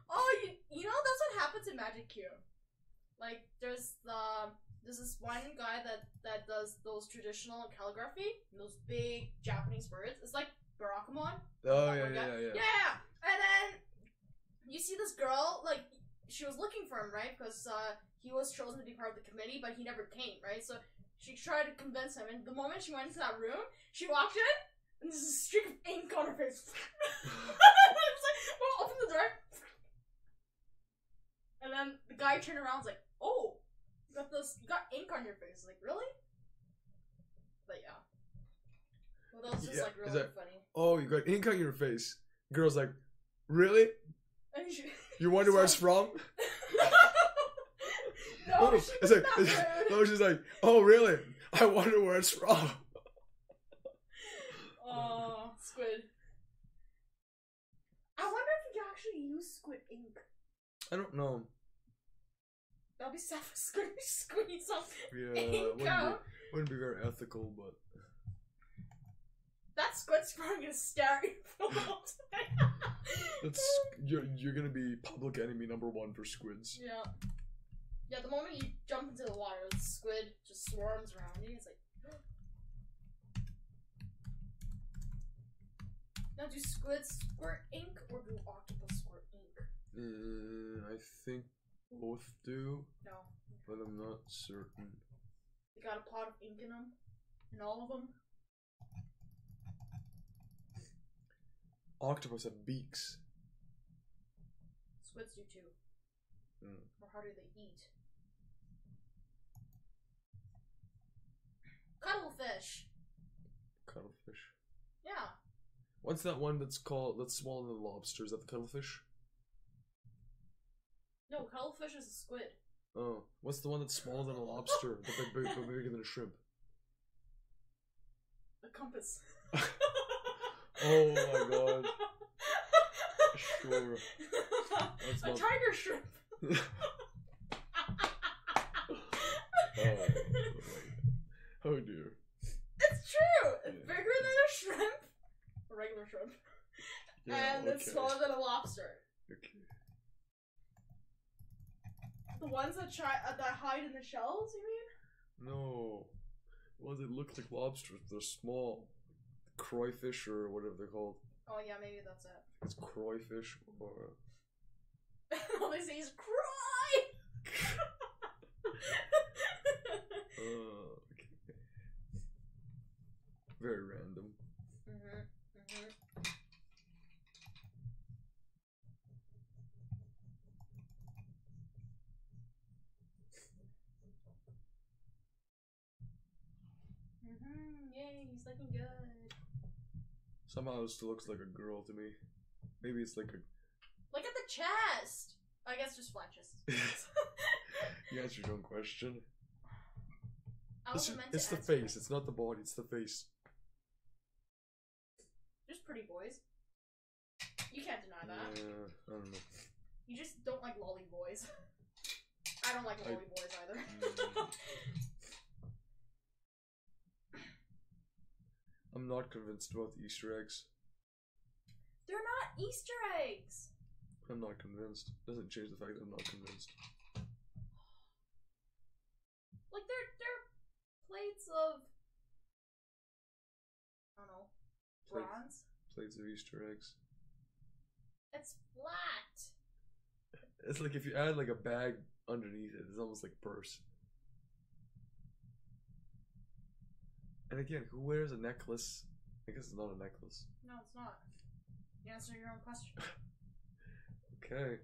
Oh, you know that's what happens in Magic Cube. Like there's this one guy that does those traditional calligraphy, those big Japanese words. It's like Barakamon. Oh yeah. Yeah, and then you see this girl, like she was looking for him, right? Because he was chosen to be part of the committee, but he never came, right? So she tried to convince him, and the moment she went into that room, she walked in, and there's a streak of ink on her face. It's like, well, open the door. And then the guy turned around and was like, oh, you got ink on your face. Like, really? But yeah. Well, that was just like really funny. Oh, you got ink on your face. Girl's like, really? And you wonder where it's from? No, she's like, oh, really? I wonder where it's from. Oh, squid. I wonder if you can actually use squid ink. I don't know. That'll be sad for squeeze some Yeah, ink out. wouldn't be very ethical, but That squid's probably gonna stare at you for a long time. that's you're gonna be public enemy #1 for squids. Yeah. Yeah, the moment you jump into the water, the squid just swarms around you. It's like. Now, do squids squirt ink or do octopus squirt ink? I think both do, No. but I'm not certain. They got a pot of ink in them? In all of them? Octopus have beaks. Squids do too. Or how do they eat? Cuttlefish! Cuttlefish. Yeah. What's that one that's smaller than a lobster? Is that the cuttlefish? No, cuttlefish is a squid. Oh, what's the one that's smaller than a lobster but bigger than a shrimp? A compass. Oh my god. Sure. That's A not... tiger shrimp. Oh dear. It's true! Yeah. It's bigger than a shrimp. A regular shrimp. Yeah, And it's smaller than a lobster. Okay. The ones that hide in the shells, you mean? No. Ones that look like lobsters, they're small. Croyfish or whatever they're called. Oh yeah, maybe that's it. It's croyfish or... All they say is cry! Okay. Very random. Yay, he's looking good. Somehow it still looks like a girl to me. Maybe it's like a... Look at the chest! I guess just flat chest. You answered your own question. It's the face, it's not the body, it's the face. Just pretty boys. You can't deny that. Yeah, I don't know. You just don't like lolly boys. I don't like lolly boys either. I'm not convinced about the Easter eggs. They're not Easter eggs! I'm not convinced. Doesn't change the fact that I'm not convinced. Like, they're plates of... I don't know. Bronze? Plates of Easter eggs. It's flat! It's like if you add like a bag underneath it, it's almost like a purse. And again, who wears a necklace? I guess it's not a necklace. No, it's not. You answer your own question. Okay.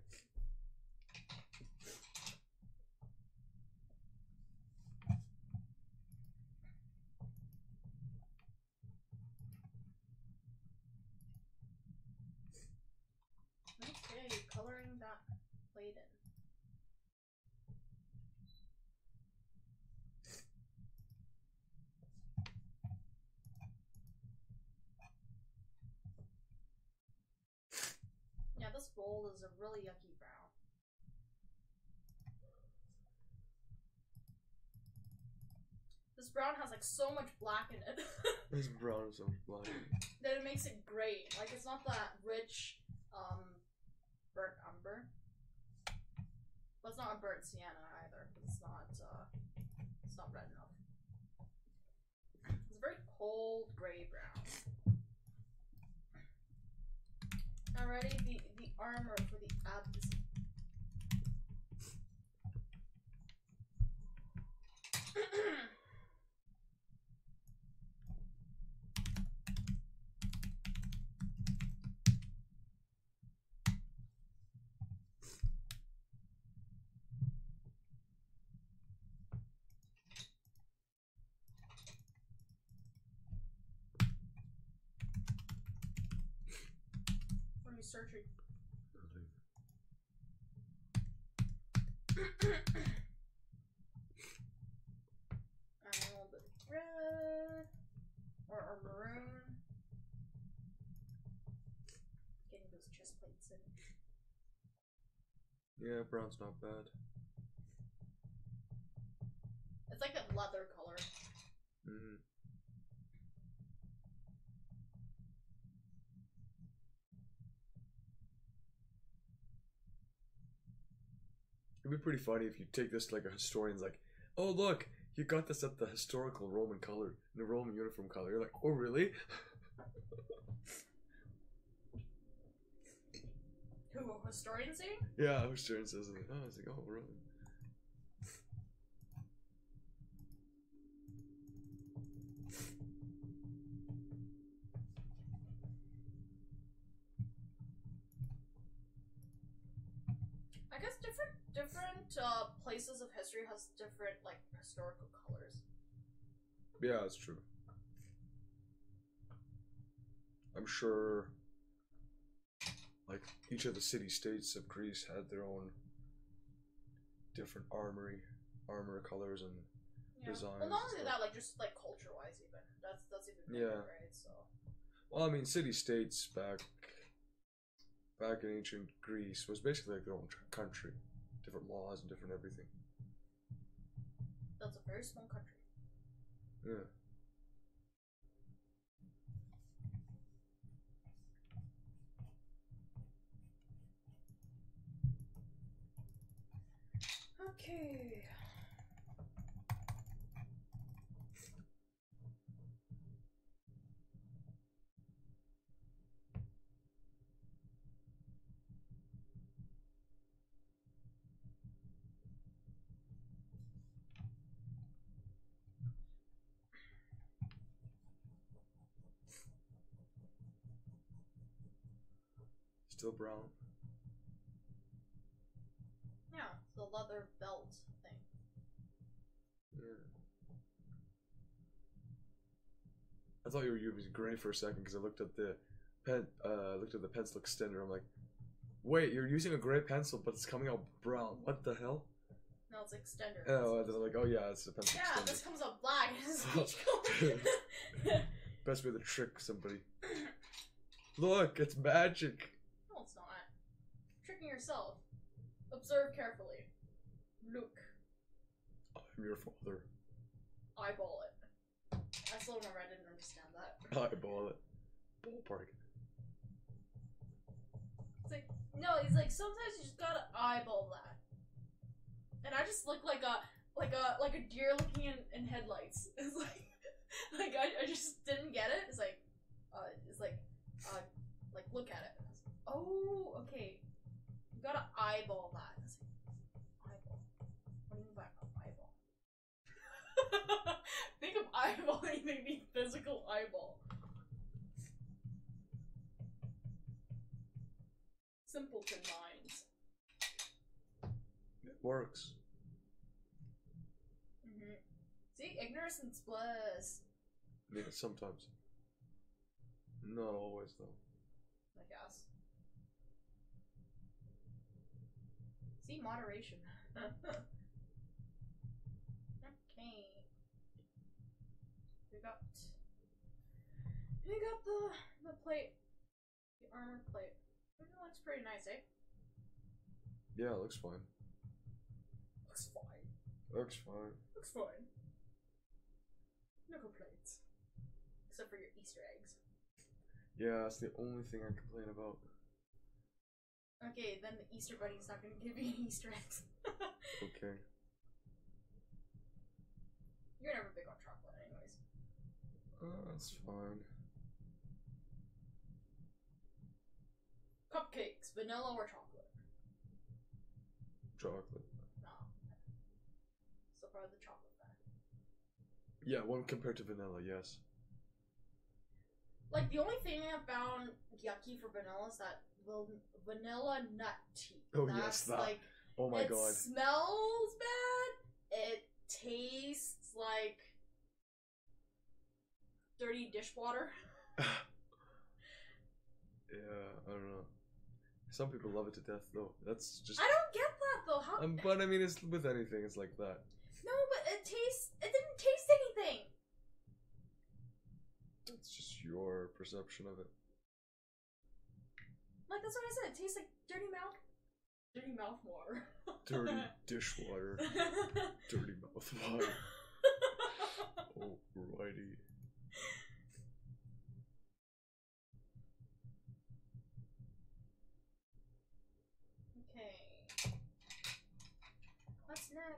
Okay, coloring that plate in. Yeah, this bowl is a really yucky brown. This brown has like so much black in it. This brown is so black. That it makes it great. Like it's not that rich, burnt umber. But it's not a burnt sienna either. It's not red enough. It's a very cold gray brown. Alrighty, the armor for the abs. What are you searching? And a little bit of red or maroon. Getting those chest plates in. Yeah, brown's not bad. like a leather color. Mm-hmm. It'd be pretty funny if you take this to like a historian's like, oh look, you got this at the historical Roman color, the Roman uniform color. You're like, oh really? Who, a historian saying? Yeah, historian says it. Oh, I was like, oh really? I guess different places of history has different like historical colors. Yeah, that's true. I'm sure like each of the city-states of Greece had their own different armor colors and designs. Well, not only that, like just like culture-wise, even that's even bigger, right? So. Well, I mean, city-states back in ancient Greece was basically like their own country, different laws and different everything. That's a very small country. Yeah. Okay. Still brown. Yeah, the leather belt thing. Yeah. I thought you were using gray for a second because I looked at the pencil extender. I'm like, wait, you're using a gray pencil, but it's coming out brown. What the hell? No, it's extender. Oh, and then I'm like, oh yeah, it's a pencil yeah, extender. this comes out black. It's peach color. Best way to trick somebody. Look, it's magic. No, it's not. Tricking yourself. Observe carefully. Look. I'm your father. Eyeball it. I still remember I didn't understand that. Eyeball it. Ballpark. It's like, no, he's like, sometimes you just gotta eyeball that. And I just look like a deer looking in headlights. It's like I just didn't get it. It's like look at it. Oh, okay. You gotta eyeball that. It's like, eyeball. What do you mean by eyeball? Think of eyeballing, maybe physical eyeball. Simpleton minds. It works. Mm-hmm. See, ignorance and bliss. Yeah, sometimes. Not always, though. I guess. See, moderation. Okay. We got the plate. The armor plate. It looks pretty nice, eh? Yeah, it looks fine. Looks fine. Looks fine. Looks fine. No complaints. Except for your Easter eggs. Yeah, that's the only thing I complain about. Okay, then the Easter Bunny's not gonna give you any Easter eggs. Okay. You're never big on chocolate anyways. That's fine. Cupcakes, vanilla or chocolate? Chocolate. No. So far the chocolate fan. Yeah, one compared to vanilla, yes. Like, the only thing I found yucky for vanilla is that vanilla nut tea. Oh, That's yes, that. Like, Oh my god. It smells bad. It tastes like dirty dishwater. Yeah, I don't know. Some people love it to death, though. That's just. I don't get that though. How? But I mean, it's with anything, it's like that. No, but it didn't taste anything. It's just your perception of it. Like, that's what I said. It tastes like dirty mouth water. Dirty dishwater. Dirty mouth water.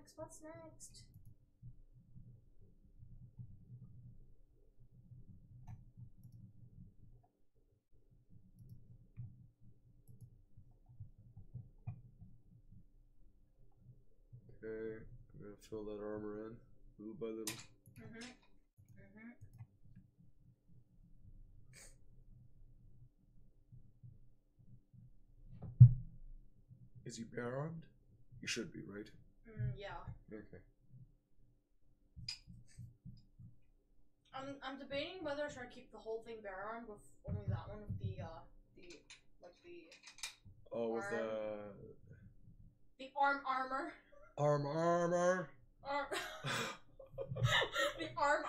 next? What's next? Okay, I'm gonna fill that armor in little by little. Is he bare armed? He should be, right? Yeah. Okay. I'm debating whether I should keep the whole thing bare armed with only that one with the Oh, with the armor. armor. Arm. The arm.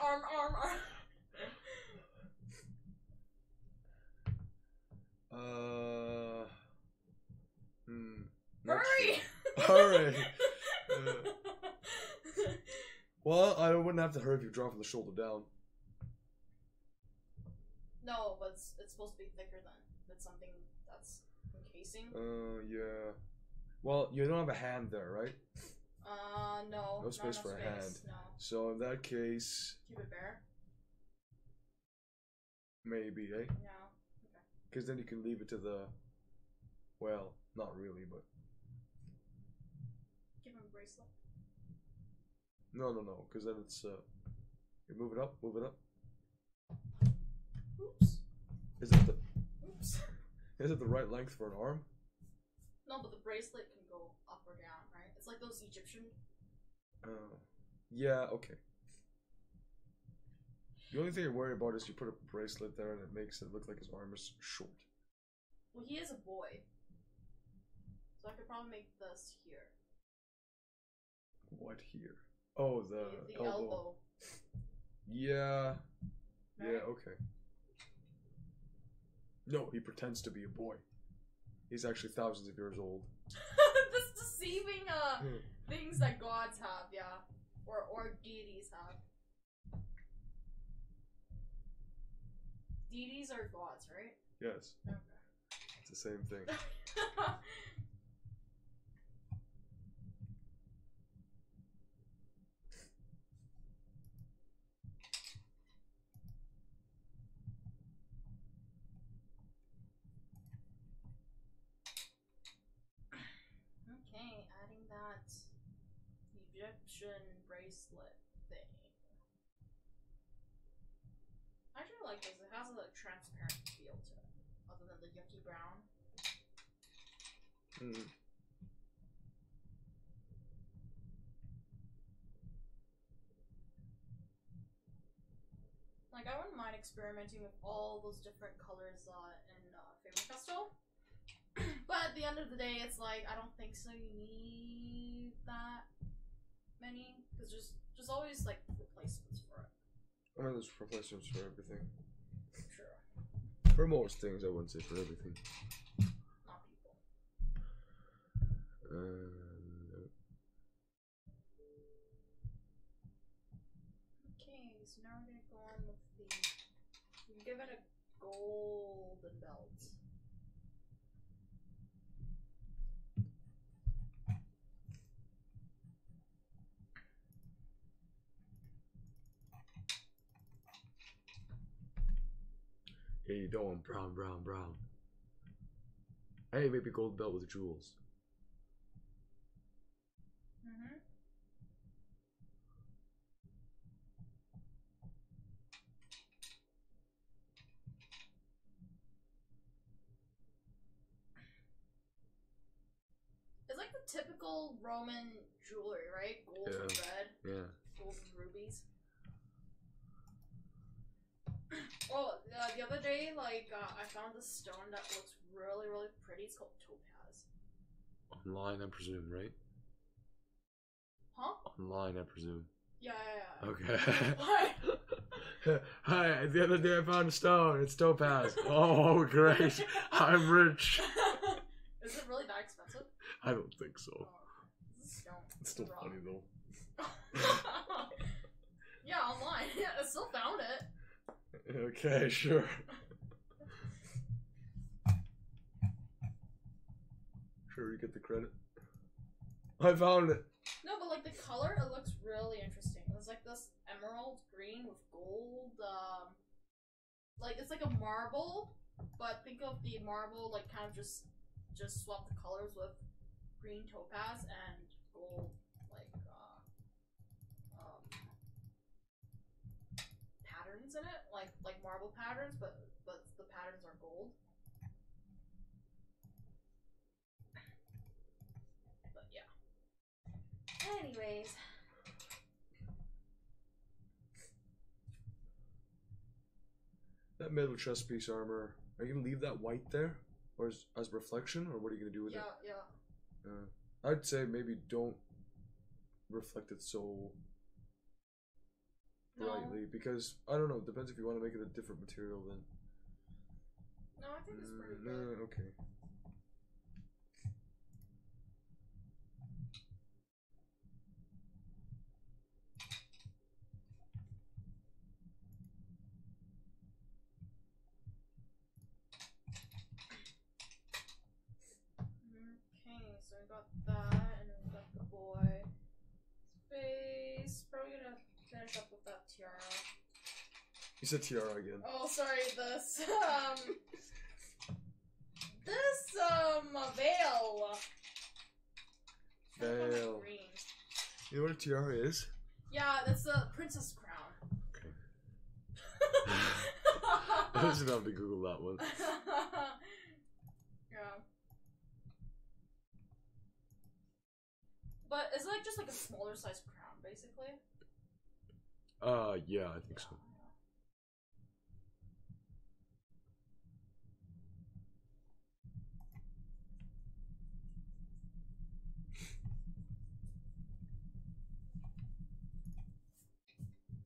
Hurry! Hurry! Well, I wouldn't have to hurry if you draw from the shoulder down. No, but it's supposed to be thicker than something that's encasing. Yeah. Well, you don't have a hand there, right? No. No space for a hand. No. So in that case, Keep it bare. maybe, eh? Yeah. Okay. Because then you can leave it to the. Well, not really, but. Give him a bracelet. No. Because then it's you move it up. Oops. Is it the? Oops. Is it the right length for an arm? No, but the bracelet can go up or down, right? It's like those Egyptian. Oh. Yeah. Okay. The only thing I worry about is you put a bracelet there and it makes it look like his arm is short. Well, he is a boy, so I could probably make this here. What here? Oh, the elbow. Yeah. Right? Yeah. Okay. No, he pretends to be a boy. He's actually thousands of years old. This deceiving things that gods have, yeah, or deities have. Deities are gods, right? Yes. Okay. It's the same thing. Okay, adding that Egyptian bracelet thing. I actually like this. It has a transparent feel to it, other than the yucky brown. Like, I wouldn't mind experimenting with all those different colors in Faber-Castell. But at the end of the day, it's like, I don't think so you need that many. Because there's always, like, replacements for it. I mean, there's replacements for everything. Sure. For most things, I wouldn't say for everything. Not people. No. Okay, so now we're gonna go on with the... We can give it a golden belt. Hey, you don't want brown. Hey, maybe gold belt with jewels. It's like the typical Roman jewelry, right? Gold and red. Yeah. Gold and rubies. Oh, the other day, like, I found this stone that looks really, really pretty. It's called topaz. Online, I presume, right? Huh? Online, I presume. Yeah. Okay. What? Hi, the other day I found a stone. It's topaz. Oh, great. I'm rich. Is it really that expensive? I don't think so. Oh, it's a stone. It's still rock. funny, though. Yeah, online. Yeah, I still found it. Okay, sure. Sure, you get the credit. I found it. No, but like the color, it looks really interesting. It's like this emerald green with gold. Like it's like a marble, but think of the marble like kind of just swap the colors with green topaz and gold, like patterns in it, like marble patterns, but the patterns are gold. But yeah. Anyways. That metal chest piece armor, are you gonna leave that white there? Or as reflection? Or what are you gonna do with it? Yeah. I'd say maybe don't reflect it so brightly, because, I don't know, it depends if you want to make it a different material then. No, I think it's pretty good. Okay. Okay, so we got that, and then we got the boy. Space. Probably gonna finish up with that tiara. You said tiara again. Oh, sorry, this, veil. Veil. Green. You know what a tiara is? Yeah, that's the princess crown. Okay. I should have to Google that one. Yeah. But it's like just like a smaller size crown, basically. Yeah, I think so.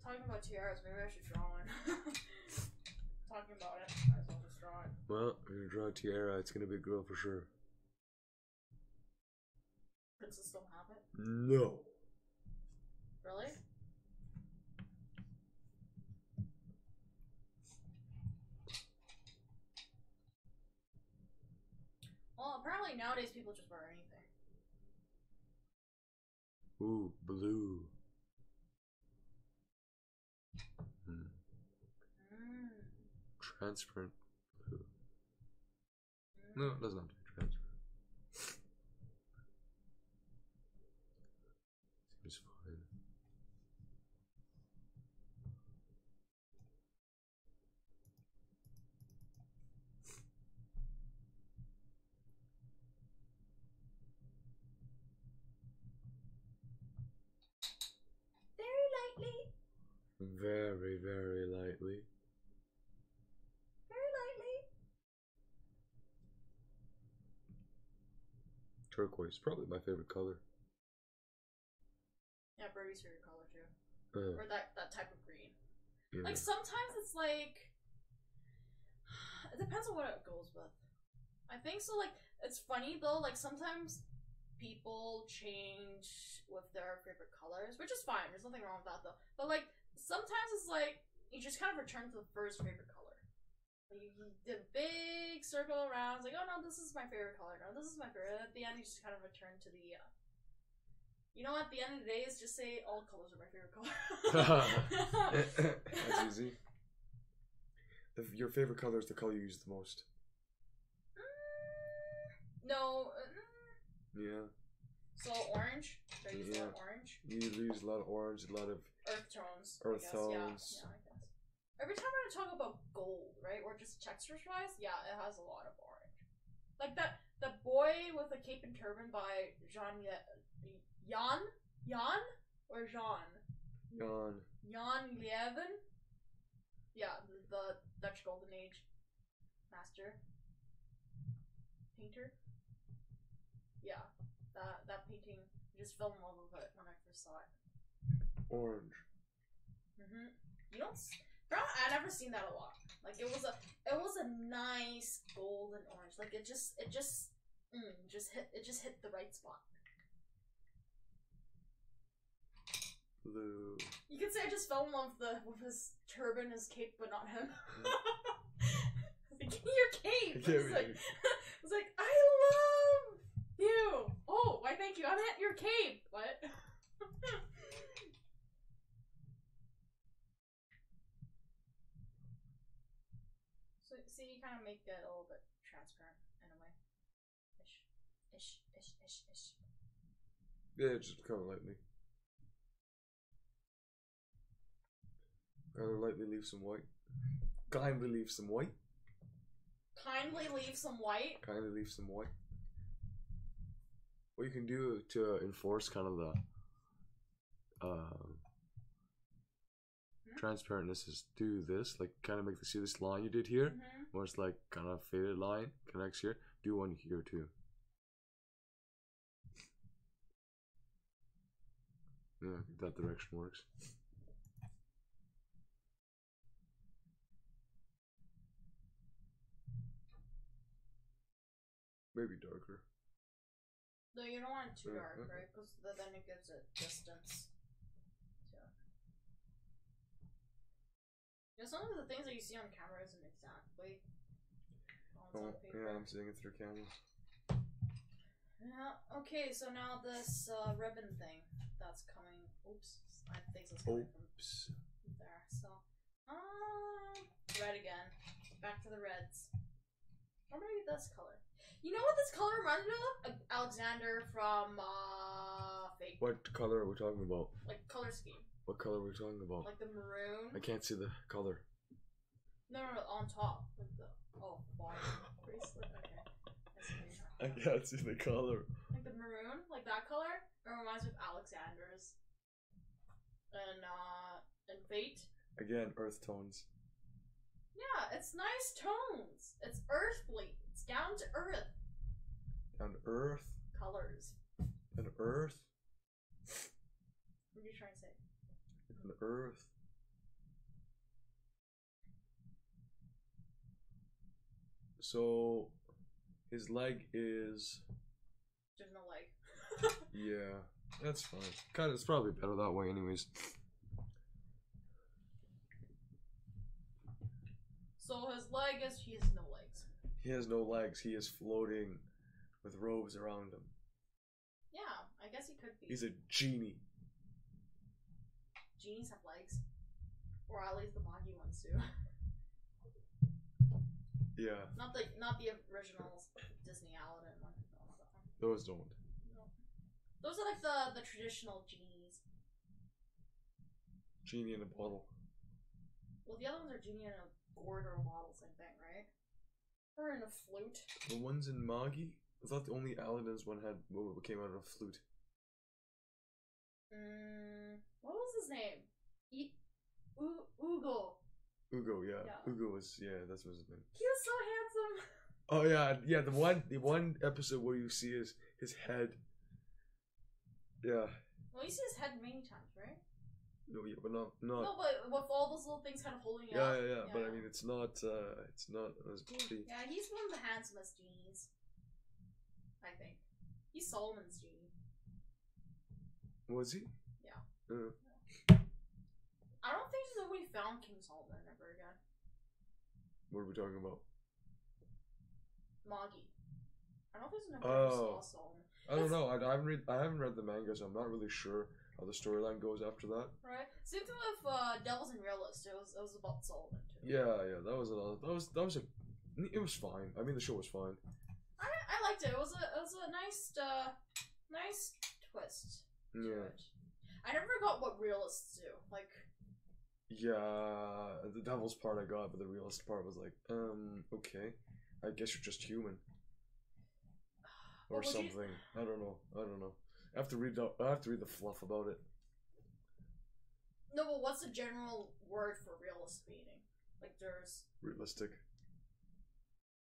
Talking about tiaras, maybe I should draw one. Talking about it, might as well just draw it. Well, if you're gonna draw a tiara, it's gonna be a girl for sure. Princess don't have it? No. Really? Well, apparently nowadays people just wear anything. Ooh, blue. Transparent blue. No, it does not do transparent. Seems fine. Very lightly. Very, very lightly. Very lightly. Turquoise, probably my favorite color. Yeah, Birdie's favorite color too. Or that type of green. Yeah. Like sometimes it's like it depends on what it goes with. I think so. Like it's funny though. Like sometimes people change with their favorite colors, which is fine. There's nothing wrong with that though. But like sometimes it's like you just kind of return to the first favorite color. Like, you did a big circle around. It's like, oh no, this is my favorite color. No, this is my favorite. At the end, you just kind of return to the. You know, at the end of the day, is just say all colors are my favorite color. That's easy. Your favorite color is the color you use the most. No. Yeah. So orange. Do I use a lot of orange? You use a lot of orange, a lot of earth tones. Earth tones. Yeah, I guess. Every time I talk about gold, right, or just textures wise, yeah, it has a lot of orange. Like that, the boy with a cape and turban by Jan or Jean? Jan Lieven? Yeah, the Dutch Golden Age master painter. Yeah, that painting, I just fell in love with it when I first saw it. Orange. You don't. I never seen that a lot. Like it was a nice golden orange. Like it just hit the right spot. Blue. You could say I just fell in love with his turban, his cape, but not him. Like, your cape. It's like I love you. Oh, why thank you. you. I'm at your cape. What? So, see, you kind of make it a little bit transparent in a way. Ish. Yeah, just kind of lightly. Kind of lightly leave some white. Kindly leave some white. Kindly leave some white. Kindly leave some white. What you can do to enforce kind of the transparentness is do this, like kind of make the see this line you did here, where it's like kind of faded line connects here. Do one here too. Yeah, I think that direction works. Maybe darker. No, you don't want it too dark, right? Because then it gives it distance. So. You know, some of the things that you see on camera isn't exactly on paper. Yeah, I'm seeing it through cameras. Yeah, okay, so now this ribbon thing that's coming. Oops. I think it's coming from there. So, red again. Back to the reds. Or maybe this color. You know what this color reminds me of? Alexander from Fate. What color are we talking about? Like color scheme. What color are we talking about? Like the maroon. I can't see the color. No, on top. Like the bottom bracelet. Okay. I can't see the color. Like the maroon, like that color. It reminds me of Alexander's. And Fate. Again, earth tones. Yeah, it's nice tones. It's earthly. It's down to earth. Down to earth. Colors. Down to earth. What are you trying to say? Down to earth. So, his leg is. There's no leg. Yeah, that's fine. Kind of, it's probably better that way, anyways. So his leg is he has no legs. He has no legs. He is floating with robes around him. Yeah, I guess he could be. He's a genie. Genies have legs, or at least the Magi ones do. Yeah. Not the originals, Disney Aladdin one. Those don't. No. Those are like the traditional genies. Genie in a bottle. Well, the other ones are genie in a gourd or a bottle, same thing, right? Or in a flute. The ones in Magi? I thought the only Aladdin's one had what came out of a flute. What was his name? Ugo. Ugo, yeah. Ugo was, that's what his name. He was so handsome. Oh yeah. The one episode where you see his head. Yeah. Well, you see his head many times, right? No, yeah, but not. No, but with all those little things kind of holding it yeah, up. yeah. But I mean, it's not as body. Yeah, he's one of the handsomest genies. I think he's Solomon's genie. Was he? Yeah. Yeah. I don't think that we found King Solomon ever again. What are we talking about? Magi. I don't think there's never saw Solomon. I don't know. I haven't read the manga, so I'm not really sure how the storyline goes after that. Right. Same thing with Devils and Realists. It was about Solomon too. Yeah. That was it was fine. I mean, the show was fine. I liked it. It was a nice twist. Yeah. I never got what realists do. Like. Yeah, the devil's part I got, but the realist part was like, okay. I guess you're just human. Or something. I don't know. I have to read the fluff about it. No, but what's the general word for realist meaning? Like there's realistic.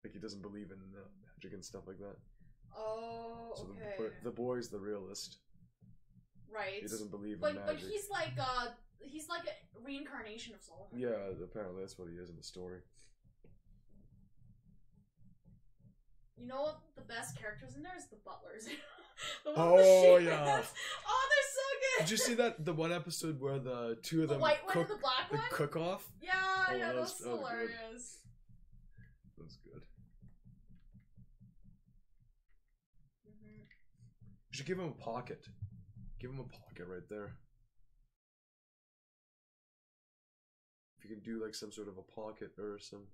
Like he doesn't believe in magic and stuff like that. Oh, so okay. The boy's the realist. Right. He doesn't believe in magic. But he's like a reincarnation of Solomon. Yeah, apparently that's what he is in the story. You know what? The best characters in there is the butlers. Oh yeah. Oh, they're so good. Did you see that the one episode where the two of them white one and the black one? cook off? Yeah, that was hilarious. That was good. You should give him a pocket. Give him a pocket right there. If you can do like some sort of a pocket or some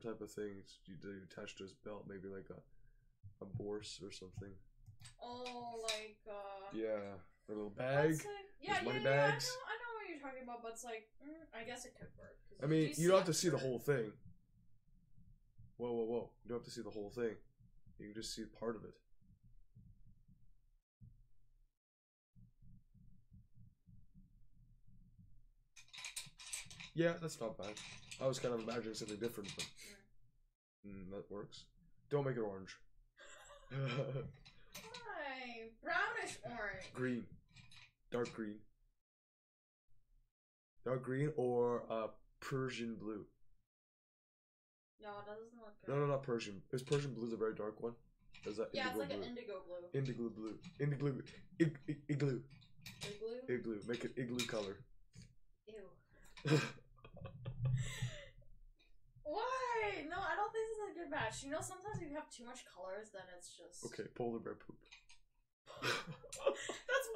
type of thing you attach to his belt, maybe like a bourse or something. Oh, like yeah, a little bag. Yeah, money yeah, bags. I know what you're talking about, but it's like I guess it could work. I mean, you don't have to see the whole thing. Whoa! You don't have to see the whole thing. You can just see part of it. Yeah, that's not bad. I was kind of imagining something different, but that works. Don't make it orange. Why? Brownish orange. Green. Dark green. Dark green or Persian blue. No, that doesn't look good. No, not Persian. Is Persian blue the very dark one? Is that yeah, it's like blue? an indigo blue. Indigo blue. Igloo. Igloo? Igloo. Make it igloo color. Ew. Why? No, I don't think this is a good match. You know, sometimes if you have too much colors, then it's just... Okay, polar bear poop. That's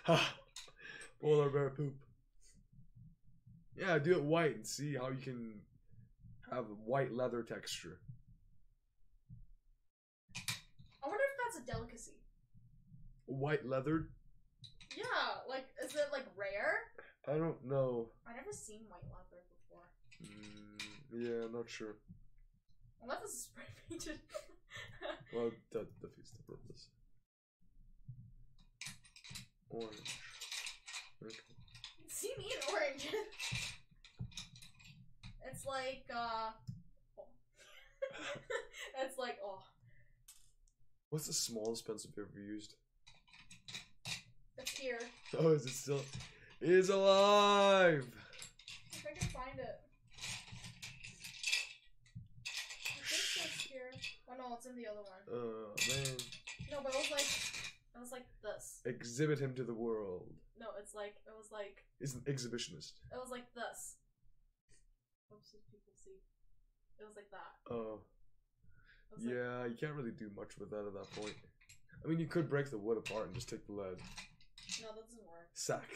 white! Polar bear poop. Yeah, do it white and see how you can have a white leather texture. I wonder if that's a delicacy. White leather? Yeah, like, is it like rare? I don't know. I've never seen white leather before. Yeah, I'm not sure. Unless it's spray painted. Well, that defeats the purpose. Orange. Okay. See me in orange. It's like, it's like, oh. What's the smallest pencil you've ever used? It's here. Oh, is it still? It is alive! If I can find it. I think it's here. Oh no, it's in the other one. Oh, man. No, but it was like this. Exhibit him to the world. No, it was like. He's an exhibitionist. It was like this. Oops, if people see. It was like that. Oh. Yeah, you can't really do much with that at that point. I mean, you could break the wood apart and just take the lead. No, that doesn't work. Sack.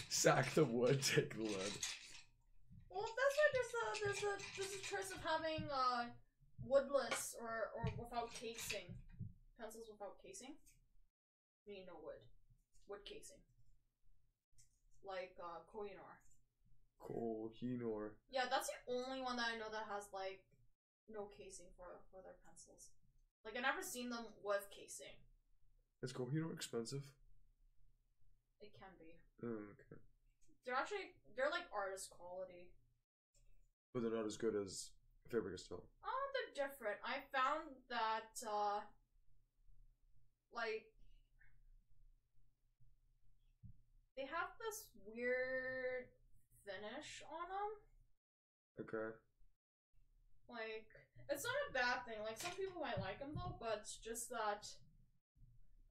Sack the wood, take the lead. Well, that's why there's a choice of having woodless or without casing. Pencils without casing. Meaning no wood. Wood casing. Like Kohinoor. Kohinoor. Yeah, that's the only one that I know that has like no casing for their pencils. Like I've never seen them with casing. Is Kohinoor expensive? It can be. Okay. They're like artist quality. But they're not as good as Faber-Castell. Oh, they're different. I found that like they have this weird finish on them. Okay. Like, it's not a bad thing. Like, some people might like them though, but it's just that.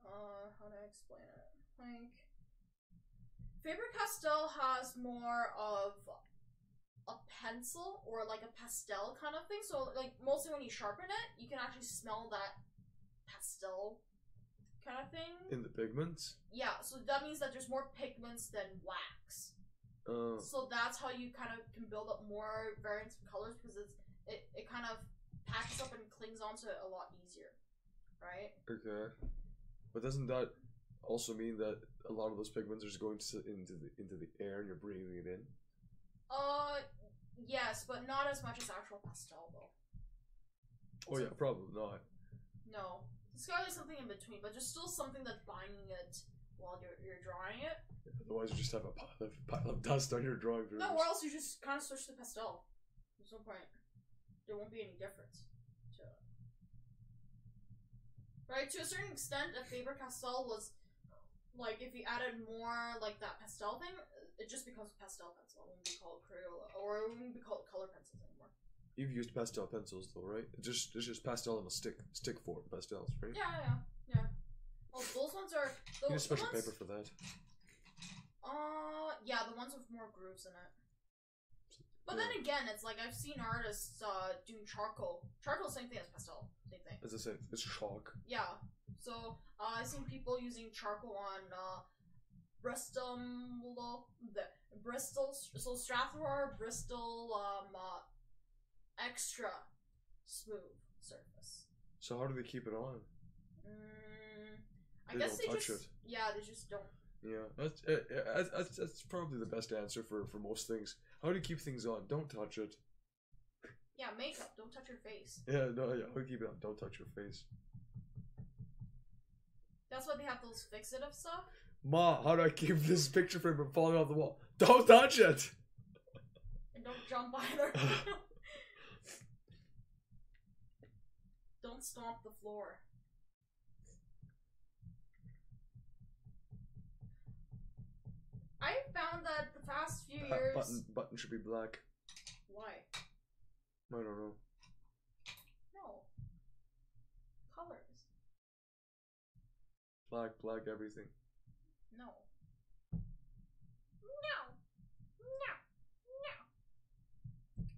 How do I explain it? Like, Faber-Castell has more of a pencil or like a pastel kind of thing. So, like, mostly when you sharpen it, you can actually smell that pastel kind of thing. In the pigments? Yeah, so that means that there's more pigments than wax. So that's how you kind of can build up more variants of colors because it kind of patches up and clings onto it a lot easier, right? Okay. But doesn't that also mean that a lot of those pigments are just going into the air and you're breathing it in? Yes, but not as much as actual pastel though. Oh yeah, probably not. No, it's gotta be something in between, but there's still something that's binding it while you're drawing it. Otherwise, you just have a pile of dust on your drawing. No, or else you just kind of switch to pastel. There's no point. There won't be any difference to it. Right? To a certain extent, if Faber-Castell was like, if you added more like that pastel thing, it just becomes pastel pencil. It won't be called Crayola, or it won't be called color pencils anymore. You've used pastel pencils though, right? It's just pastel in a stick form pastels, right? Yeah. Well, those ones are. You need a special paper for that. Yeah, the ones with more grooves in it. But then again, it's like I've seen artists doing charcoal. Charcoal, same thing as pastel, same thing. As I said, it's chalk. Yeah. So I've seen people using charcoal on Bristol, so Strathroy Bristol extra smooth surface. So how do they keep it on? I They guess don't they touch just it. yeah, they just don't. Yeah, that's probably the best answer for most things. How do you keep things on? Don't touch it. Yeah, makeup. Don't touch your face. Yeah, no, yeah. How do you keep it on? Don't touch your face. That's why they have those fix-it-up stuff. Ma, how do I keep this picture frame from falling off the wall? Don't touch it! And don't jump either. Don't stomp the floor. I found that the past few years... Button should be black. Why? I don't know. No. Colors. Black everything. No. No. No. No.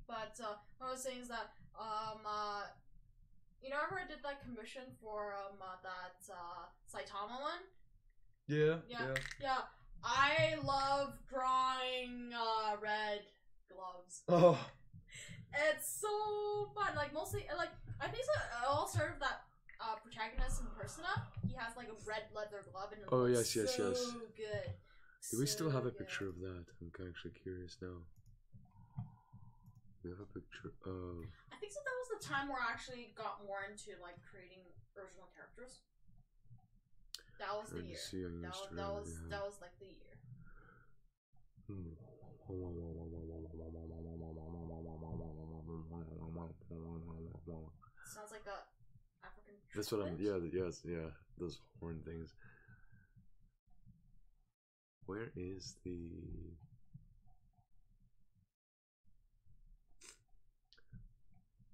But what I was saying is that you know, remember I did that commission for that Saitama one? Yeah. I love drawing red gloves. Oh. It's so fun. Like mostly, like I think it all started with that protagonist in Persona. He has like a red leather glove and it looks so good. Do we still have a good. picture of that? I'm actually curious now. We have a picture of... I think so. That was the time where I actually got more into like creating original characters. That was the year. That was like the year. Sounds like a African trumpet. That's what I'm. Yeah. Those horn things. Where is the?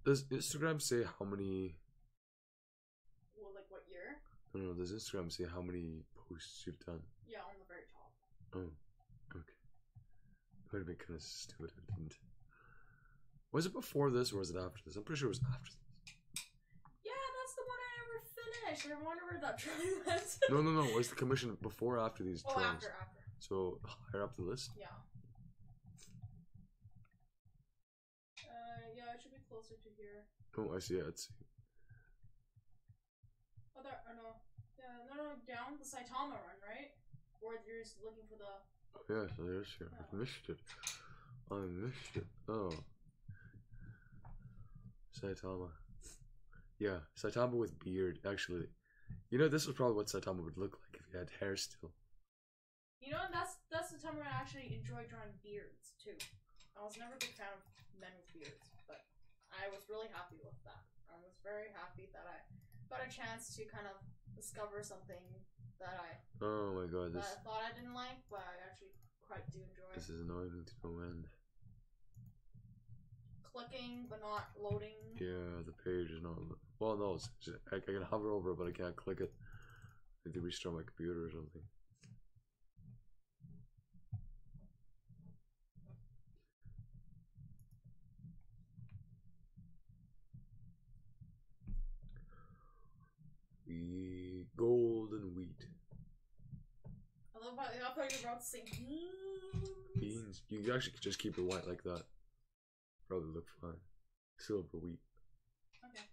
Does Instagram say how many? Well, like what year? No. Does Instagram say how many posts you've done? Yeah, on the very top. Oh, okay. It would have been kind of stupid if I didn't. Was it before this or was it after this? I'm pretty sure it was after this. Yeah, that's the one I never finished. I wonder where that drawing went. No. Was the commission before or after these drawings? After. So higher up the list? Yeah. Yeah, it should be closer to here. Oh, I see it. Let's see. Oh, there. Oh, no. Yeah, no, down the Saitama run, right? Or you're just looking for the... Oh, yeah, so there's here. Yeah. I missed it. Oh. Saitama. Yeah, Saitama with beard, actually. You know, this was probably what Saitama would look like if he had hair still. You know, that's the time when I actually enjoy drawing beards, too. I was never a big fan of men with beards, but I was really happy with that. I was very happy that I got a chance to kind of discover something that I Oh my god, that I thought I didn't like, but I actually quite do enjoy. This is annoying me to no end. Clicking, but not loading. Yeah, the page is not... Well, no, I can hover over it, but I can't click it. I need to restart my computer or something. Golden wheat. I love how you were about to say beans. Beans. You actually could just keep it white like that. Probably look fine. Silver wheat. Okay.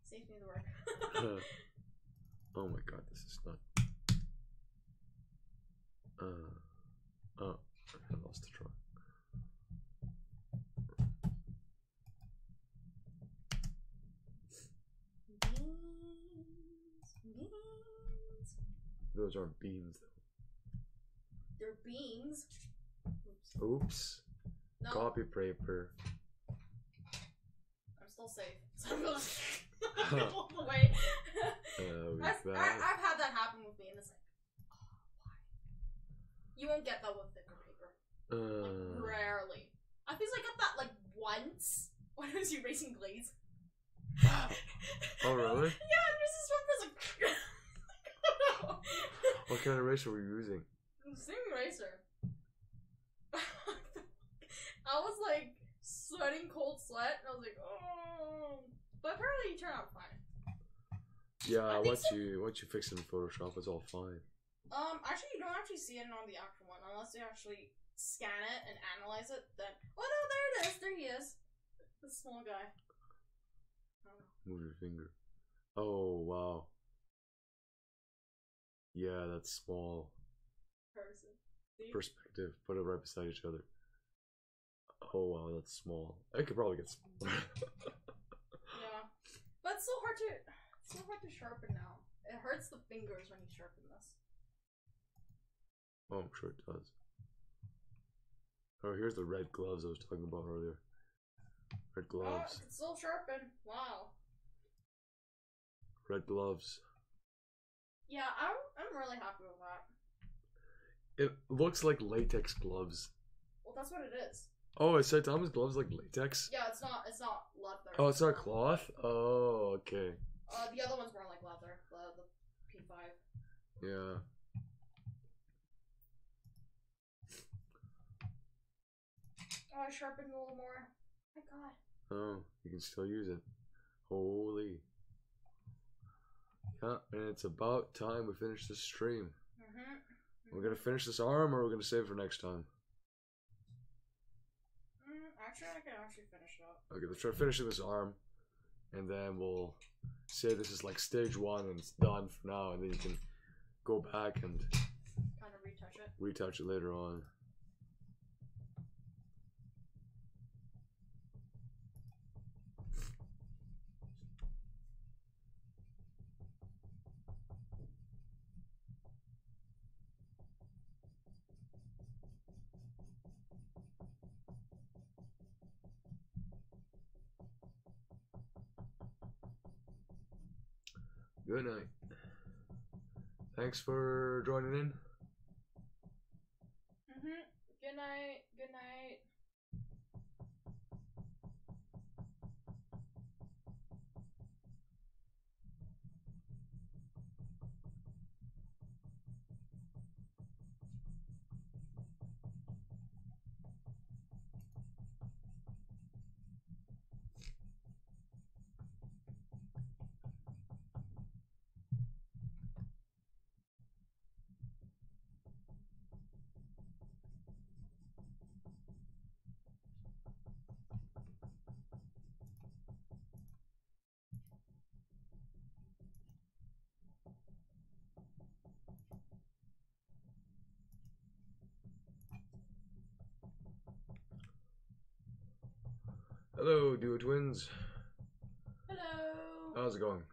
Saves me the work. Oh my god, this is not. Oh, I lost the track. Beans. Those aren't beans though. They're beans. Oops. No. Copy paper. I'm still safe. So I'm going all the way. I've had that happen with me, and it's like, oh, why? You won't get that with thicker paper. Like, rarely. I think I got that like once when I was erasing glaze. Oh really? Yeah, there's this one person. Oh, no. What kind of eraser were you using? Same eraser. I was like sweating cold sweat, and I was like, oh. But apparently, it turned out fine. Yeah, think once you fix it in Photoshop, it's all fine. Actually, you don't actually see it on the actual one unless you actually scan it and analyze it. Then, oh no, there it is. There he is, the small guy. Oh. Move your finger. Oh wow. Yeah, that's small. Person. See? Perspective. Put it right beside each other. Oh wow, that's small. I could probably get smaller. Yeah, but it's so hard to sharpen now. It hurts the fingers when you sharpen this. Oh, I'm sure it does. Oh, here's the red gloves I was talking about earlier. Red Oh, gloves. it's still sharpened. Wow. Red gloves. Yeah, I'm really happy with that. It looks like latex gloves. Well, that's what it is. Oh, is Saitama's Thomas gloves like latex? Yeah, it's not leather. Oh, it's not cloth? Oh, okay. The other one's more like leather. The P5. Yeah. Oh, I sharpened a little more. Oh my god. Oh, you can still use it. Holy. Yeah, and it's about time we finish this stream. We're gonna finish this arm, or we're gonna save it for next time? Actually, I can actually finish it up. Okay, let's try finishing this arm, and then we'll say this is like stage 1 and it's done for now, and then you can go back and kind of retouch it. Retouch it later on. Good night. Thanks for joining in. Good night. Good night. Hello, Duo Twins. Hello. How's it going?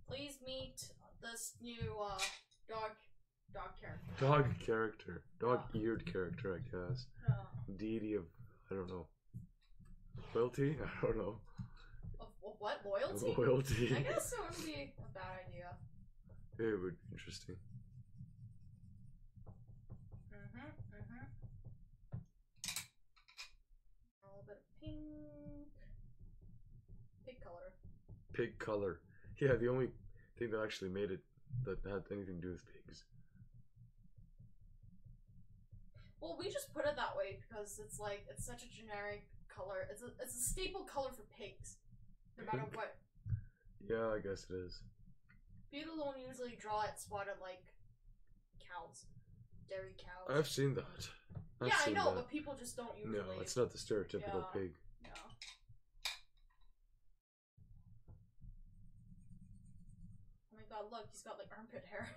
Please meet this new dog character. Dog character. Dog-eared character, I guess. Deity of, I don't know. Loyalty? I don't know. Of what? Loyalty? Loyalty. I guess it wouldn't be a bad idea. It would be interesting. A little bit of pink. Pig color. Pig color. Yeah, the only thing that actually made it that had anything to do with pigs. Well, we just put it that way because it's like it's such a generic color. It's a staple color for pigs, no matter what. Yeah, I guess it is. People don't usually draw it spotted like cows, dairy cows. I've seen that. Yeah, I know, but people just don't usually. No, it's not the stereotypical pig. No. Oh my god, look, he's got like armpit hair.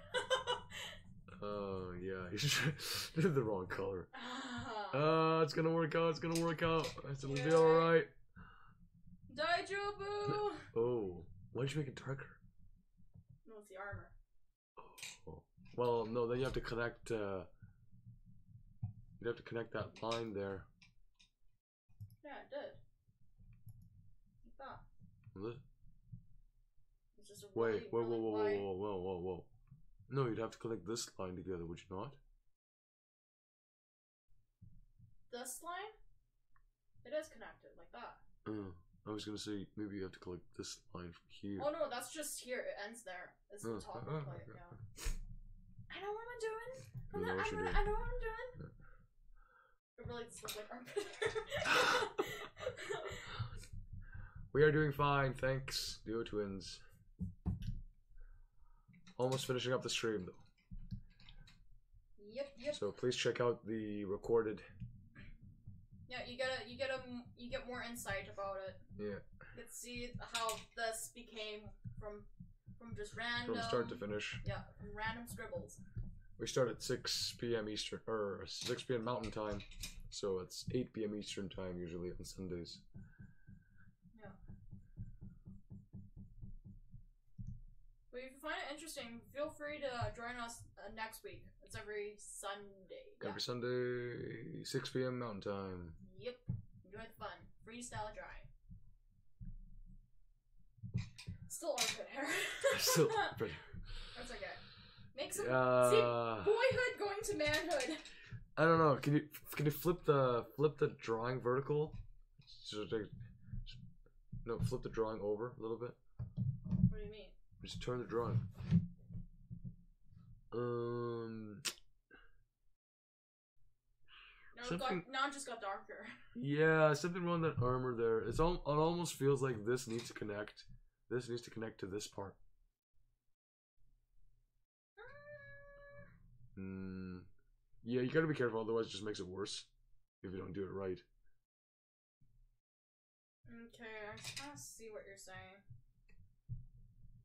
Oh, yeah, he's the wrong color. It's gonna work out, it's gonna work out. It'll be alright. Daijobu! Oh, why did you make it darker? No, it's the armor. Oh. Well, no, then you have to connect, you'd have to connect that line there. Yeah, it did. Like that. Was it? It's just a really, Whoa. No, you'd have to connect this line together, would you not? This line? It is connected, like that. I was gonna say, maybe you have to collect this line from here. Oh no, that's just here. It ends there. It's the top of the plate, yeah. I know what I'm doing. You know what you're doing. I know what I'm doing. It really does look like armpit hair. We are doing fine, thanks, Duo Twins. Almost finishing up the stream though. Yep. So please check out the recorded. Yeah, you get more insight about it. Yeah. You get to see how this became from just random. From start to finish. Yeah, from random scribbles. We start at 6 p.m. Eastern, or 6 p.m. Mountain Time, so it's 8 p.m. Eastern Time usually on Sundays. Yeah. But if you find it interesting, feel free to join us next week. It's every Sunday. Every Sunday, 6 p.m. Mountain Time. Yep. Enjoy the fun. Freestyle drawing. Still armpit hair. Still, That's okay. Make some see, boyhood going to manhood. I don't know. Can you flip the drawing vertical? No, flip the drawing over a little bit. What do you mean? Just turn the drawing. Now it just got darker. Yeah, something wrong with that armor there. It almost feels like this needs to connect. This needs to connect to this part. Yeah, you gotta be careful, otherwise it just makes it worse if you don't do it right. Okay, I just kind of see what you're saying.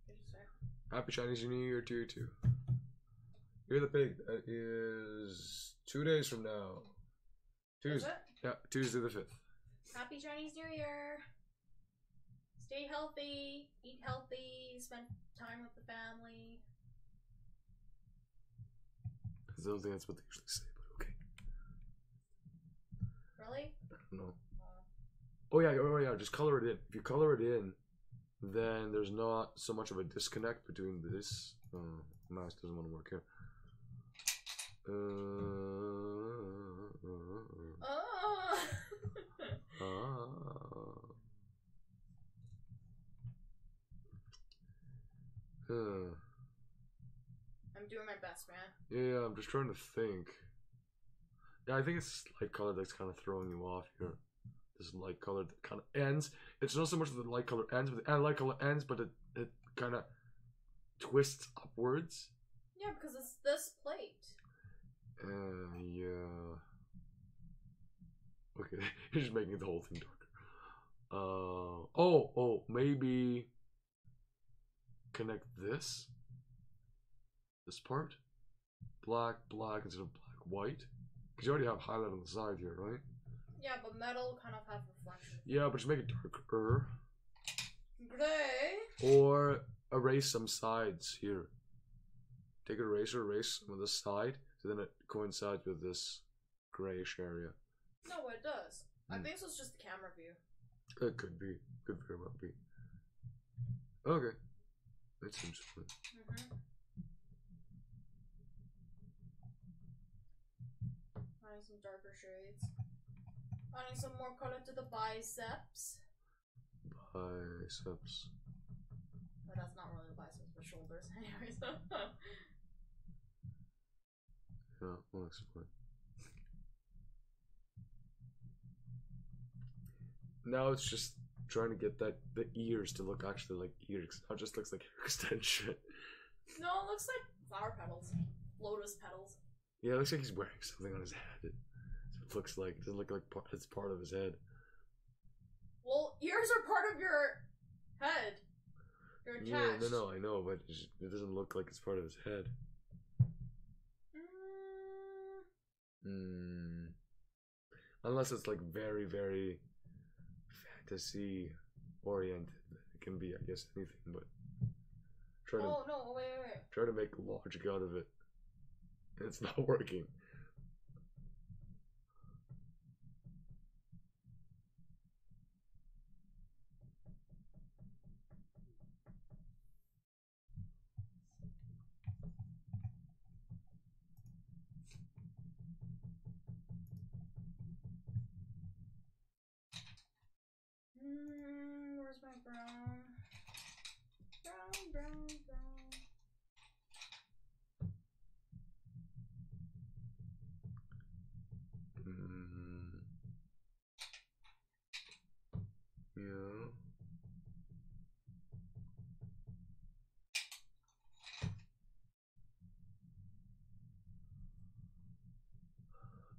What did you say? Happy Chinese New Year to you too. You're the pig. That is 2 days from now. Tuesday. Yeah, Tuesday the 5th. Happy Chinese New Year. Stay healthy, eat healthy, spend time with the family. I don't think that's what they usually say, but okay. Really? I don't know. Oh yeah, just color it in. If you color it in, then there's not so much of a disconnect between this. Mouse doesn't want to work here. I'm doing my best, man. Yeah, I'm just trying to think. Yeah, I think it's light color that's kind of throwing you off here. This light color that kind of ends. It's not so much that the light color ends, but the light color ends, but it kind of twists upwards. Yeah, because it's this plate. Yeah. Okay, you're just making the whole thing darker. Oh, maybe connect this part, black instead of black white, because you already have highlight on the side here, right? Yeah, but metal kind of have reflection. Yeah, but just make it darker. Gray. Or erase some sides here. Take an eraser, erase some of the side, so then it coincides with this grayish area. No, it does. I think so. It's just the camera view. It could be. Could very well be. Okay. That seems fun. Adding some darker shades. Adding some more color to the biceps. Biceps. But that's not really the biceps, but shoulders, anyways. Yeah, we'll explain. Now it's just trying to get the ears to look actually like ears. Now it just looks like hair extension. No, it looks like flower petals. Lotus petals. Yeah, it looks like he's wearing something on his head. It looks like, it doesn't look like it's part of his head. Well, ears are part of your head. You're attached. Yeah, no, I know, but it doesn't look like it's part of his head. Unless it's like very, very fantasy oriented. It can be, I guess, anything, but wait. Try to make logic out of it. It's not working. Where's my brown? Brown. Yeah.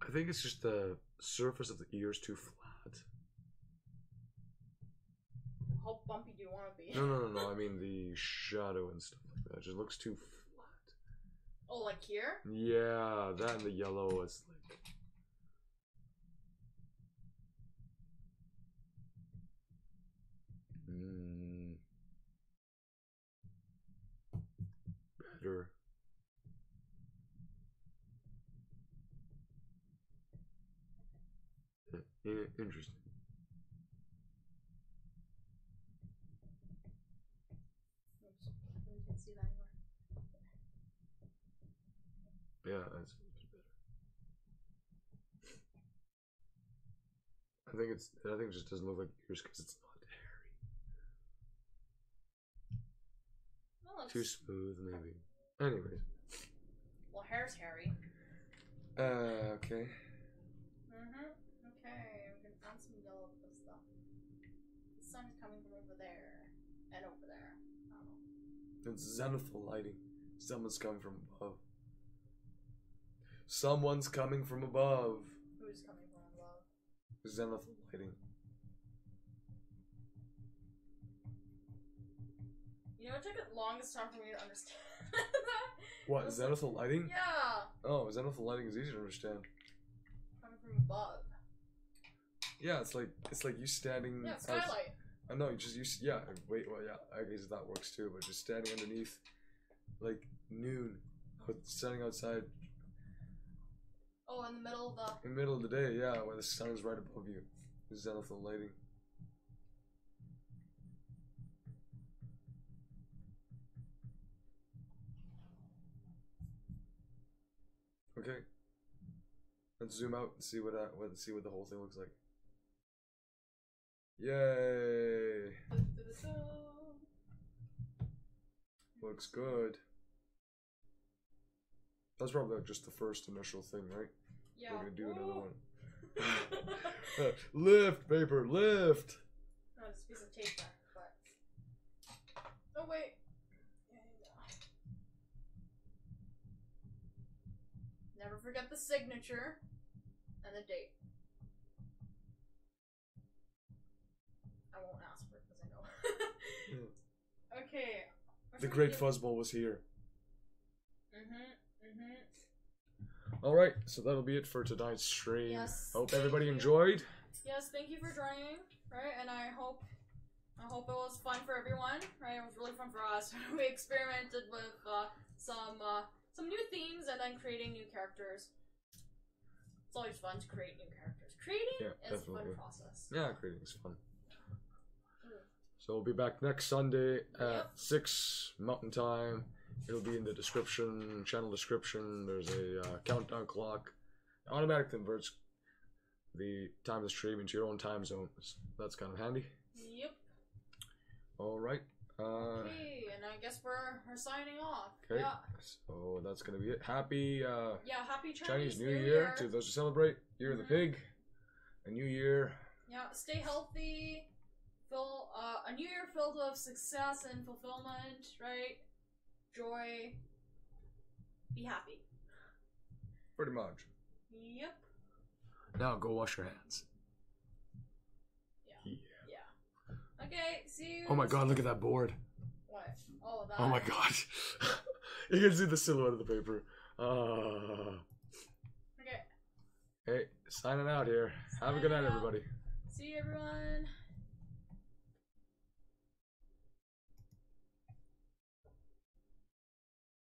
I think it's just the surface of the ears too flat. How bumpy do you want to be? No. I mean the shadow and stuff like that. It just looks too flat. Oh, like here? Yeah, that and the yellow is like. Better. Yeah, interesting. Oops. You can see that anymore. Yeah, that's better. I think it just doesn't look like ears because it's not hairy. Well, Too smooth, maybe. Anyways. Well, hair's hairy. Okay. Okay, I'm gonna add some yellow to this stuff. The sun is coming from over there and over there. I don't know. It's zenithal lighting. Someone's coming from above. Someone's coming from above. Who's coming from above? Zenithal lighting. You know, it took the longest time for me to understand that. What, zenithal lighting? Yeah. Oh, zenithal lighting is easy to understand. Coming from above. Yeah, it's like you standing. Yeah, skylight. I know, yeah. Wait, well, yeah. I guess that works too. But just standing underneath, like noon, standing outside. Oh, in the middle of the. In the middle of the day, yeah, where the sun is right above you. Is zenithal lighting. Okay. Let's zoom out and see what the whole thing looks like. Yay! Looks good. That's probably just the first initial thing, right? Yeah. We're gonna do another one. Lift, paper, lift! No, it's a piece of tape back, but. Oh, wait. Never forget the signature and the date. I won't ask for it because I know. Yeah. Okay. The Great Fuzzball was here. Mm-hmm. Alright, so that'll be it for tonight's stream. Yes. Hope everybody enjoyed. Yes, thank you for joining, right? And I hope it was fun for everyone, right? It was really fun for us. We experimented with some new themes and then creating new characters. It's always fun to create new characters. Creating is a fun process. Yeah, creating is fun. So we'll be back next Sunday at 6 Mountain Time. It'll be in the description, channel description. There's a countdown clock. It automatically converts the time of the stream into your own time zone. That's kind of handy. Yep. Alright. Okay, and I guess we're signing off. Okay. Yeah. So that's gonna be it. Happy happy Chinese New Year to those who celebrate Year of the Pig. A new year. Yeah, stay healthy. A new year filled with success and fulfillment, right? Joy. Be happy. Pretty much. Yep. Now go wash your hands. Yeah. Okay, see you. Oh my god, look at that board. What? Oh, that. Oh my god. You can see the silhouette of the paper. Okay. Hey, signing out here. Have a good night, everybody. See you, everyone.